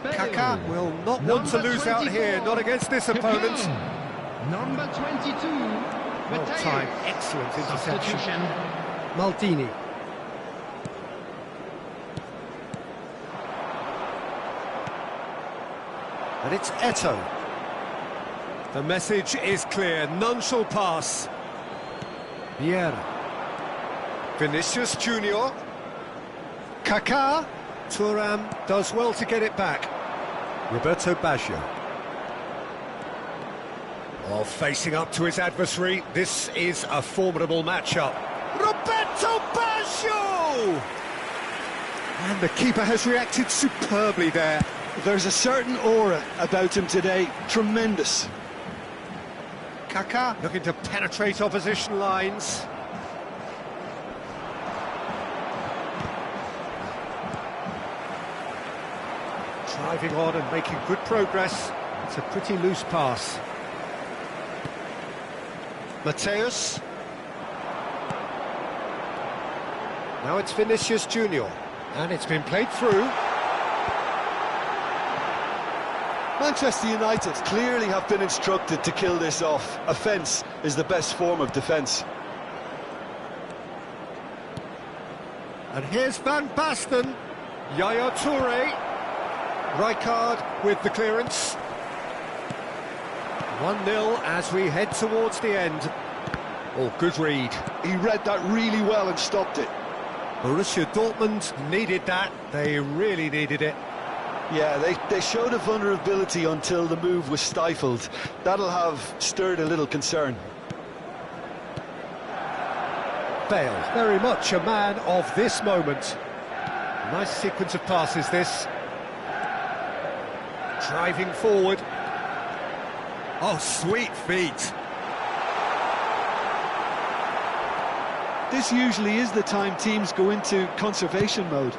Kaká will not want to lose out here, not against this opponent. Number 22. Well timed, excellent interception. Maldini. And it's Eto'o. The message is clear, none shall pass. Vieira. Vinicius Junior. Kaká. Thuram does well to get it back. Roberto Baggio. Oh, facing up to his adversary, this is a formidable matchup. Roberto Baggio! And the keeper has reacted superbly there. There's a certain aura about him today, tremendous. Kaká looking to penetrate opposition lines. Driving on and making good progress. It's a pretty loose pass. Mateus. Now it's Vinicius Junior. And it's been played through. Manchester United clearly have been instructed to kill this off. Offence is the best form of defence. And here's Van Basten. Yaya Toure. Rijkaard with the clearance. 1-0 as we head towards the end. Oh, good read. He read that really well and stopped it. Borussia Dortmund needed that. They really needed it. Yeah, they showed a vulnerability until the move was stifled. That'll have stirred a little concern. Bale, very much a man of this moment. Nice sequence of passes, this. Driving forward. Oh, sweet feet. This usually is the time teams go into conservation mode.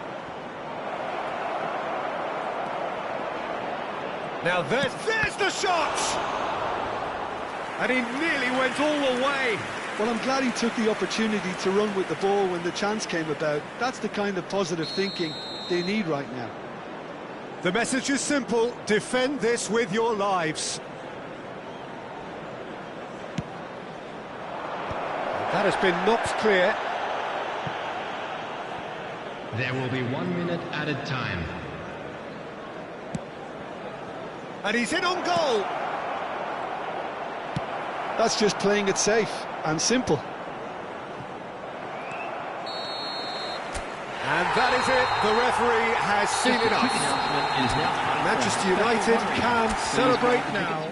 Now there's the shot! And he nearly went all the way. Well, I'm glad he took the opportunity to run with the ball when the chance came about. That's the kind of positive thinking they need right now. The message is simple, defend this with your lives. That has been knocked clear. There will be 1 minute added time. And he's in on goal. That's just playing it safe and simple. And that is it. The referee has seen enough. Manchester United can celebrate now.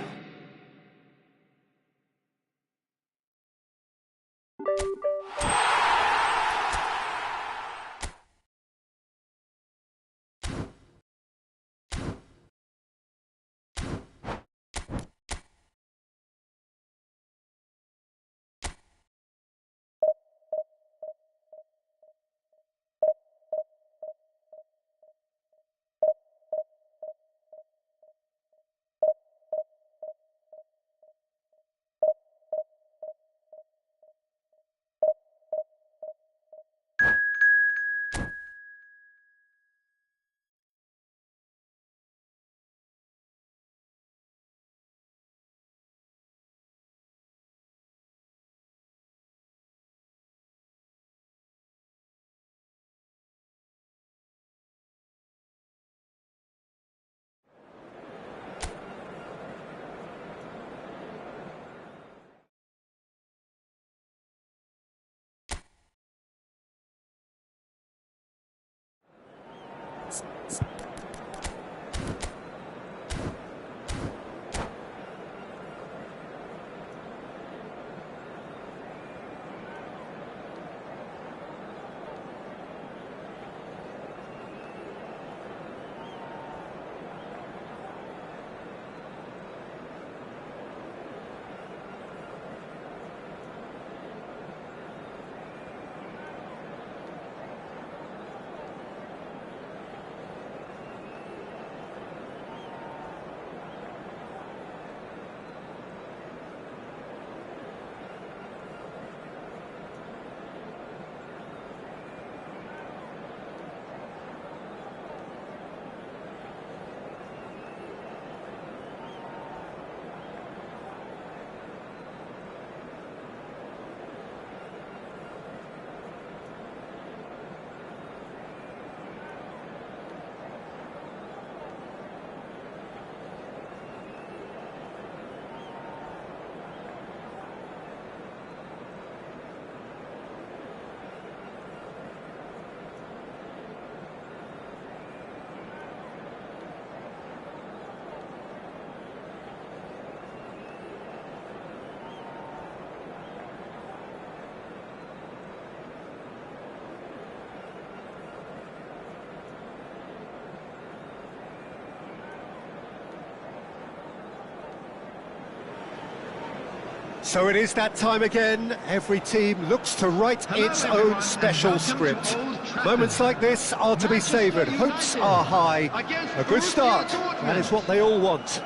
So it is that time again. Every team looks to write its own special script. Moments like this are to be savoured. Hopes are high. A good start. That is what they all want.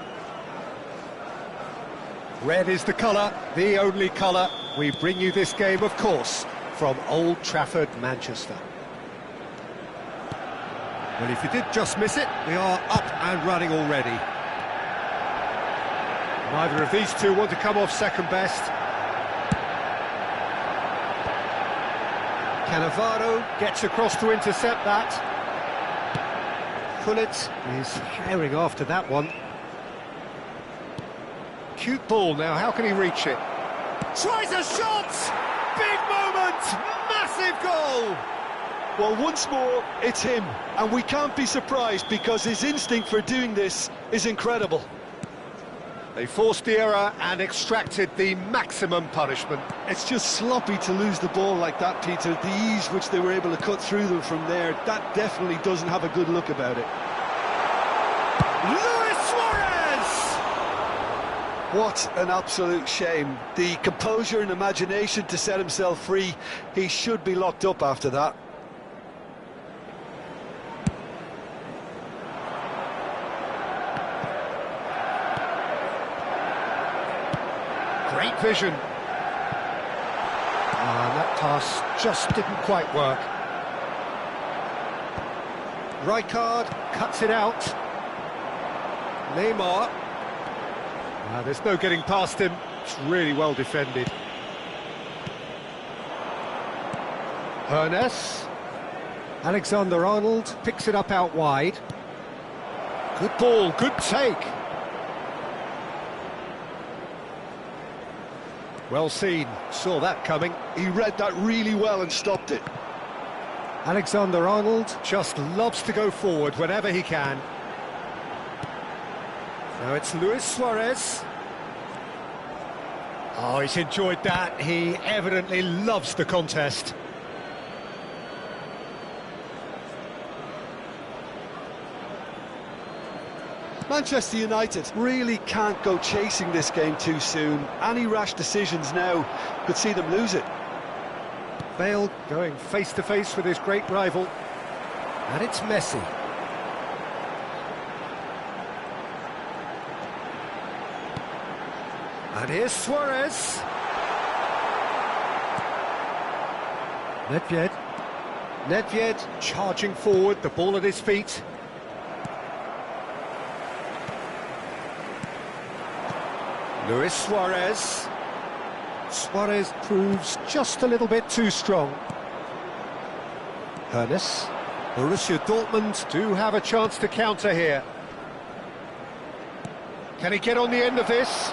Red is the colour, the only colour. We bring you this game, of course, from Old Trafford, Manchester. Well, if you did just miss it, we are up and running already. Neither of these two want to come off second best. Cannavaro gets across to intercept that. Pullet is herring after that one. Cute ball now, how can he reach it? Tries a shot! Big moment! Massive goal! Well, once more, it's him, and we can't be surprised because his instinct for doing this is incredible. They forced the error and extracted the maximum punishment. It's just sloppy to lose the ball like that, Peter. The ease which they were able to cut through them from there, that definitely doesn't have a good look about it. Luis Suarez! What an absolute shame. The composure and imagination to set himself free, he should be locked up after that. Great vision. And that pass just didn't quite work. Rijkaard cuts it out. Neymar. There's no getting past him. It's really well defended. Hernes. Alexander-Arnold picks it up out wide. Good ball, good take. Well seen, saw that coming. He read that really well and stopped it. Alexander-Arnold just loves to go forward whenever he can. Now it's Luis Suarez. Oh, he's enjoyed that. He evidently loves the contest. Manchester United really can't go chasing this game too soon. Any rash decisions now could see them lose it. Bale going face-to-face with his great rival. And it's Messi. And here's Suarez. Nedved charging forward, the ball at his feet. Luis Suarez. Suarez proves just a little bit too strong. Hernes. Borussia Dortmund do have a chance to counter here. Can he get on the end of this?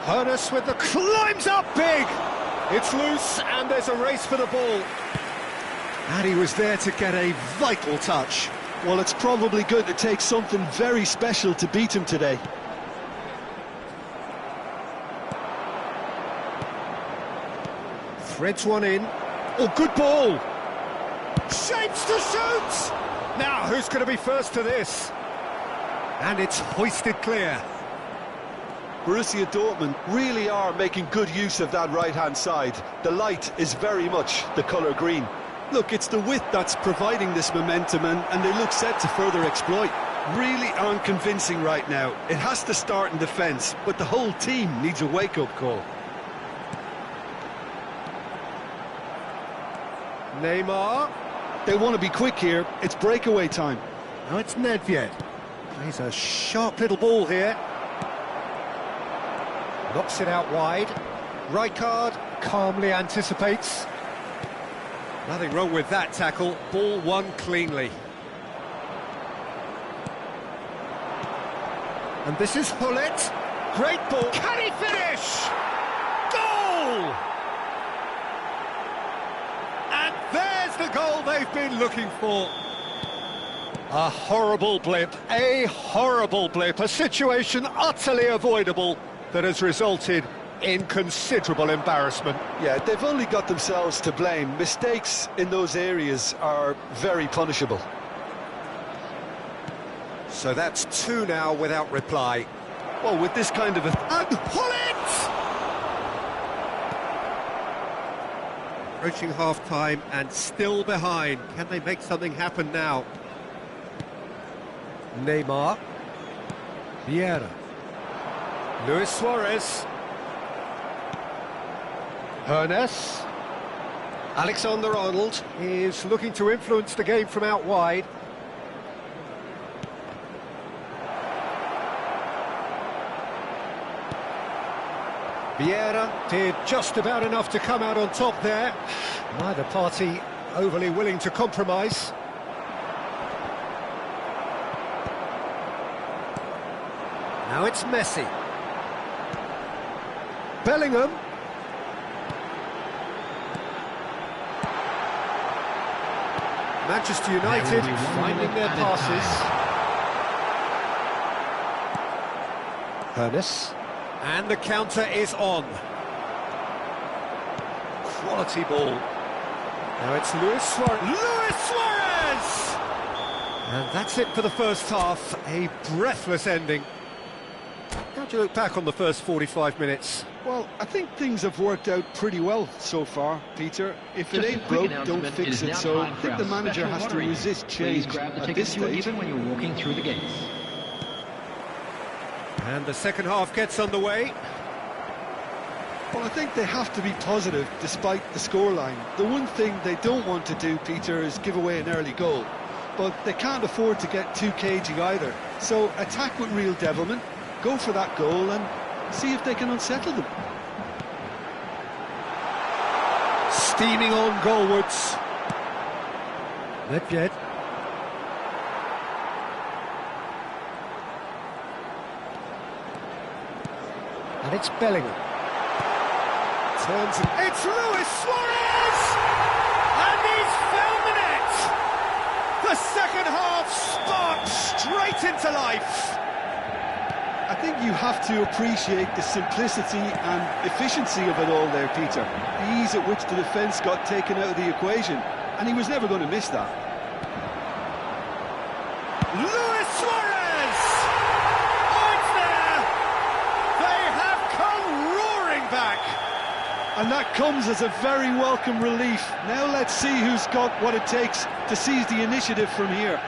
Hernes with the climbs up big! It's loose and there's a race for the ball. And he was there to get a vital touch. Well, it's probably going to take something very special to beat him today. Threads one in. Oh, good ball! Shapes to shoot! Now, who's going to be first to this? And it's hoisted clear. Borussia Dortmund really are making good use of that right-hand side. The light is very much the colour green. Look, it's the width that's providing this momentum, and they look set to further exploit. Really aren't convincing right now. It has to start in defence, but the whole team needs a wake-up call. Neymar. They want to be quick here. It's breakaway time. Now it's Nedved. Plays a sharp little ball here. Knocks it out wide. Rijkaard calmly anticipates. Nothing wrong with that tackle. Ball won cleanly. And this is Pullet. Great ball. Can he finish? Goal! And there's the goal they've been looking for. A horrible blip, a situation utterly avoidable that has resulted in considerable embarrassment. Yeah, they've only got themselves to blame. Mistakes in those areas are very punishable. So that's two now without reply. Well, with this kind of a... And pull it! Approaching half-time and still behind. Can they make something happen now? Neymar. Vieira. Luis Suarez. Hernes. Alexander-Arnold is looking to influence the game from out wide. Vieira did just about enough to come out on top there. Neither party overly willing to compromise. Now it's Messi. Bellingham. Manchester United finding their passes. Hernes. And the counter is on. Quality ball. Now it's Luis Suarez. Luis Suarez! And that's it for the first half. A breathless ending. How do you look back on the first 45 minutes? Well, I think things have worked out pretty well so far, Peter. If it ain't broke, don't fix it. So I think the manager has to resist change at this stage. When you're walking through the gates. And the second half gets underway. Well, I think they have to be positive despite the scoreline. The one thing they don't want to do, Peter, is give away an early goal. But they can't afford to get too cagey either. So attack with real devilment, go for that goal and see if they can unsettle them. Steaming on goalwards. Nedved. And it's Bellingham. Turns and it's Luis Suarez! And he's found the net! The second half sparked straight into life. I think you have to appreciate the simplicity and efficiency of it all there, Peter. The ease at which the defence got taken out of the equation, and he was never going to miss that. Luis Suarez! Oh, it's there! They have come roaring back! And that comes as a very welcome relief. Now let's see who's got what it takes to seize the initiative from here.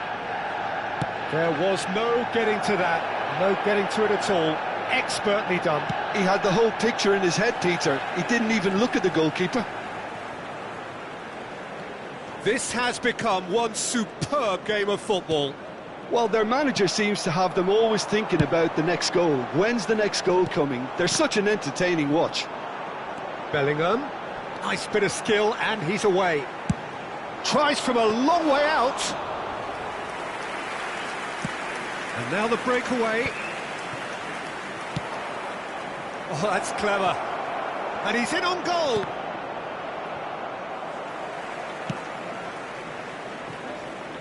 There was no getting to that. No getting to it at all. Expertly done. He had the whole picture in his head, Peter. He didn't even look at the goalkeeper. This has become one superb game of football. Well, their manager seems to have them always thinking about the next goal. When's the next goal coming? They're such an entertaining watch. Bellingham. Nice bit of skill, and he's away. Tries from a long way out. And now the breakaway. Oh, that's clever. And he's in on goal.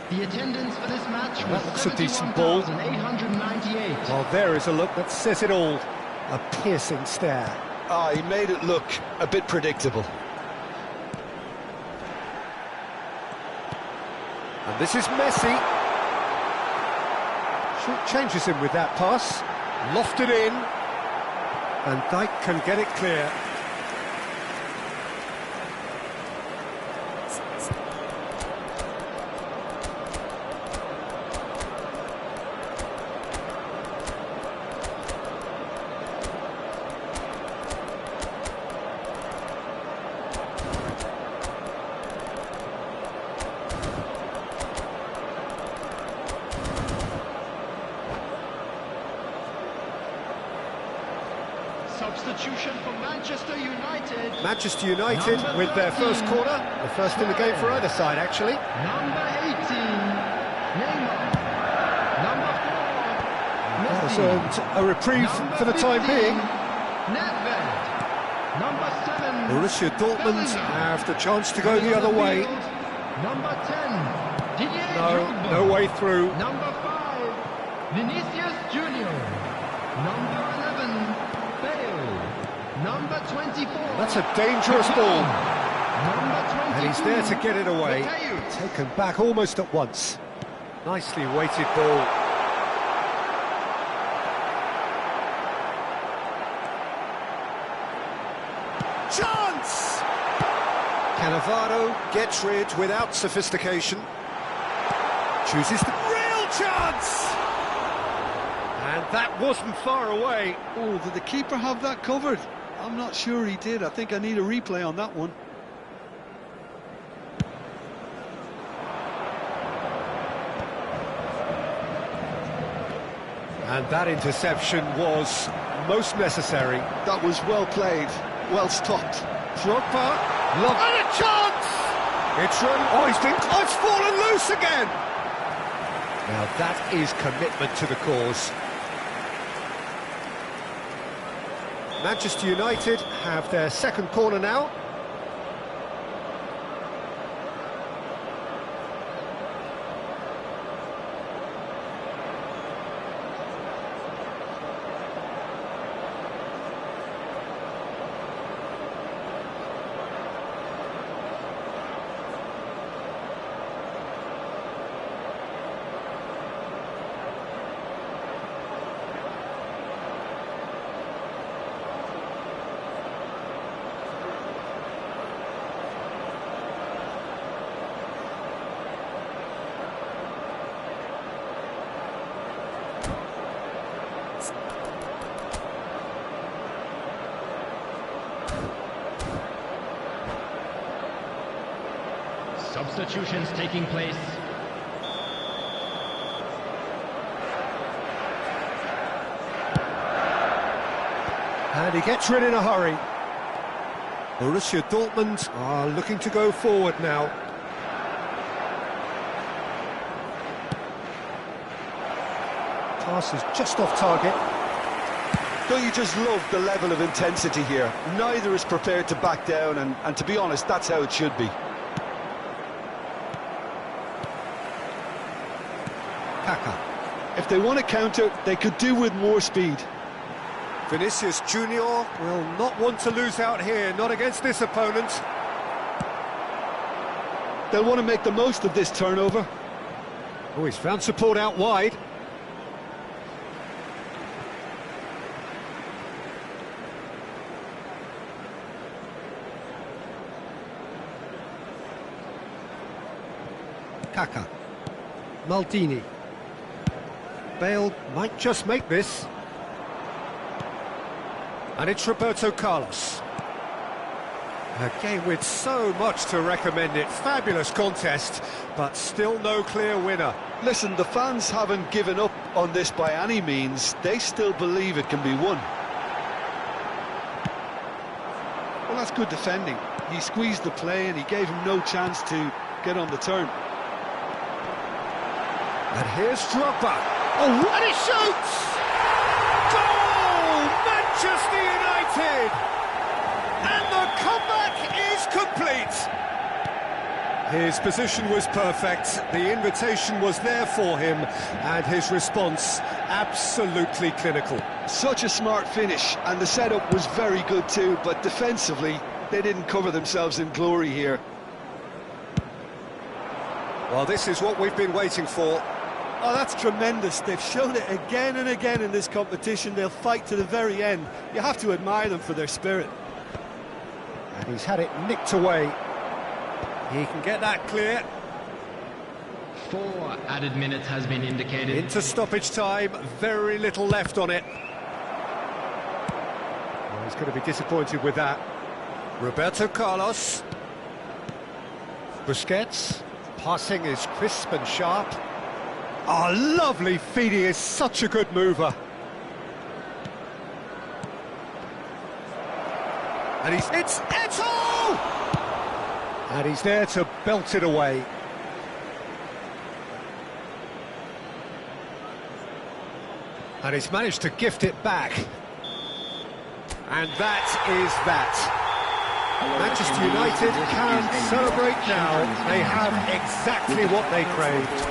The attendance for this match was That looks a decent ball. 71,898. Well, there is a look that says it all. A piercing stare. Ah, he made it look a bit predictable. And this is Messi. Short changes him with that pass. Lofted in. And Dijk can get it clear. Substitution for Manchester United. Manchester United with their first corner. The first in the game for either side, actually. Number 18, Neymar. Number 4, That has Messi. earned a reprieve Number for the time 15, being. Nedved. Number 7, Borussia Dortmund Bellingham. have the chance to go the other way. Number 10, Didier No, Drogba. no way through. Number 5, Vinicius Junior. Number 11, Bale. Number 24. That's a dangerous ball. Number 22. And he's there to get it away. Matthews. Taken back almost at once. Nicely weighted ball. Chance! Can Cannavaro gets rid without sophistication. Chooses the real chance! And that wasn't far away. Oh, did the keeper have that covered? I'm not sure he did. I think I need a replay on that one. And that interception was most necessary. That was well played, well stopped. Drogba, and a chance! It's run. Oh, it's fallen loose again. Now that is commitment to the cause. Manchester United have their second corner now. Substitutions taking place. And he gets rid in a hurry. Borussia Dortmund are looking to go forward now. Pass is just off target. Don't you just love the level of intensity here? Neither is prepared to back down, and to be honest, that's how it should be. If they want to counter, they could do with more speed. Vinicius Junior will not want to lose out here, not against this opponent. They'll want to make the most of this turnover. Oh, he's found support out wide. Kaka. Maldini. Bale might just make this. And it's Roberto Carlos. A game with so much to recommend it. Fabulous contest, but still no clear winner. Listen, the fans haven't given up on this by any means. They still believe it can be won. Well, that's good defending. He squeezed the play and he gave him no chance to get on the turn. And here's Drogba. Oh, and he shoots! Goal! Manchester United! And the comeback is complete! His position was perfect, the invitation was there for him, and his response absolutely clinical. Such a smart finish, and the setup was very good too, but defensively, they didn't cover themselves in glory here. Well, this is what we've been waiting for. Oh, that's tremendous. They've shown it again and again in this competition. They'll fight to the very end. You have to admire them for their spirit. And he's had it nicked away. He can get that clear. 4 added minutes has been indicated. Into stoppage time, very little left on it. Well, he's going to be disappointed with that. Roberto Carlos. Busquets. Passing is crisp and sharp. Oh, lovely feed, he is such a good mover. And it's Eto'o! And he's there to belt it away. And he's managed to gift it back. And that is that. Manchester United can celebrate now. They have exactly what they craved.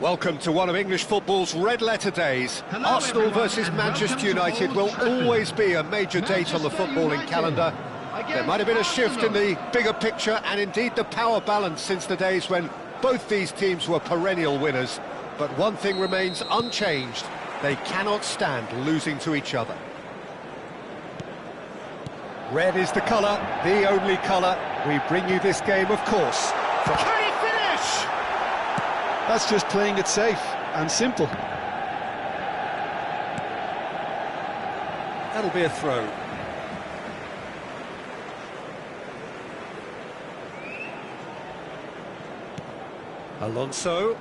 Welcome to one of English football's red-letter days. Hello, Arsenal everyone, versus and Manchester welcome to United will Old Trafford. always be a major date on the Manchester footballing United calendar. There might have been a shift in the Arsenal. bigger picture and indeed the power balance since the days when both these teams were perennial winners. But one thing remains unchanged. They cannot stand losing to each other. Red is the colour, the only colour. We bring you this game, of course. Can he finish? That's just playing it safe and simple. That'll be a throw. Alonso.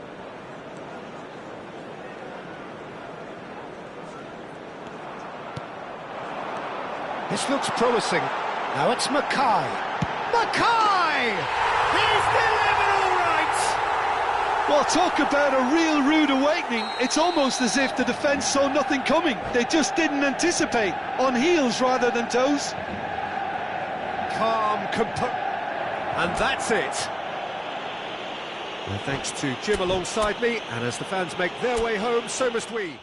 This looks promising. Now it's Mackay. Mackay! He's delivered all right! Well, talk about a real rude awakening. It's almost as if the defence saw nothing coming. They just didn't anticipate, on heels rather than toes. Calm, and that's it. Well, thanks to Jim alongside me, and as the fans make their way home, so must we.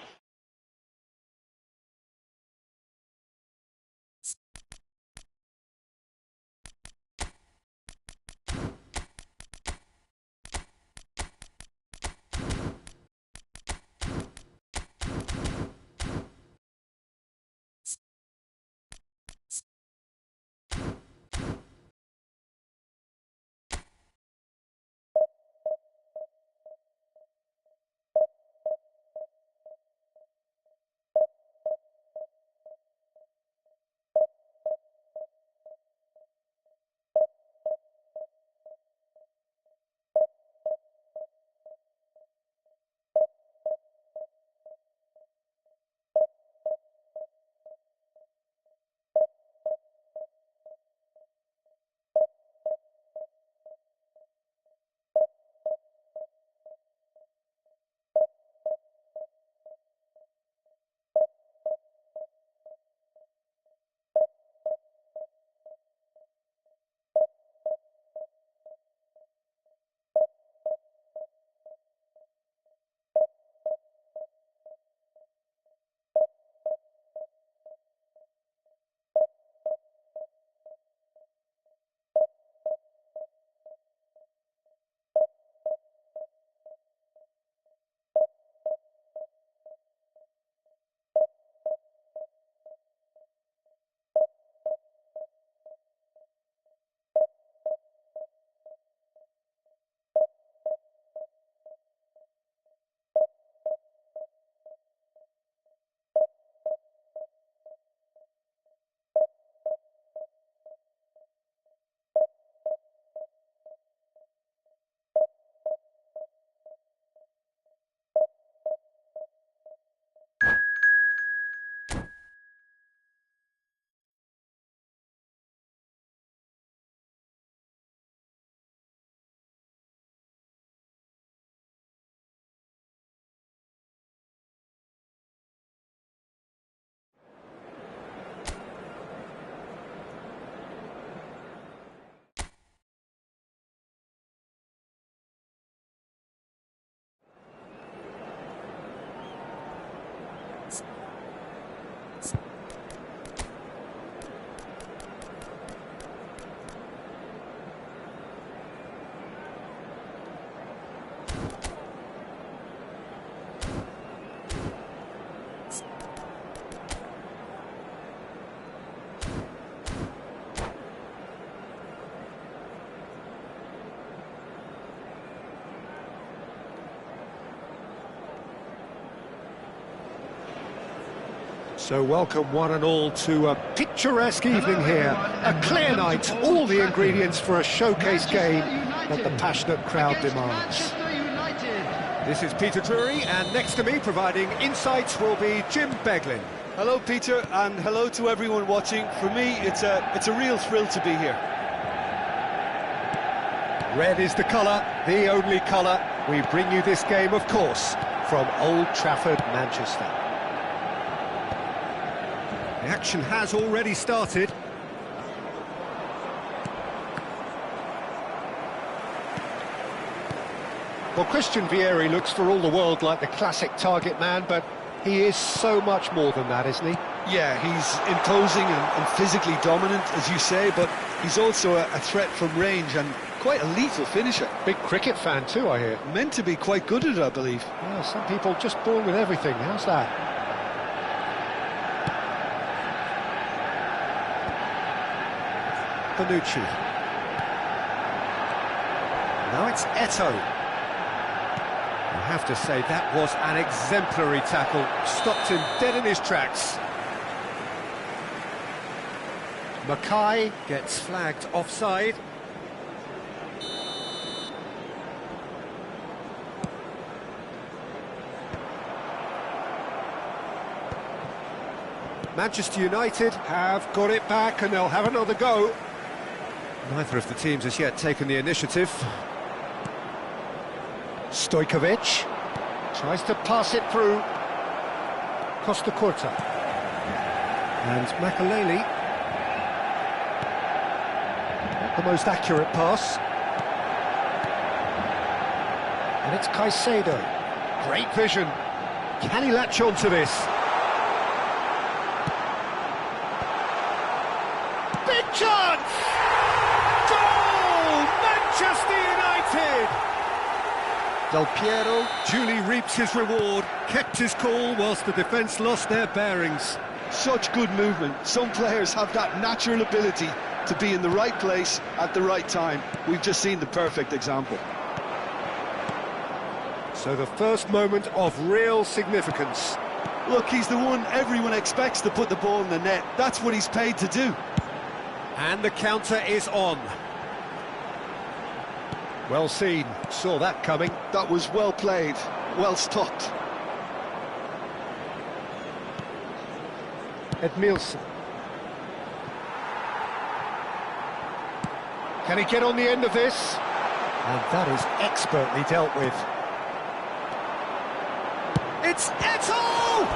So welcome one and all to a picturesque evening here. A clear night, all the ingredients for a showcase game that the passionate crowd demands. This is Peter Drury, and next to me providing insights will be Jim Beglin. Hello, Peter, and hello to everyone watching. For me, it's a real thrill to be here. Red is the colour, the only colour. We bring you this game, of course, from Old Trafford, Manchester. The action has already started. Well, Christian Vieri looks for all the world like the classic target man, but he is so much more than that, isn't he? Yeah, he's imposing and physically dominant, as you say, but he's also a threat from range and quite a lethal finisher. Big cricket fan too, I hear. Meant to be quite good at it, I believe. Yeah, some people just born with everything. How's that? Bonucci. Now it's Eto'o. I have to say, that was an exemplary tackle. Stopped him dead in his tracks. Mackay gets flagged offside. Manchester United have got it back and they'll have another go. Neither of the teams has yet taken the initiative. Stojkovic tries to pass it through. Costa Curta. And Makaleli. Not the most accurate pass. And it's Caicedo. Great vision. Can he latch on to this? Big chance! Goal! Manchester United! Del Piero duly reaps his reward, kept his cool whilst the defence lost their bearings. Such good movement. Some players have that natural ability to be in the right place at the right time. We've just seen the perfect example. So the first moment of real significance. Look, he's the one everyone expects to put the ball in the net. That's what he's paid to do. And the counter is on. Well seen, saw that coming. That was well played, well stopped. Edmilson. Can he get on the end of this? And that is expertly dealt with. It's Eto'o!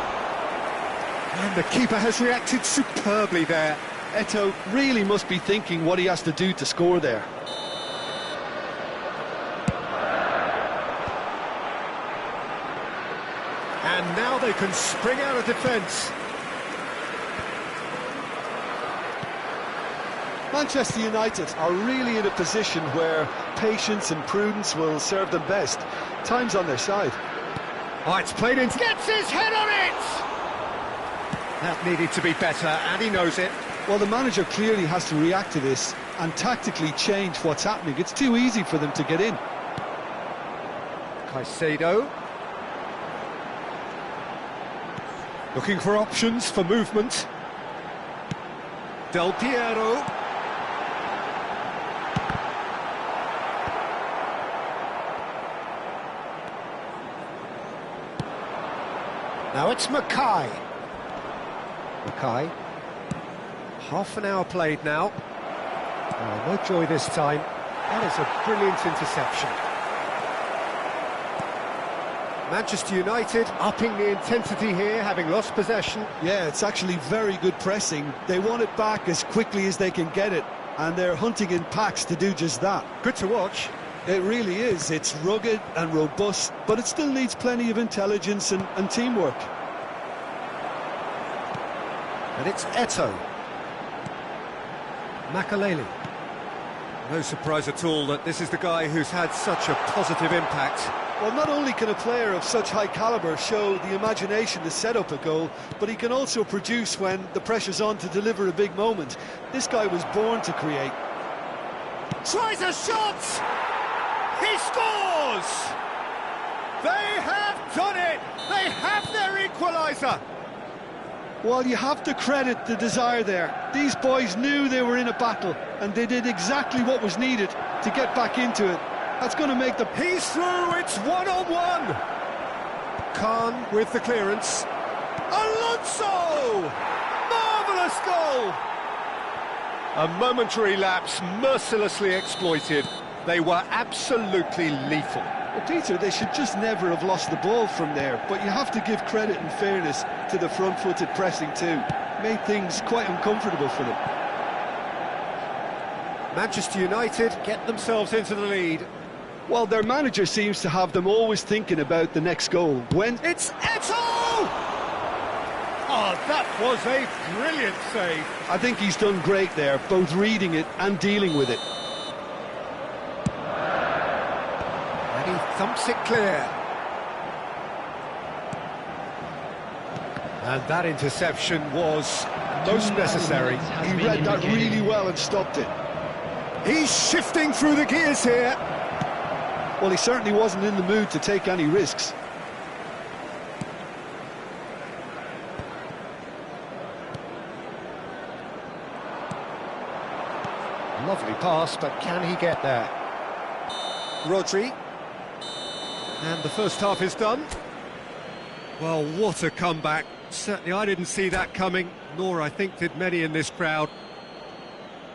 And the keeper has reacted superbly there. Eto'o really must be thinking what he has to do to score there. And now they can spring out of defence. Manchester United are really in a position where patience and prudence will serve them best. Time's on their side. Oh, it's played in. Gets his head on it! That needed to be better, and he knows it. Well, the manager clearly has to react to this and tactically change what's happening. It's too easy for them to get in. Caicedo. Looking for options for movement. Del Piero. Now it's Mackay. Mackay. Half an hour played now. Oh, no joy this time. That is a brilliant interception. Manchester United upping the intensity here, having lost possession. Yeah, it's actually very good pressing. They want it back as quickly as they can get it, and they're hunting in packs to do just that. Good to watch. It really is. It's rugged and robust, but it still needs plenty of intelligence and teamwork. And it's Eto'o. Makaleli. No surprise at all that this is the guy who's had such a positive impact. Well, not only can a player of such high calibre show the imagination to set up a goal, but he can also produce when the pressure's on to deliver a big moment. This guy was born to create. Tries a shot! He scores! They have done it! They have their equaliser! Well, you have to credit the desire there. These boys knew they were in a battle, and they did exactly what was needed to get back into it. That's going to make the... He's through, it's one-on-one! Khan with the clearance. Alonso! Marvellous goal! A momentary lapse mercilessly exploited. They were absolutely lethal. Well, Peter, they should just never have lost the ball from there, but you have to give credit and fairness to the front-footed pressing too. Made things quite uncomfortable for them. Manchester United get themselves into the lead. Well, their manager seems to have them always thinking about the next goal. When It's Eto'o! Oh, that was a brilliant save. I think he's done great there, both reading it and dealing with it. And he thumps it clear. And that interception was most necessary. He read that really well and stopped it. He's shifting through the gears here. Well, he certainly wasn't in the mood to take any risks. Lovely pass, but can he get there? Rodri. And the first half is done. Well, what a comeback. Certainly I didn't see that coming, nor I think did many in this crowd.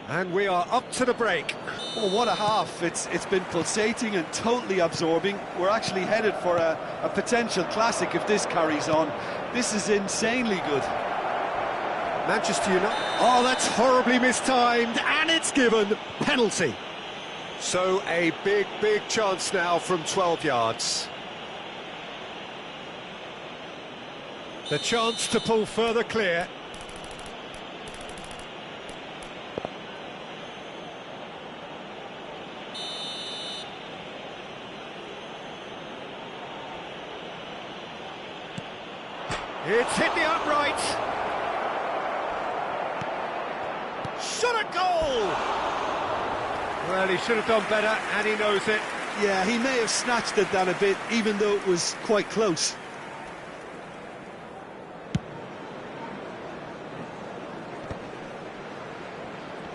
And we are up to the break. Well, what a half. It's been pulsating and totally absorbing. We're actually headed for a potential classic if this carries on. This is insanely good. Manchester United. Oh, that's horribly mistimed, and it's given. Penalty. So a big, big chance now from 12 yards. The chance to pull further clear. It's hit the upright. Shot a goal! Well, he should have done better, and he knows it. Yeah, he may have snatched at that a bit, even though it was quite close.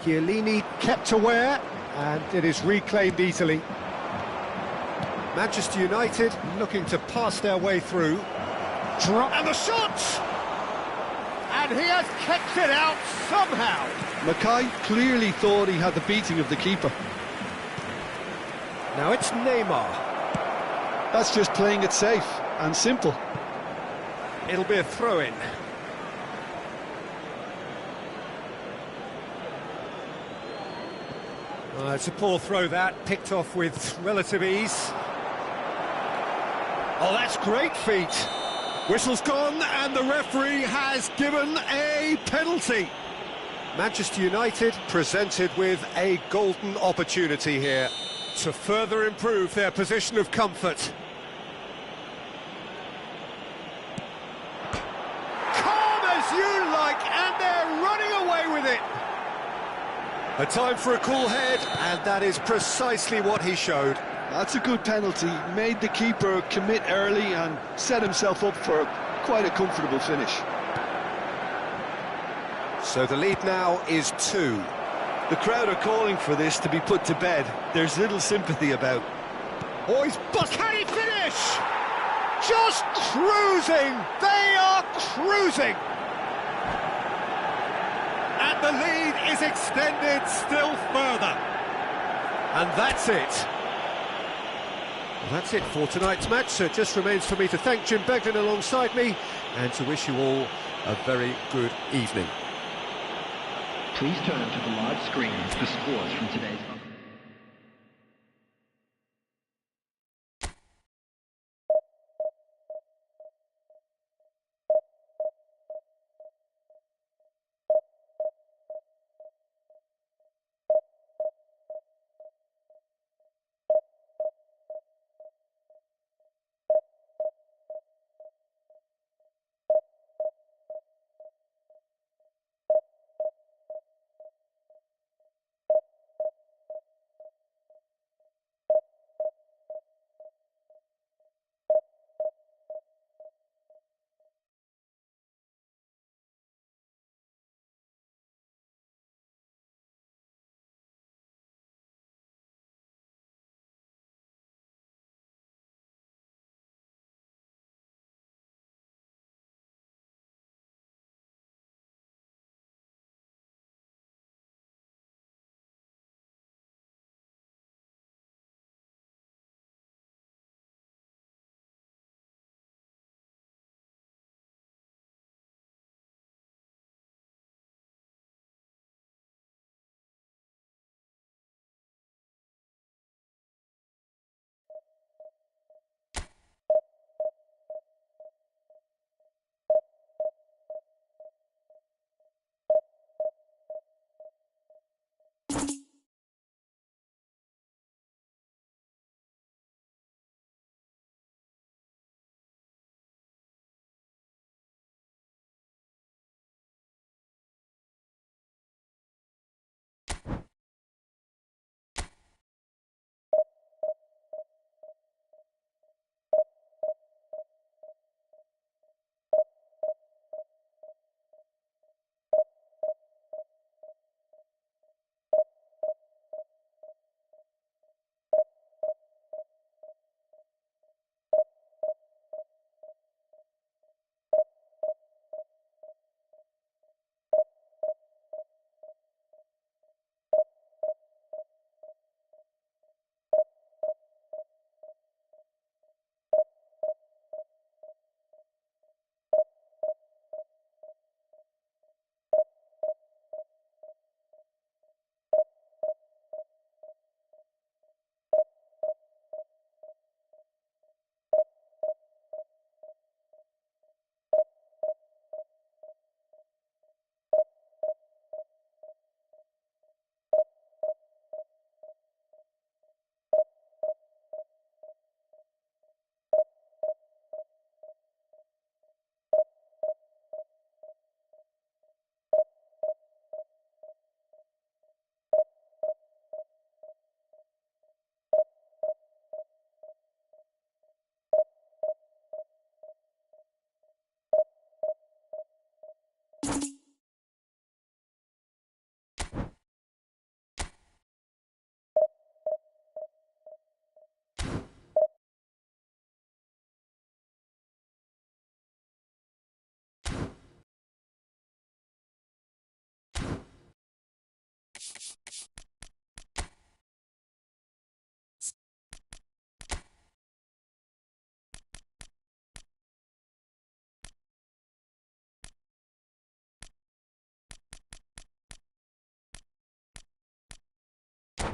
Chiellini kept aware, and it is reclaimed easily. Manchester United looking to pass their way through. Drop and the shot! And he has kept it out somehow. Mackay clearly thought he had the beating of the keeper. Now it's Neymar. That's just playing it safe and simple. It'll be a throw-in. It's a poor throw that, picked off with relative ease. Oh, that's great feet. Whistle's gone, and the referee has given a penalty. Manchester United presented with a golden opportunity here to further improve their position of comfort. Calm as you like, and they're running away with it. A time for a cool head, and that is precisely what he showed. That's a good penalty. Made the keeper commit early and set himself up for quite a comfortable finish. So the lead now is 2. The crowd are calling for this to be put to bed. There's little sympathy about. Oh, he's can he finish? Just cruising! They are cruising! And the lead is extended still further. And that's it. Well, that's it for tonight's match, so it just remains for me to thank Jim Beglin alongside me and to wish you all a very good evening. Please turn to the large screens for scores from today's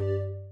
you.